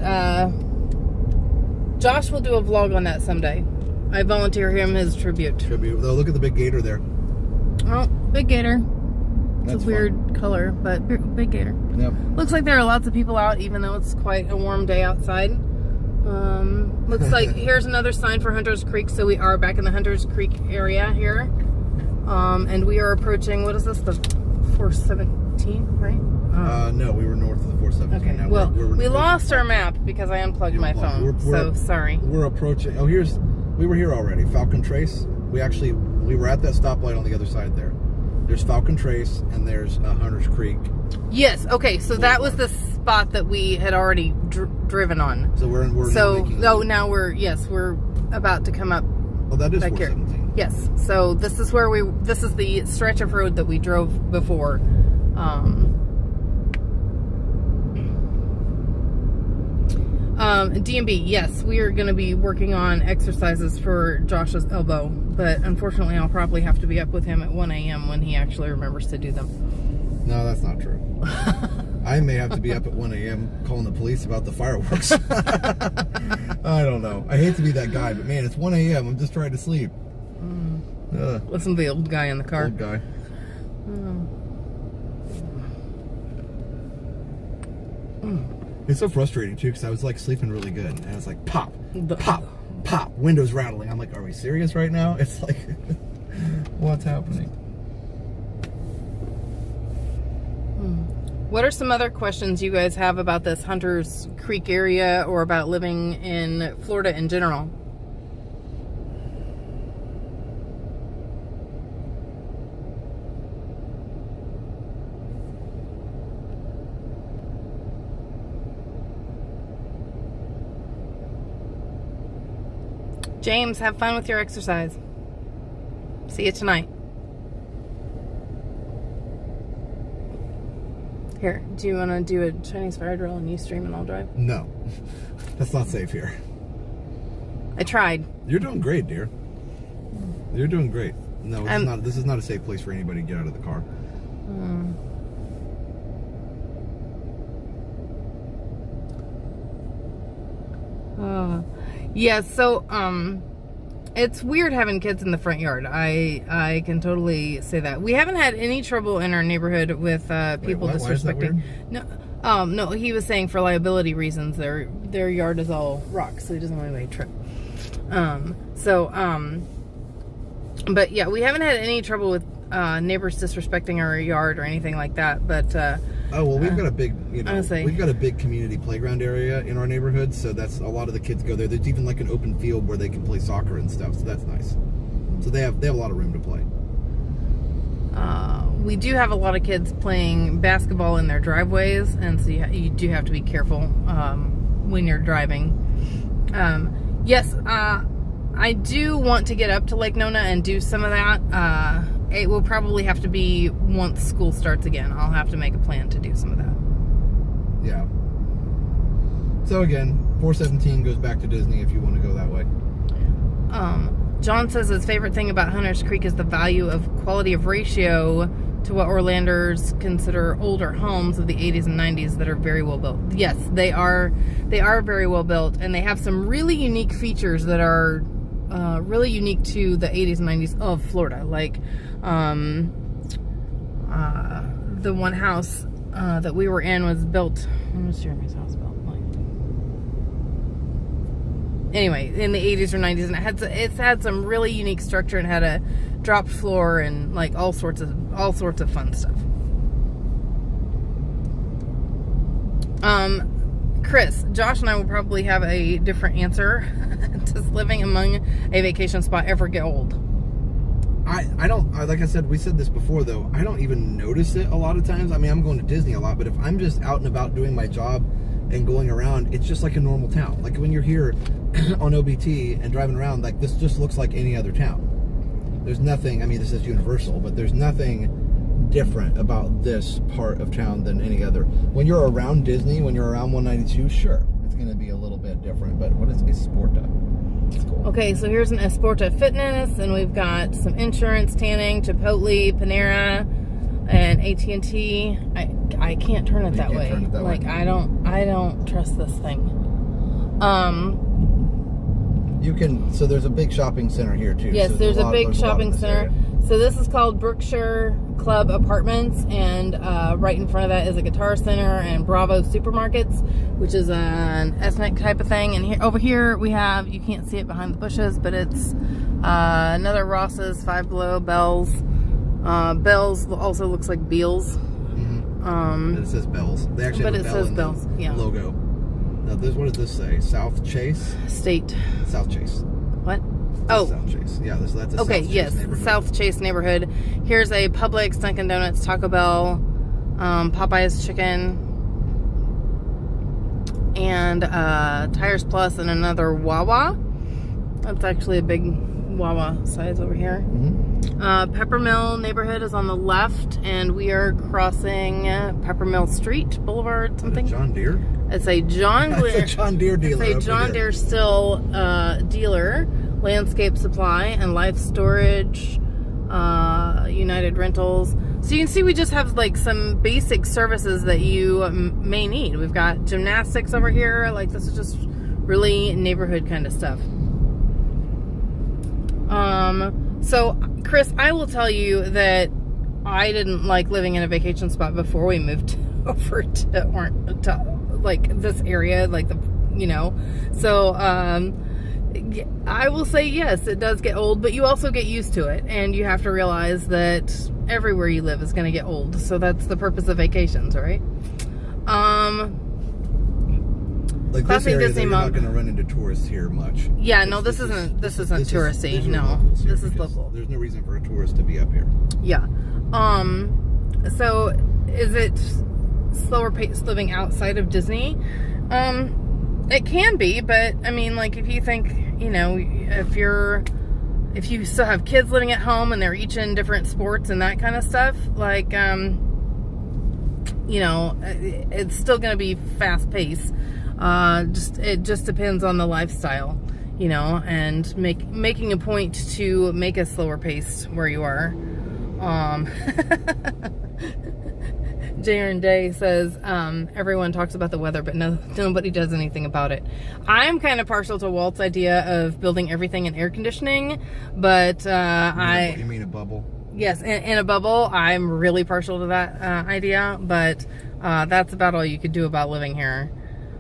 Josh will do a vlog on that someday. I volunteer him his tribute.
Though, look at the big gator there.
Oh, big gator. It's
That's
a weird
fun.
color, but big gator.
Yep.
Looks like there are lots of people out, even though it's quite a warm day outside. Looks like here's another sign for Hunters Creek, so we are back in the Hunters Creek area here. And we are approaching, what is this, the 417, right?
No, we were north of the 417.
Okay,
Now
well,
we're
we lost our map because I unplugged my phone, so sorry.
We're approaching, we were here already, Falcon Trace. We were at that stoplight on the other side there. There's Falcon Trace and there's Hunters Creek.
Yes, okay, so that was the spot that we had already driven on.
So we're
now we're about to come up.
Oh, that is
back
417.
Here. Yes, so this is the stretch of road that we drove before. D&B, yes, we are going to be working on exercises for Josh's elbow, but unfortunately I'll probably have to be up with him at 1 a.m. when he actually remembers to do them.
No, that's not true. I may have to be up at 1 a.m. calling the police about the fireworks. I don't know. I hate to be that guy, but man, it's 1 a.m. I'm just trying to sleep.
Listen to the old guy in the car.
Old guy. It's so frustrating too, because I was like sleeping really good, and I was like, pop, pop, pop, windows rattling. I'm like, are we serious right now? It's like, what's happening?
What are some other questions you guys have about this Hunters Creek area or about living in Florida in general? James, have fun with your exercise. See you tonight. Here, do you want to do a Chinese fire drill and you stream and I'll drive?
No, that's not safe here.
I tried.
You're doing great, dear. You're doing great. No, this is not a safe place for anybody to get out of the car.
Yeah, so it's weird having kids in the front yard. I can totally say that. We haven't had any trouble in our neighborhood with people disrespecting. Why is that weird? No, he was saying for liability reasons their yard is all rock, so he doesn't want anybody to trip. But yeah, we haven't had any trouble with neighbors disrespecting our yard or anything like that. But
oh well, we've got a big,
honestly,
we've got a big community playground area in our neighborhood, so that's a lot of the kids go there. There's even like an open field where they can play soccer and stuff, so that's nice. So they have a lot of room to play.
We do have a lot of kids playing basketball in their driveways, and so you do have to be careful when you're driving. Yes, I do want to get up to Lake Nona and do some of that. It will probably have to be once school starts again. I'll have to make a plan to do some of that.
Yeah. So again, 417 goes back to Disney if you want to go that way.
John says his favorite thing about Hunters Creek is the value of quality of ratio to what Orlanders consider older homes of the 80s and 90s that are very well built. Yes, they are very well built, and they have some really unique features that are really unique to the 80s and 90s of Florida. Like the one house that we were in was built, when was Jeremy's house built? Anyway, in the 80s or 90s, and it's had some really unique structure and had a dropped floor and like all sorts of fun stuff. Chris, Josh and I will probably have a different answer. Does living among a vacation spot ever get old?
I don't, like I said, we said this before though, I don't even notice it a lot of times. I mean, I'm going to Disney a lot, but if I'm just out and about doing my job and going around, it's just like a normal town. Like when you're here on OBT and driving around, like this just looks like any other town. There's nothing, I mean, this is Universal, but there's nothing different about this part of town than any other. When you're around Disney, when you're around 192, sure, it's going to be a little bit different, but what is Esporta? It's cool.
Okay, so here's an Esporta Fitness, and we've got some insurance, tanning, Chipotle, Panera, and ATTN. I can't turn it that way. Like, I don't trust this thing.
You can, so there's a big shopping center here too.
Yes,
so
there's a big shopping center. So this is called Brookshire Club Apartments, and right in front of that is a Guitar Center and Bravo Supermarkets, which is an ethnic type of thing. And over here we have, you can't see it behind the bushes, but it's another Ross's, Five Below, Bell's. Bell's also looks like Beals.
But it says Bells. They actually have a bell in the logo. Now, what does this say? South Chase?
State.
South Chase.
What?
Oh. South Chase. Yeah, that's a
okay,
South
yes.
Chase neighborhood.
South Chase neighborhood. Here's a Publix, Dunkin' Donuts, Taco Bell, Popeye's Chicken, and Tires Plus, and another Wawa. That's actually a big Wawa size over here. Peppermill neighborhood is on the left, and we are crossing Peppermill Street, Boulevard, something.
John Deere?
It's a John Deere.
It's a John Deere dealer.
It's a John Deere still dealer, Landscape Supply, and Life Storage, United Rentals. So you can see we just have like some basic services that you may need. We've got gymnastics over here. Like, this is just really neighborhood kind of stuff. So Chris, I will tell you that I didn't like living in a vacation spot before we moved over to like this area, like so I will say yes, it does get old, but you also get used to it, and you have to realize that everywhere you live is going to get old. So that's the purpose of vacations, right?
Like this area, you're not going to run into tourists here much.
Yeah, no, this isn't touristy. No, this is local.
There's no reason for a tourist to be up here.
Yeah. So is it slower paced living outside of Disney? It can be, but I mean, like, if you think, if you still have kids living at home and they're each in different sports and that kind of stuff, like, it's still going to be fast paced. It just depends on the lifestyle, and making a point to make a slower pace where you are. J.R. Day says, everyone talks about the weather, but nobody does anything about it. I'm kind of partial to Walt's idea of building everything in air conditioning, but
You mean a bubble?
Yes, in a bubble. I'm really partial to that idea, but that's about all you could do about living here.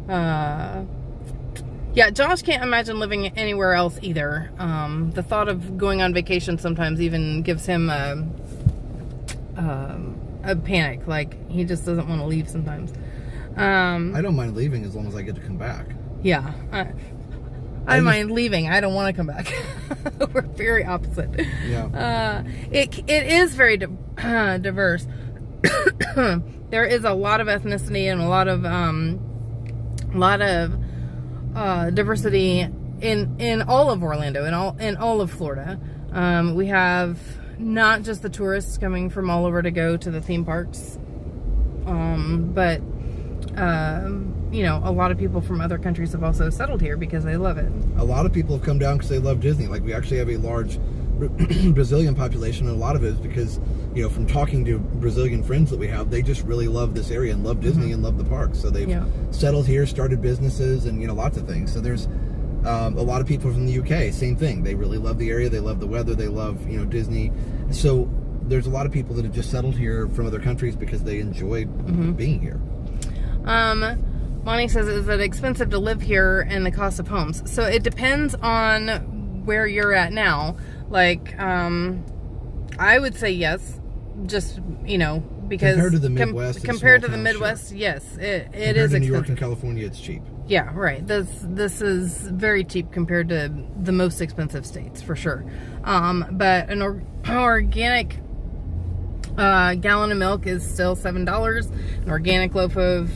Yeah, Josh can't imagine living anywhere else either. The thought of going on vacation sometimes even gives him a panic. Like, he just doesn't want to leave sometimes.
I don't mind leaving as long as I get to come back.
Yeah, I mind leaving. I don't want to come back. We're very opposite.
Yeah.
It is very diverse. There is a lot of ethnicity and a lot of diversity in all of Orlando, in all of Florida. We have not just the tourists coming from all over to go to the theme parks, but a lot of people from other countries have also settled here because they love it.
A lot of people have come down because they love Disney. Like, we actually have a large Brazilian population, and a lot of it is because, from talking to Brazilian friends that we have, they just really love this area and love Disney and love the parks. So they've settled here, started businesses, and lots of things. So there's a lot of people from the UK, same thing. They really love the area, they love the weather, they love Disney. So there's a lot of people that have just settled here from other countries because they enjoy being here.
Monty says, is it expensive to live here and the cost of homes? So it depends on where you're at now. Like, I would say yes, just, because
compared to the Midwest,
yes, it is
expensive. To New York and California, it's cheap.
Yeah, right. This is very cheap compared to the most expensive states, for sure. But an organic gallon of milk is still $7. An organic loaf of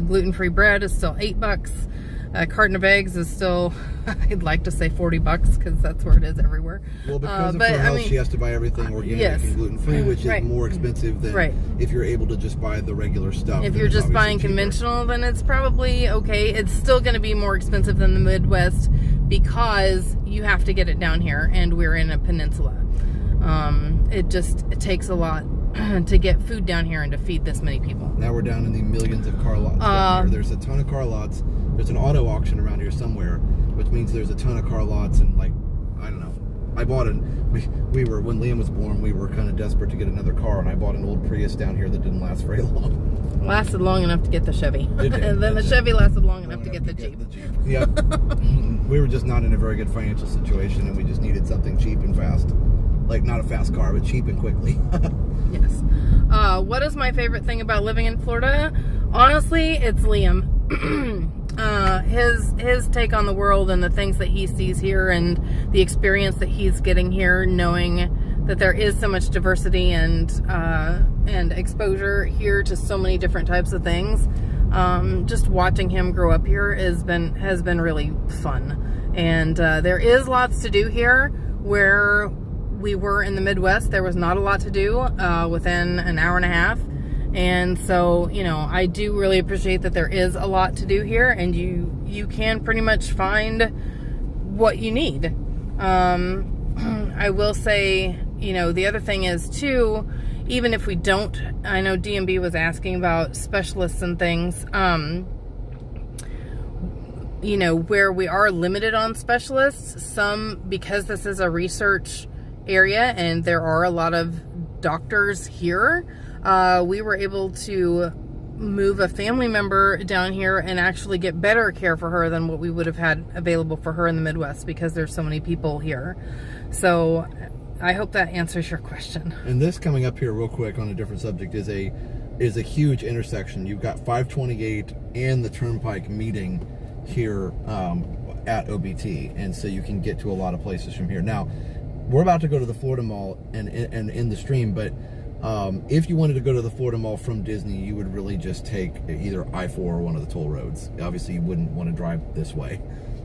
gluten-free bread is still $8. A carton of eggs is still, I'd like to say $40 because that's where it is everywhere.
Well, because of her health, she has to buy everything organic and gluten-free, which is more expensive than if you're able to just buy the regular stuff.
If you're just buying conventional, then it's probably okay. It's still going to be more expensive than the Midwest because you have to get it down here, and we're in a peninsula. It takes a lot to get food down here and to feed this many people.
Now we're down in the millions of car lots down here. There's a ton of car lots. There's an auto auction around here somewhere, which means there's a ton of car lots, and, like, I don't know, I bought we were, when Liam was born, we were kind of desperate to get another car, and I bought an old Prius down here that didn't last very long.
Lasted long enough to get the Chevy. And then the Chevy lasted long enough to get the Jeep.
Yep. We were just not in a very good financial situation, and we just needed something cheap and fast. Like, not a fast car, but cheap and quickly.
Yes. What is my favorite thing about living in Florida? Honestly, it's Liam. His take on the world and the things that he sees here and the experience that he's getting here, knowing that there is so much diversity and exposure here to so many different types of things. Just watching him grow up here has been really fun. And there is lots to do here. Where we were in the Midwest, there was not a lot to do within an hour and a half. And so, you know, I do really appreciate that there is a lot to do here, and you can pretty much find what you need. I will say, you know, the other thing is too, even if we don't, I know DMB was asking about specialists and things, you know, where we are limited on specialists, because this is a research area and there are a lot of doctors here, we were able to move a family member down here and actually get better care for her than what we would have had available for her in the Midwest, because there's so many people here. So I hope that answers your question.
And this, coming up here real quick on a different subject, is a huge intersection. You've got 528 and the Turnpike meeting here at OBT, and so you can get to a lot of places from here. Now, we're about to go to the Florida Mall and in the stream, but if you wanted to go to the Florida Mall from Disney, you would really just take either I-4 or one of the toll roads. Obviously, you wouldn't want to drive this way.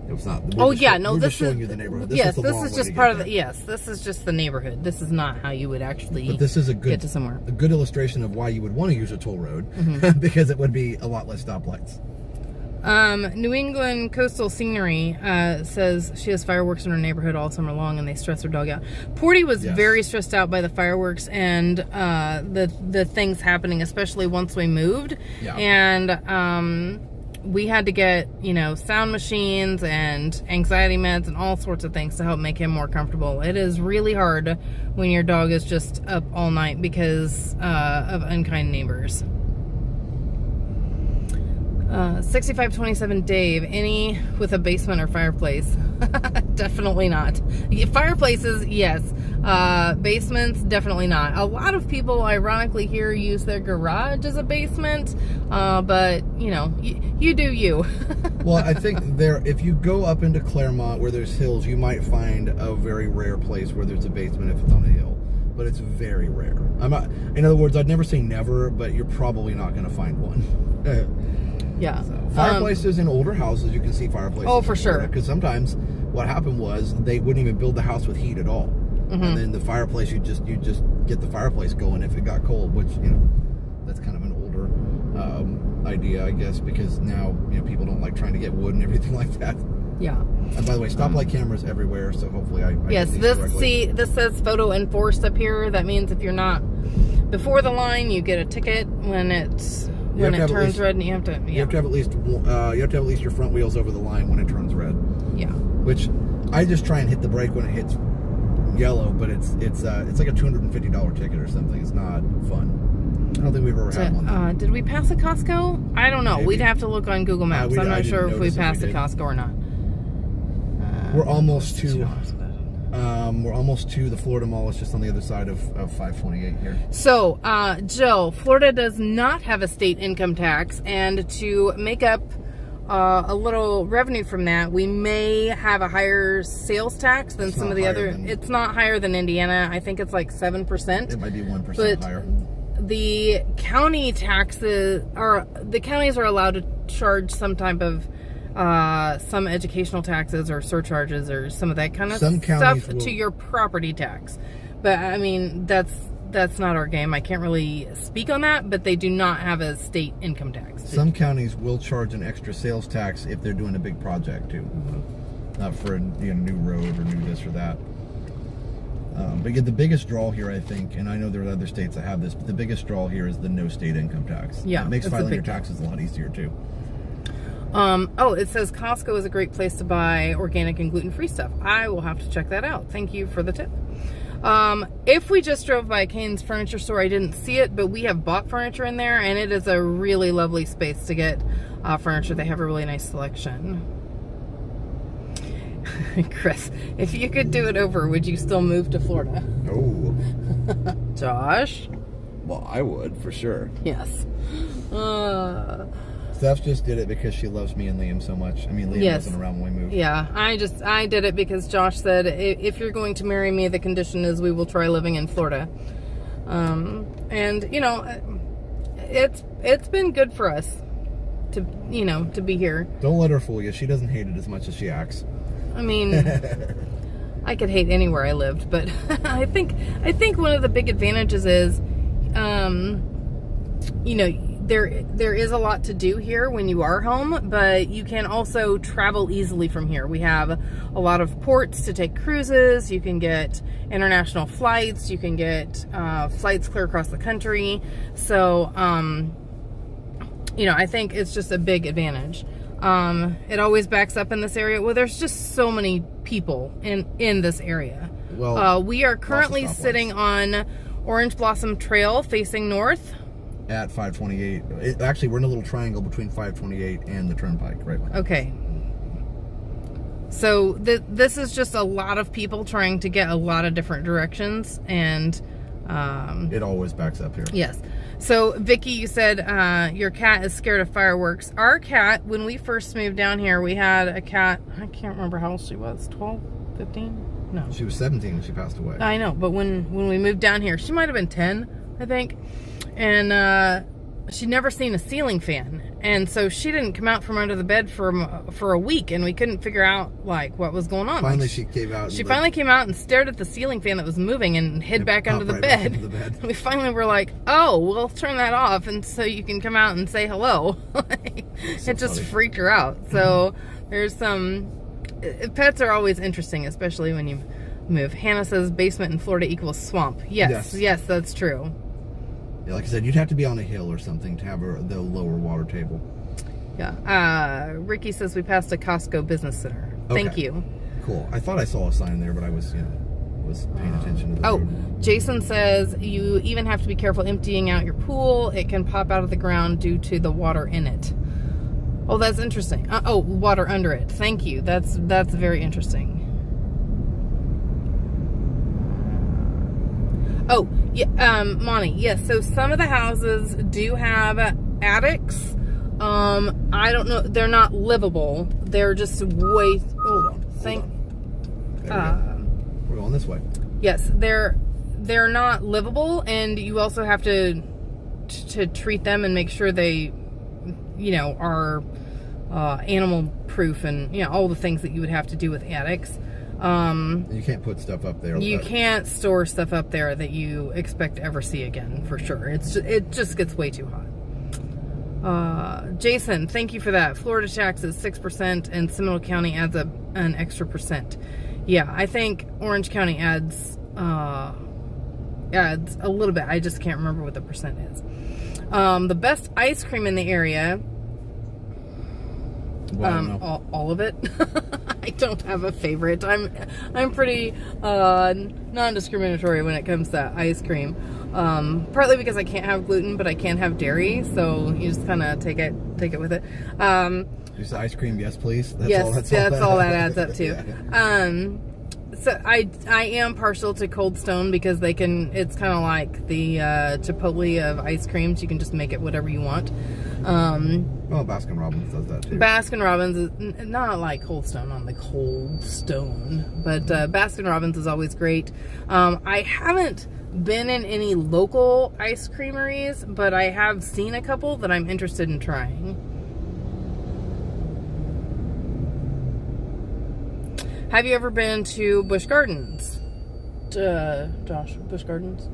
It's not.
Oh yeah, no.
This is showing you the neighborhood.
Yes, this is just part of the. Yes, this is just the neighborhood. This is not how you would actually.
But this is
get to somewhere.
A good illustration of why you would want to use a toll road, because it would be a lot less stoplights.
New England Coastal Scenery says she has fireworks in her neighborhood all summer long, and they stress her dog out. Porty was very stressed out by the fireworks and the things happening, especially once we moved. Yeah. And we had to get, you know, sound machines and anxiety meds and all sorts of things to help make him more comfortable. It is really hard when your dog is just up all night because of unkind neighbors. 6527 Dave, any with a basement or fireplace? Definitely not. Fireplaces, yes. Basements, definitely not. A lot of people, ironically, here use their garage as a basement, but you know, you do you.
Well, I think if you go up into Claremont where there's hills, you might find a very rare place where there's a basement if it's on a hill, but it's very rare. In other words, I'd never say never, but you're probably not going to find one.
Yeah.
So, fireplaces in older houses, you can see fireplaces.
Oh, for sure.
Because sometimes what happened was they wouldn't even build the house with heat at all. And then the fireplace, you just get the fireplace going if it got cold, which, you know, that's kind of an older idea, I guess, because now, you know, people don't like trying to get wood and everything like that.
Yeah.
And by the way, stoplight cameras everywhere, so hopefully I
yes, this says photo enforced up here. That means if you're not before the line, you get a ticket when it turns red, and you have to. Yeah.
You have to have at least your front wheels over the line when it turns red. Yeah. Which I just try and hit the brake when it hits yellow, but it's like a $250 ticket or something. It's not fun. I don't think we've ever had one.
Did we pass a Costco? I don't know. Maybe. We'd have to look on Google Maps. I'm not sure if we passed a Costco or not.
We're almost to. We're almost to the Florida Mall. It's just on the other side of 528 here.
So, Jill, Florida does not have a state income tax, and to make up a little revenue from that, we may have a higher sales tax than some of the other. It's not higher than Indiana. I think it's like 7%.
It might be 1% higher.
The county taxes the counties are allowed to charge some type of some educational taxes or surcharges or some of that kind of stuff to your property tax. But I mean, that's not our game. I can't really speak on that, but they do not have a state income tax.
Some counties will charge an extra sales tax if they're doing a big project too, for a new road or new this or that. But the biggest draw here, I think, and I know there are other states that have this, but the biggest draw here is the no state income tax.
Yeah,
it makes filing your taxes a lot easier too.
Oh, it says Costco is a great place to buy organic and gluten-free stuff. I will have to check that out. Thank you for the tip. If we just drove by Kane's furniture store, I didn't see it, but we have bought furniture in there, and it is a really lovely space to get furniture. They have a really nice selection. Chris, if you could do it over, would you still move to Florida?
Oh.
Josh?
Well, I would, for sure.
Yes.
Steph just did it because she loves me and Liam so much. I mean, Liam wasn't around when we moved.
Yeah, I did it because Josh said, if you're going to marry me, the condition is we will try living in Florida. And, you know, it's been good for us to be here.
Don't let her fool you. She doesn't hate it as much as she acts.
I mean, I could hate anywhere I lived, but I think one of the big advantages is, you know, there is a lot to do here when you are home, but you can also travel easily from here. We have a lot of ports to take cruises. You can get international flights. You can get flights clear across the country. So, you know, I think it's just a big advantage. It always backs up in this area. Well, there's just so many people in this area. Well, we are currently sitting on Orange Blossom Trail facing north.
At 528. Actually, we're in a little triangle between 528 and the Turnpike, right?
Okay. So this is just a lot of people trying to get a lot of different directions, and
it always backs up here.
Yes. So Vicky, you said your cat is scared of fireworks. Our cat, when we first moved down here, we had a cat. I can't remember how old she was. 12, 15? No.
She was 17 when she passed away.
I know, but when we moved down here, she might have been 10, I think. And she'd never seen a ceiling fan, and so she didn't come out from under the bed for a week, and we couldn't figure out like what was going on.
Finally, she came out.
She finally came out and stared at the ceiling fan that was moving and hid back under the bed.
Into the bed.
We finally were like, "Oh, we'll turn that off, and so you can come out and say hello." It just freaked her out. So there's some pets are always interesting, especially when you move. Hannah says basement in Florida equals swamp. Yes, that's true.
Yeah, like I said, you'd have to be on a hill or something to have the lower water table.
Yeah. Ricky says we passed a Costco business center.
Okay.
Thank you.
Cool. I thought I saw a sign there, but I was paying attention to the road.
Jason says you even have to be careful emptying out your pool. It can pop out of the ground due to the water in it. Oh, that's interesting. Water under it. Thank you. That's very interesting. Oh, yeah, Monty, yes, so some of the houses do have attics. I don't know, they're not livable. They're just way, hold on.
We're going this way.
Yes, they're not livable, and you also have to treat them and make sure they, you know, are animal proof and, you know, all the things that you would have to do with attics.
You can't put stuff up there.
You can't store stuff up there that you expect to ever see again, for sure. It just gets way too hot. Jason, thank you for that. Florida tax is 6%, and Seminole County adds an extra %. Yeah, I think Orange County adds a little bit. I just can't remember what the percent is. The best ice cream in the area. All of it. I don't have a favorite. I'm pretty non-discriminatory when it comes to ice cream. Partly because I can't have gluten, but I can have dairy, so you just kind of take it with it.
Just ice cream, yes, please.
That's all that adds up to.
Yeah.
So I am partial to Cold Stone because it's kind of like the Chipotle of ice creams. You can just make it whatever you want.
Baskin Robbins does that too.
Baskin Robbins is not like Cold Stone on the Cold Stone, but Baskin Robbins is always great. I haven't been in any local ice creameries, but I have seen a couple that I'm interested in trying. Have you ever been to Busch Gardens? Josh, Busch Gardens?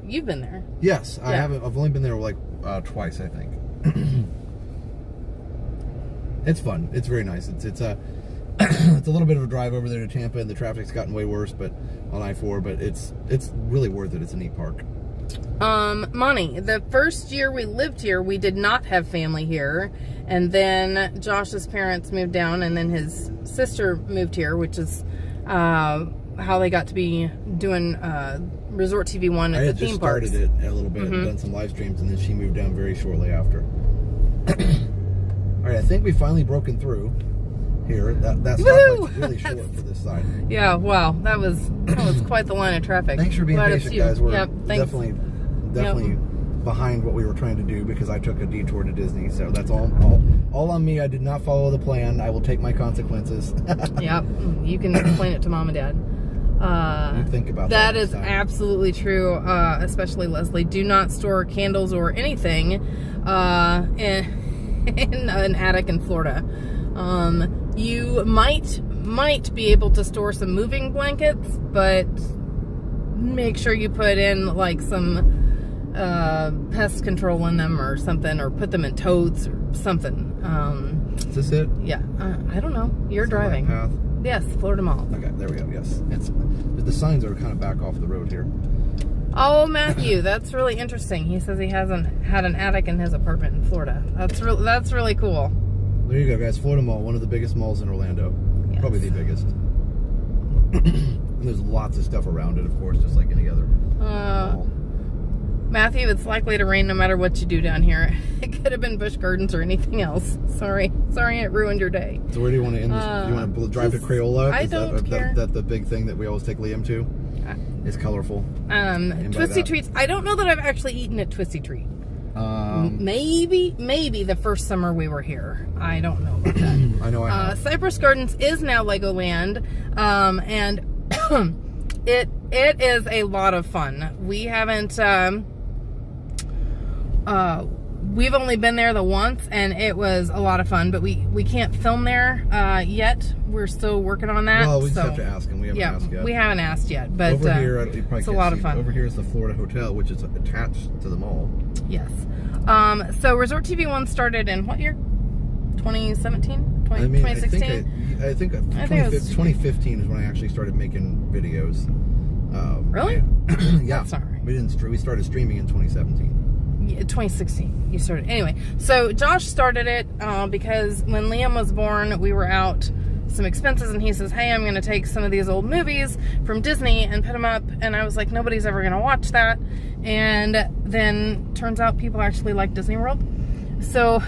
You've been there.
Yes, I haven't. I've only been there like twice, I think. It's fun. It's very nice. It's a it's a little bit of a drive over there to Tampa, and the traffic's gotten way worse, but on I-4. But it's really worth it. It's a neat park.
Monty, the first year we lived here, we did not have family here, And then Josh's parents moved down, and then his sister moved here, which is how they got to be doing Resort TV1 at the theme parks.
I had just started it a little bit and done some live streams, and then she moved down very shortly after. All right, I think we've finally broken through here. That stoplight's really short for this side.
Yeah, wow, that was quite the line of traffic.
Thanks for being patient, guys. We're definitely
Yep.
behind what we were trying to do because I took a detour to Disney. So that's all on me. I did not follow the plan. I will take my consequences.
Yep, you can explain it to Mom and Dad.
You think about that.
That is absolutely true, especially Leslie. Do not store candles or anything in an attic in Florida. You might be able to store some moving blankets, but make sure you put in like some pest control in them or something, or put them in totes or something.
Is this it?
Yeah, I don't know. You're driving.
Path?
Yes, Florida Mall.
Okay, there we go. Yes, the signs are kind of back off the road here.
Oh, Matthew, that's really interesting. He says he hasn't had an attic in his apartment in Florida. That's really cool.
There you go, guys. Florida Mall, one of the biggest malls in Orlando.
Yes.
Probably the biggest. And there's lots of stuff around it, of course, just like any other mall.
Matthew, it's likely to rain no matter what you do down here. It could have been Busch Gardens or anything else. Sorry, it ruined your day.
So where do you want to end this? Do you want to drive to Crayola?
I don't care.
That's the big thing that we always take Liam to. It's colorful.
Twisty Treats. I don't know that I've actually eaten at Twisty Treat. Maybe the first summer we were here. I don't know about that.
I know I have.
Cypress Gardens is now Legoland, and it is a lot of fun. We haven't. We've only been there the once, and it was a lot of fun, but we can't film there yet. We're still working on that.
Well, we just have to ask them. We haven't asked yet.
We haven't asked yet, but
over here, you probably
it's a
can't
lot
see,
of fun.
Over here is the Florida Hotel, which is attached to the mall.
Yes. So Resort TV1 started in what year? 2017? 2016?
I think 2015 is when I actually started making videos.
Really?
Yeah.
That's all right.
We started streaming in 2017.
2016 you started. Anyway, so Josh started it because when Liam was born, we were out some expenses, and he says, hey, I'm going to take some of these old movies from Disney and put them up, and I was like, nobody's ever going to watch that. And then turns out people actually like Disney World. So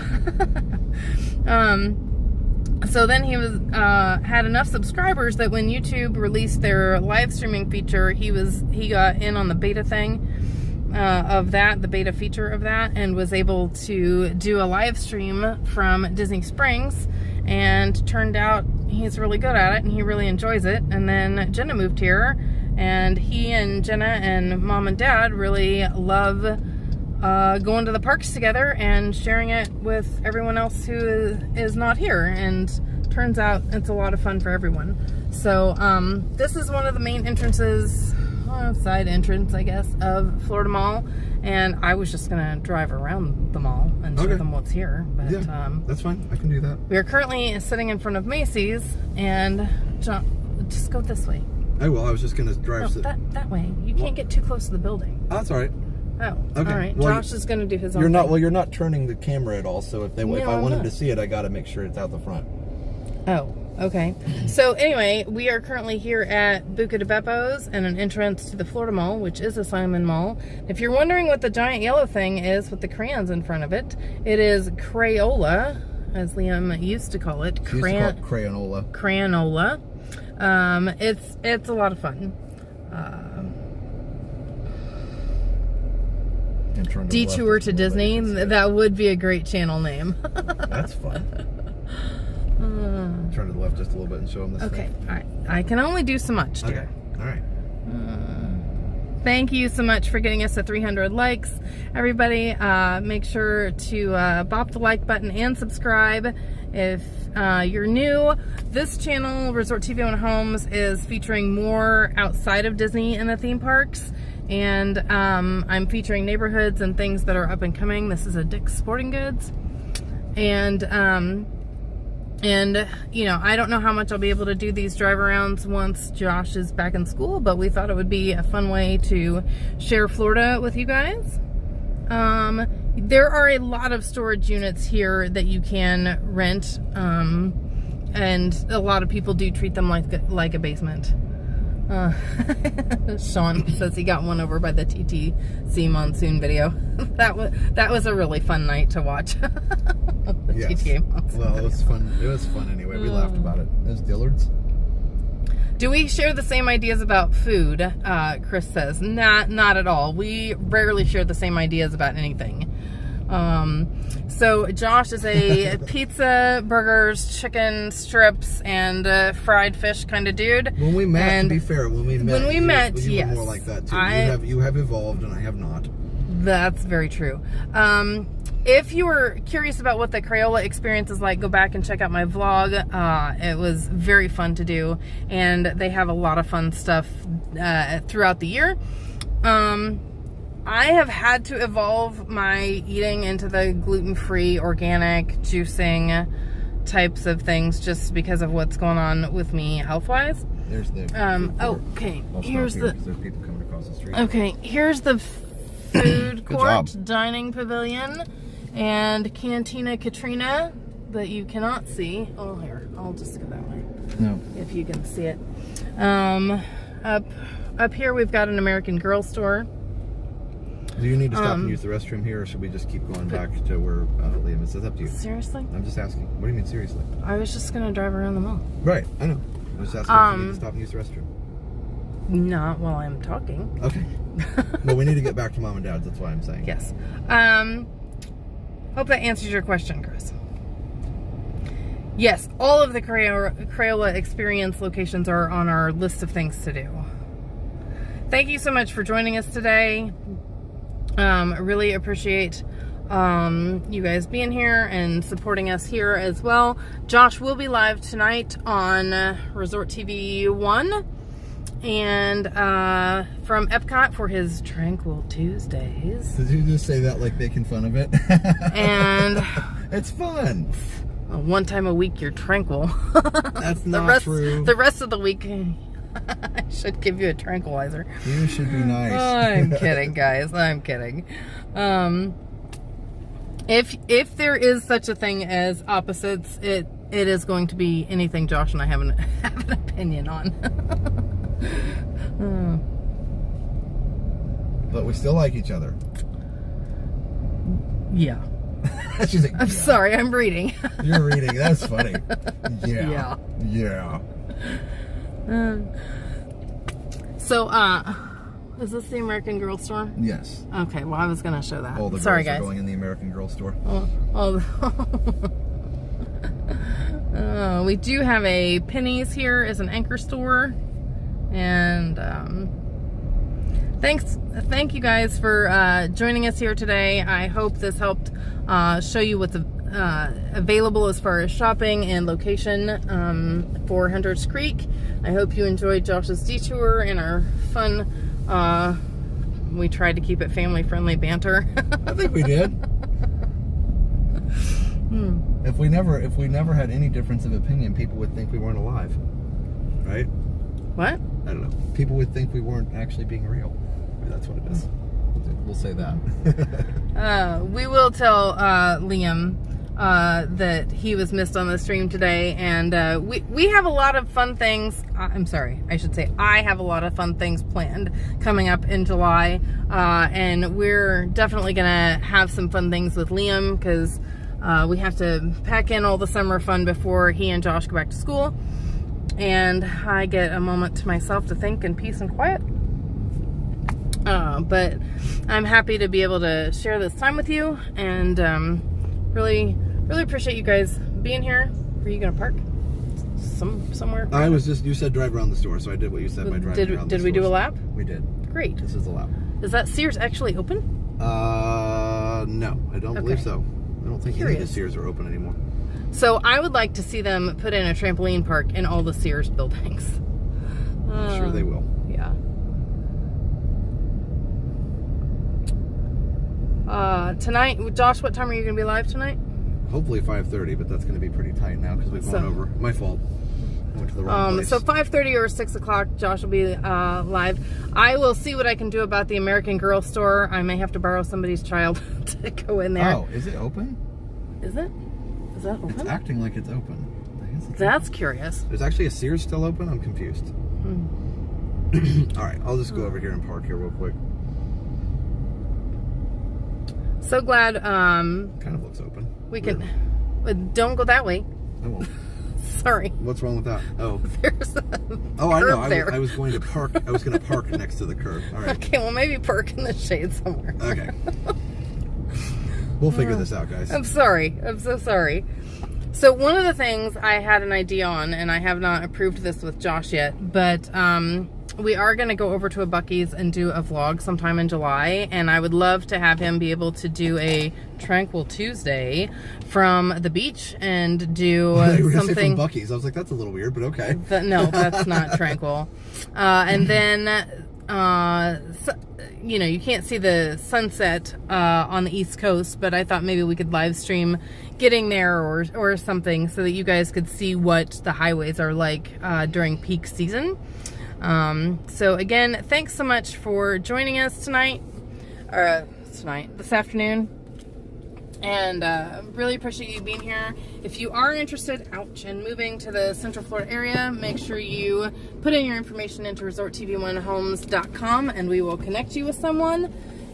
so then he was had enough subscribers that when YouTube released their live streaming feature, he got in on the beta thing of that, the beta feature of that, and was able to do a live stream from Disney Springs, and turned out he's really good at it and he really enjoys it. And then Jenna moved here, and he and Jenna and Mom and Dad really love going to the parks together and sharing it with everyone else who is not here, and turns out it's a lot of fun for everyone. So this is one of the main entrances, side entrance, I guess, of Florida Mall, and I was just gonna drive around the mall and show them what's here, but
yeah, that's fine. I can do that.
We are currently sitting in front of Macy's, and just go this way.
I will. I was just gonna drive.
No, that way. You can't get too close to the building.
Oh, that's all right.
Oh,
okay.
All right.
Well,
Josh is gonna do his own.
You're not turning the camera at all. So if I wanted to see it, I got to make sure it's out the front.
Oh, okay. So anyway, we are currently here at Buca de Beppo's, and an entrance to the Florida Mall, which is a Simon Mall. If you're wondering what the giant yellow thing is with the crayons in front of it, it is Crayola, as Liam used to call it.
Crayola.
Crayola. It's a lot of fun. Detour to Disney. That would be a great channel name.
That's fun. Turn to the left just a little bit and show them this.
Okay, all right. I can only do so much, dear.
Okay, all right.
Thank you so much for getting us to 300 likes. Everybody, make sure to bop the like button and subscribe if you're new. This channel, ResortTV1 Homes, is featuring more outside of Disney and the theme parks. And I'm featuring neighborhoods and things that are up and coming. This is a Dick's Sporting Goods. And you know, I don't know how much I'll be able to do these drive arounds once Josh is back in school, but we thought it would be a fun way to share Florida with you guys. There are a lot of storage units here that you can rent, and a lot of people do treat them like a basement. Sean says he got one over by the TTC monsoon video. That was a really fun night to watch. The
Yes.
TTA monsoon.
Well, it was fun. It was fun anyway. We laughed about it. It was Dillard's.
Do we share the same ideas about food? Chris says, not at all. We rarely share the same ideas about anything. So Josh is a pizza, burgers, chicken strips, and fried fish kind of dude.
When we met,
And
to be fair, when we met, you
yes,
were more like that too. You have evolved, and I have not.
That's very true. If you were curious about what the Crayola experience is like, go back and check out my vlog. It was very fun to do, and they have a lot of fun stuff throughout the year. I have had to evolve my eating into the gluten-free, organic, juicing types of things just because of what's going on with me health-wise.
There's the
okay.
There's people coming across the street.
Okay, here's the food court,
job.
dining pavilion, and Cantina Katrina that you cannot see. Oh, here, I'll just go that way.
No.
If you can see it. Up here we've got an American Girl store.
Do you need to stop and use the restroom here, or should we just keep going back to where Liam is? It's up to you.
Seriously?
I'm just asking. What do you mean seriously?
I was just gonna drive around the mall.
Right, I know. I was just asking if you need to stop and use the restroom.
Not while I'm talking.
Okay. Well, we need to get back to Mom and Dad's. That's why I'm saying.
Yes. Hope that answers your question, Chris. Yes, all of the Crayola experience locations are on our list of things to do. Thank you so much for joining us today. Really appreciate you guys being here and supporting us here as well. Josh will be live tonight on ResortTV1 and from Epcot for his Tranquil Tuesdays.
Did you just say that like making fun of it?
And
it's fun.
One time a week you're tranquil.
That's not true.
The rest of the week I should give you a tranquilizer.
You should be nice.
I'm kidding, guys. I'm kidding. If there is such a thing as opposites, it is going to be anything Josh and I have an opinion on.
But we still like each other.
Yeah.
She's like,
I'm sorry, I'm reading.
You're reading. That's funny.
Yeah.
Yeah.
So, is this the American Girl store?
Yes.
Okay, well, I was going to show that.
All the
Sorry,
girls
guys.
are going in the American Girl store.
We do have a Penny's here as an anchor store. And thank you guys for joining us here today. I hope this helped show you what's available as far as shopping and location for Hunter's Creek. I hope you enjoyed Josh's detour and our fun. We tried to keep it family-friendly banter.
I think we did. If we never had any difference of opinion, people would think we weren't alive, right?
What?
I don't know. People would think we weren't actually being real. Maybe that's what it is. We'll say that.
We will tell Liam that he was missed on the stream today, and we have a lot of fun things. I'm sorry, I should say I have a lot of fun things planned coming up in July, and we're definitely gonna have some fun things with Liam because we have to pack in all the summer fun before he and Josh go back to school, and I get a moment to myself to think in peace and quiet. But I'm happy to be able to share this time with you, and really appreciate you guys being here. Are you gonna park somewhere?
I was just, you said drive around the store, so I did what you said by driving around the
Did we do a lap?
We did.
Great.
This is a lap.
Is that Sears actually open?
No, I don't believe so. I don't think any of the Sears are open anymore.
So I would like to see them put in a trampoline park in all the Sears buildings.
I'm sure they will.
Yeah. Tonight, Josh, what time are you going to be live tonight?
Hopefully 5:30, but that's going to be pretty tight now because we've gone over. My fault. I went to the wrong place.
So 5:30 or 6 o'clock, Josh will be live. I will see what I can do about the American Girl store. I may have to borrow somebody's child to go in there.
Oh, is it open?
Is it? Is that open?
It's acting like it's open. I guess it's
That's curious.
There's actually a Sears still open? I'm confused. All right, I'll just go over here and park here real quick.
So glad
Kind of looks open.
we can... Don't go that way.
I won't.
Sorry.
What's wrong with that? Oh.
There's a
I know.
there.
I was going to park. I was going to park next to the curb. All right.
Okay, well, maybe park in the shade somewhere.
Okay. We'll figure this out, guys.
I'm sorry. I'm so sorry. So one of the things I had an idea on, and I have not approved this with Josh yet, but we are going to go over to a Buc-ee's and do a vlog sometime in July, and I would love to have him be able to do a Tranquil Tuesday from the beach and do
You were gonna say
something.
from Buc-ee's. I was like, that's a little weird, but okay.
No, that's not Tranquil. And then, you know, you can't see the sunset on the East Coast, but I thought maybe we could live stream getting there or something so that you guys could see what the highways are like during peak season. So again, thanks so much for joining us this afternoon. And really appreciate you being here. If you are interested, in moving to the Central Florida area, make sure you put in your information into ResortTV1Homes.com, and we will connect you with someone,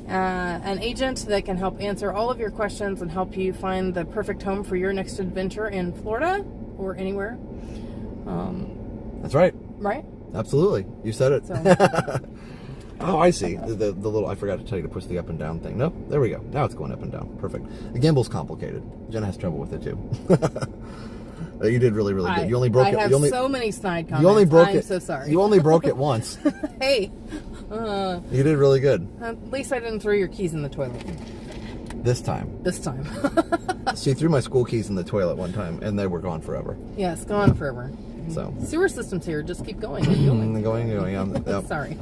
an agent that can help answer all of your questions and help you find the perfect home for your next adventure in Florida or anywhere.
That's right.
Right?
Absolutely. You said it.
So.
Oh, I see. The little, I forgot to tell you to push the up and down thing. Nope, there we go. Now it's going up and down. Perfect. The gimbal's complicated. Jenna has trouble with it too. You did really, really good. You only broke it.
I have so many snide comments.
You only broke it.
I'm so sorry.
You only broke it once.
Hey.
You did really good.
At least I didn't throw your keys in the toilet.
This time.
This time.
She threw my school keys in the toilet one time, and they were gone forever.
Yes, gone forever.
So
sewer systems here just keep going and going.
Yep.
Sorry.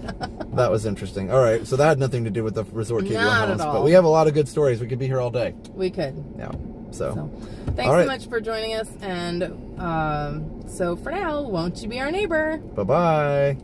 That was interesting. All right, so that had nothing to do with the ResortTV1
Not
Homes,
at all.
but we have a lot of good stories. We could be here all day.
We could.
Yeah. So
thanks
all right.
so much for joining us, and so for now, won't you be our neighbor?
Bye-bye.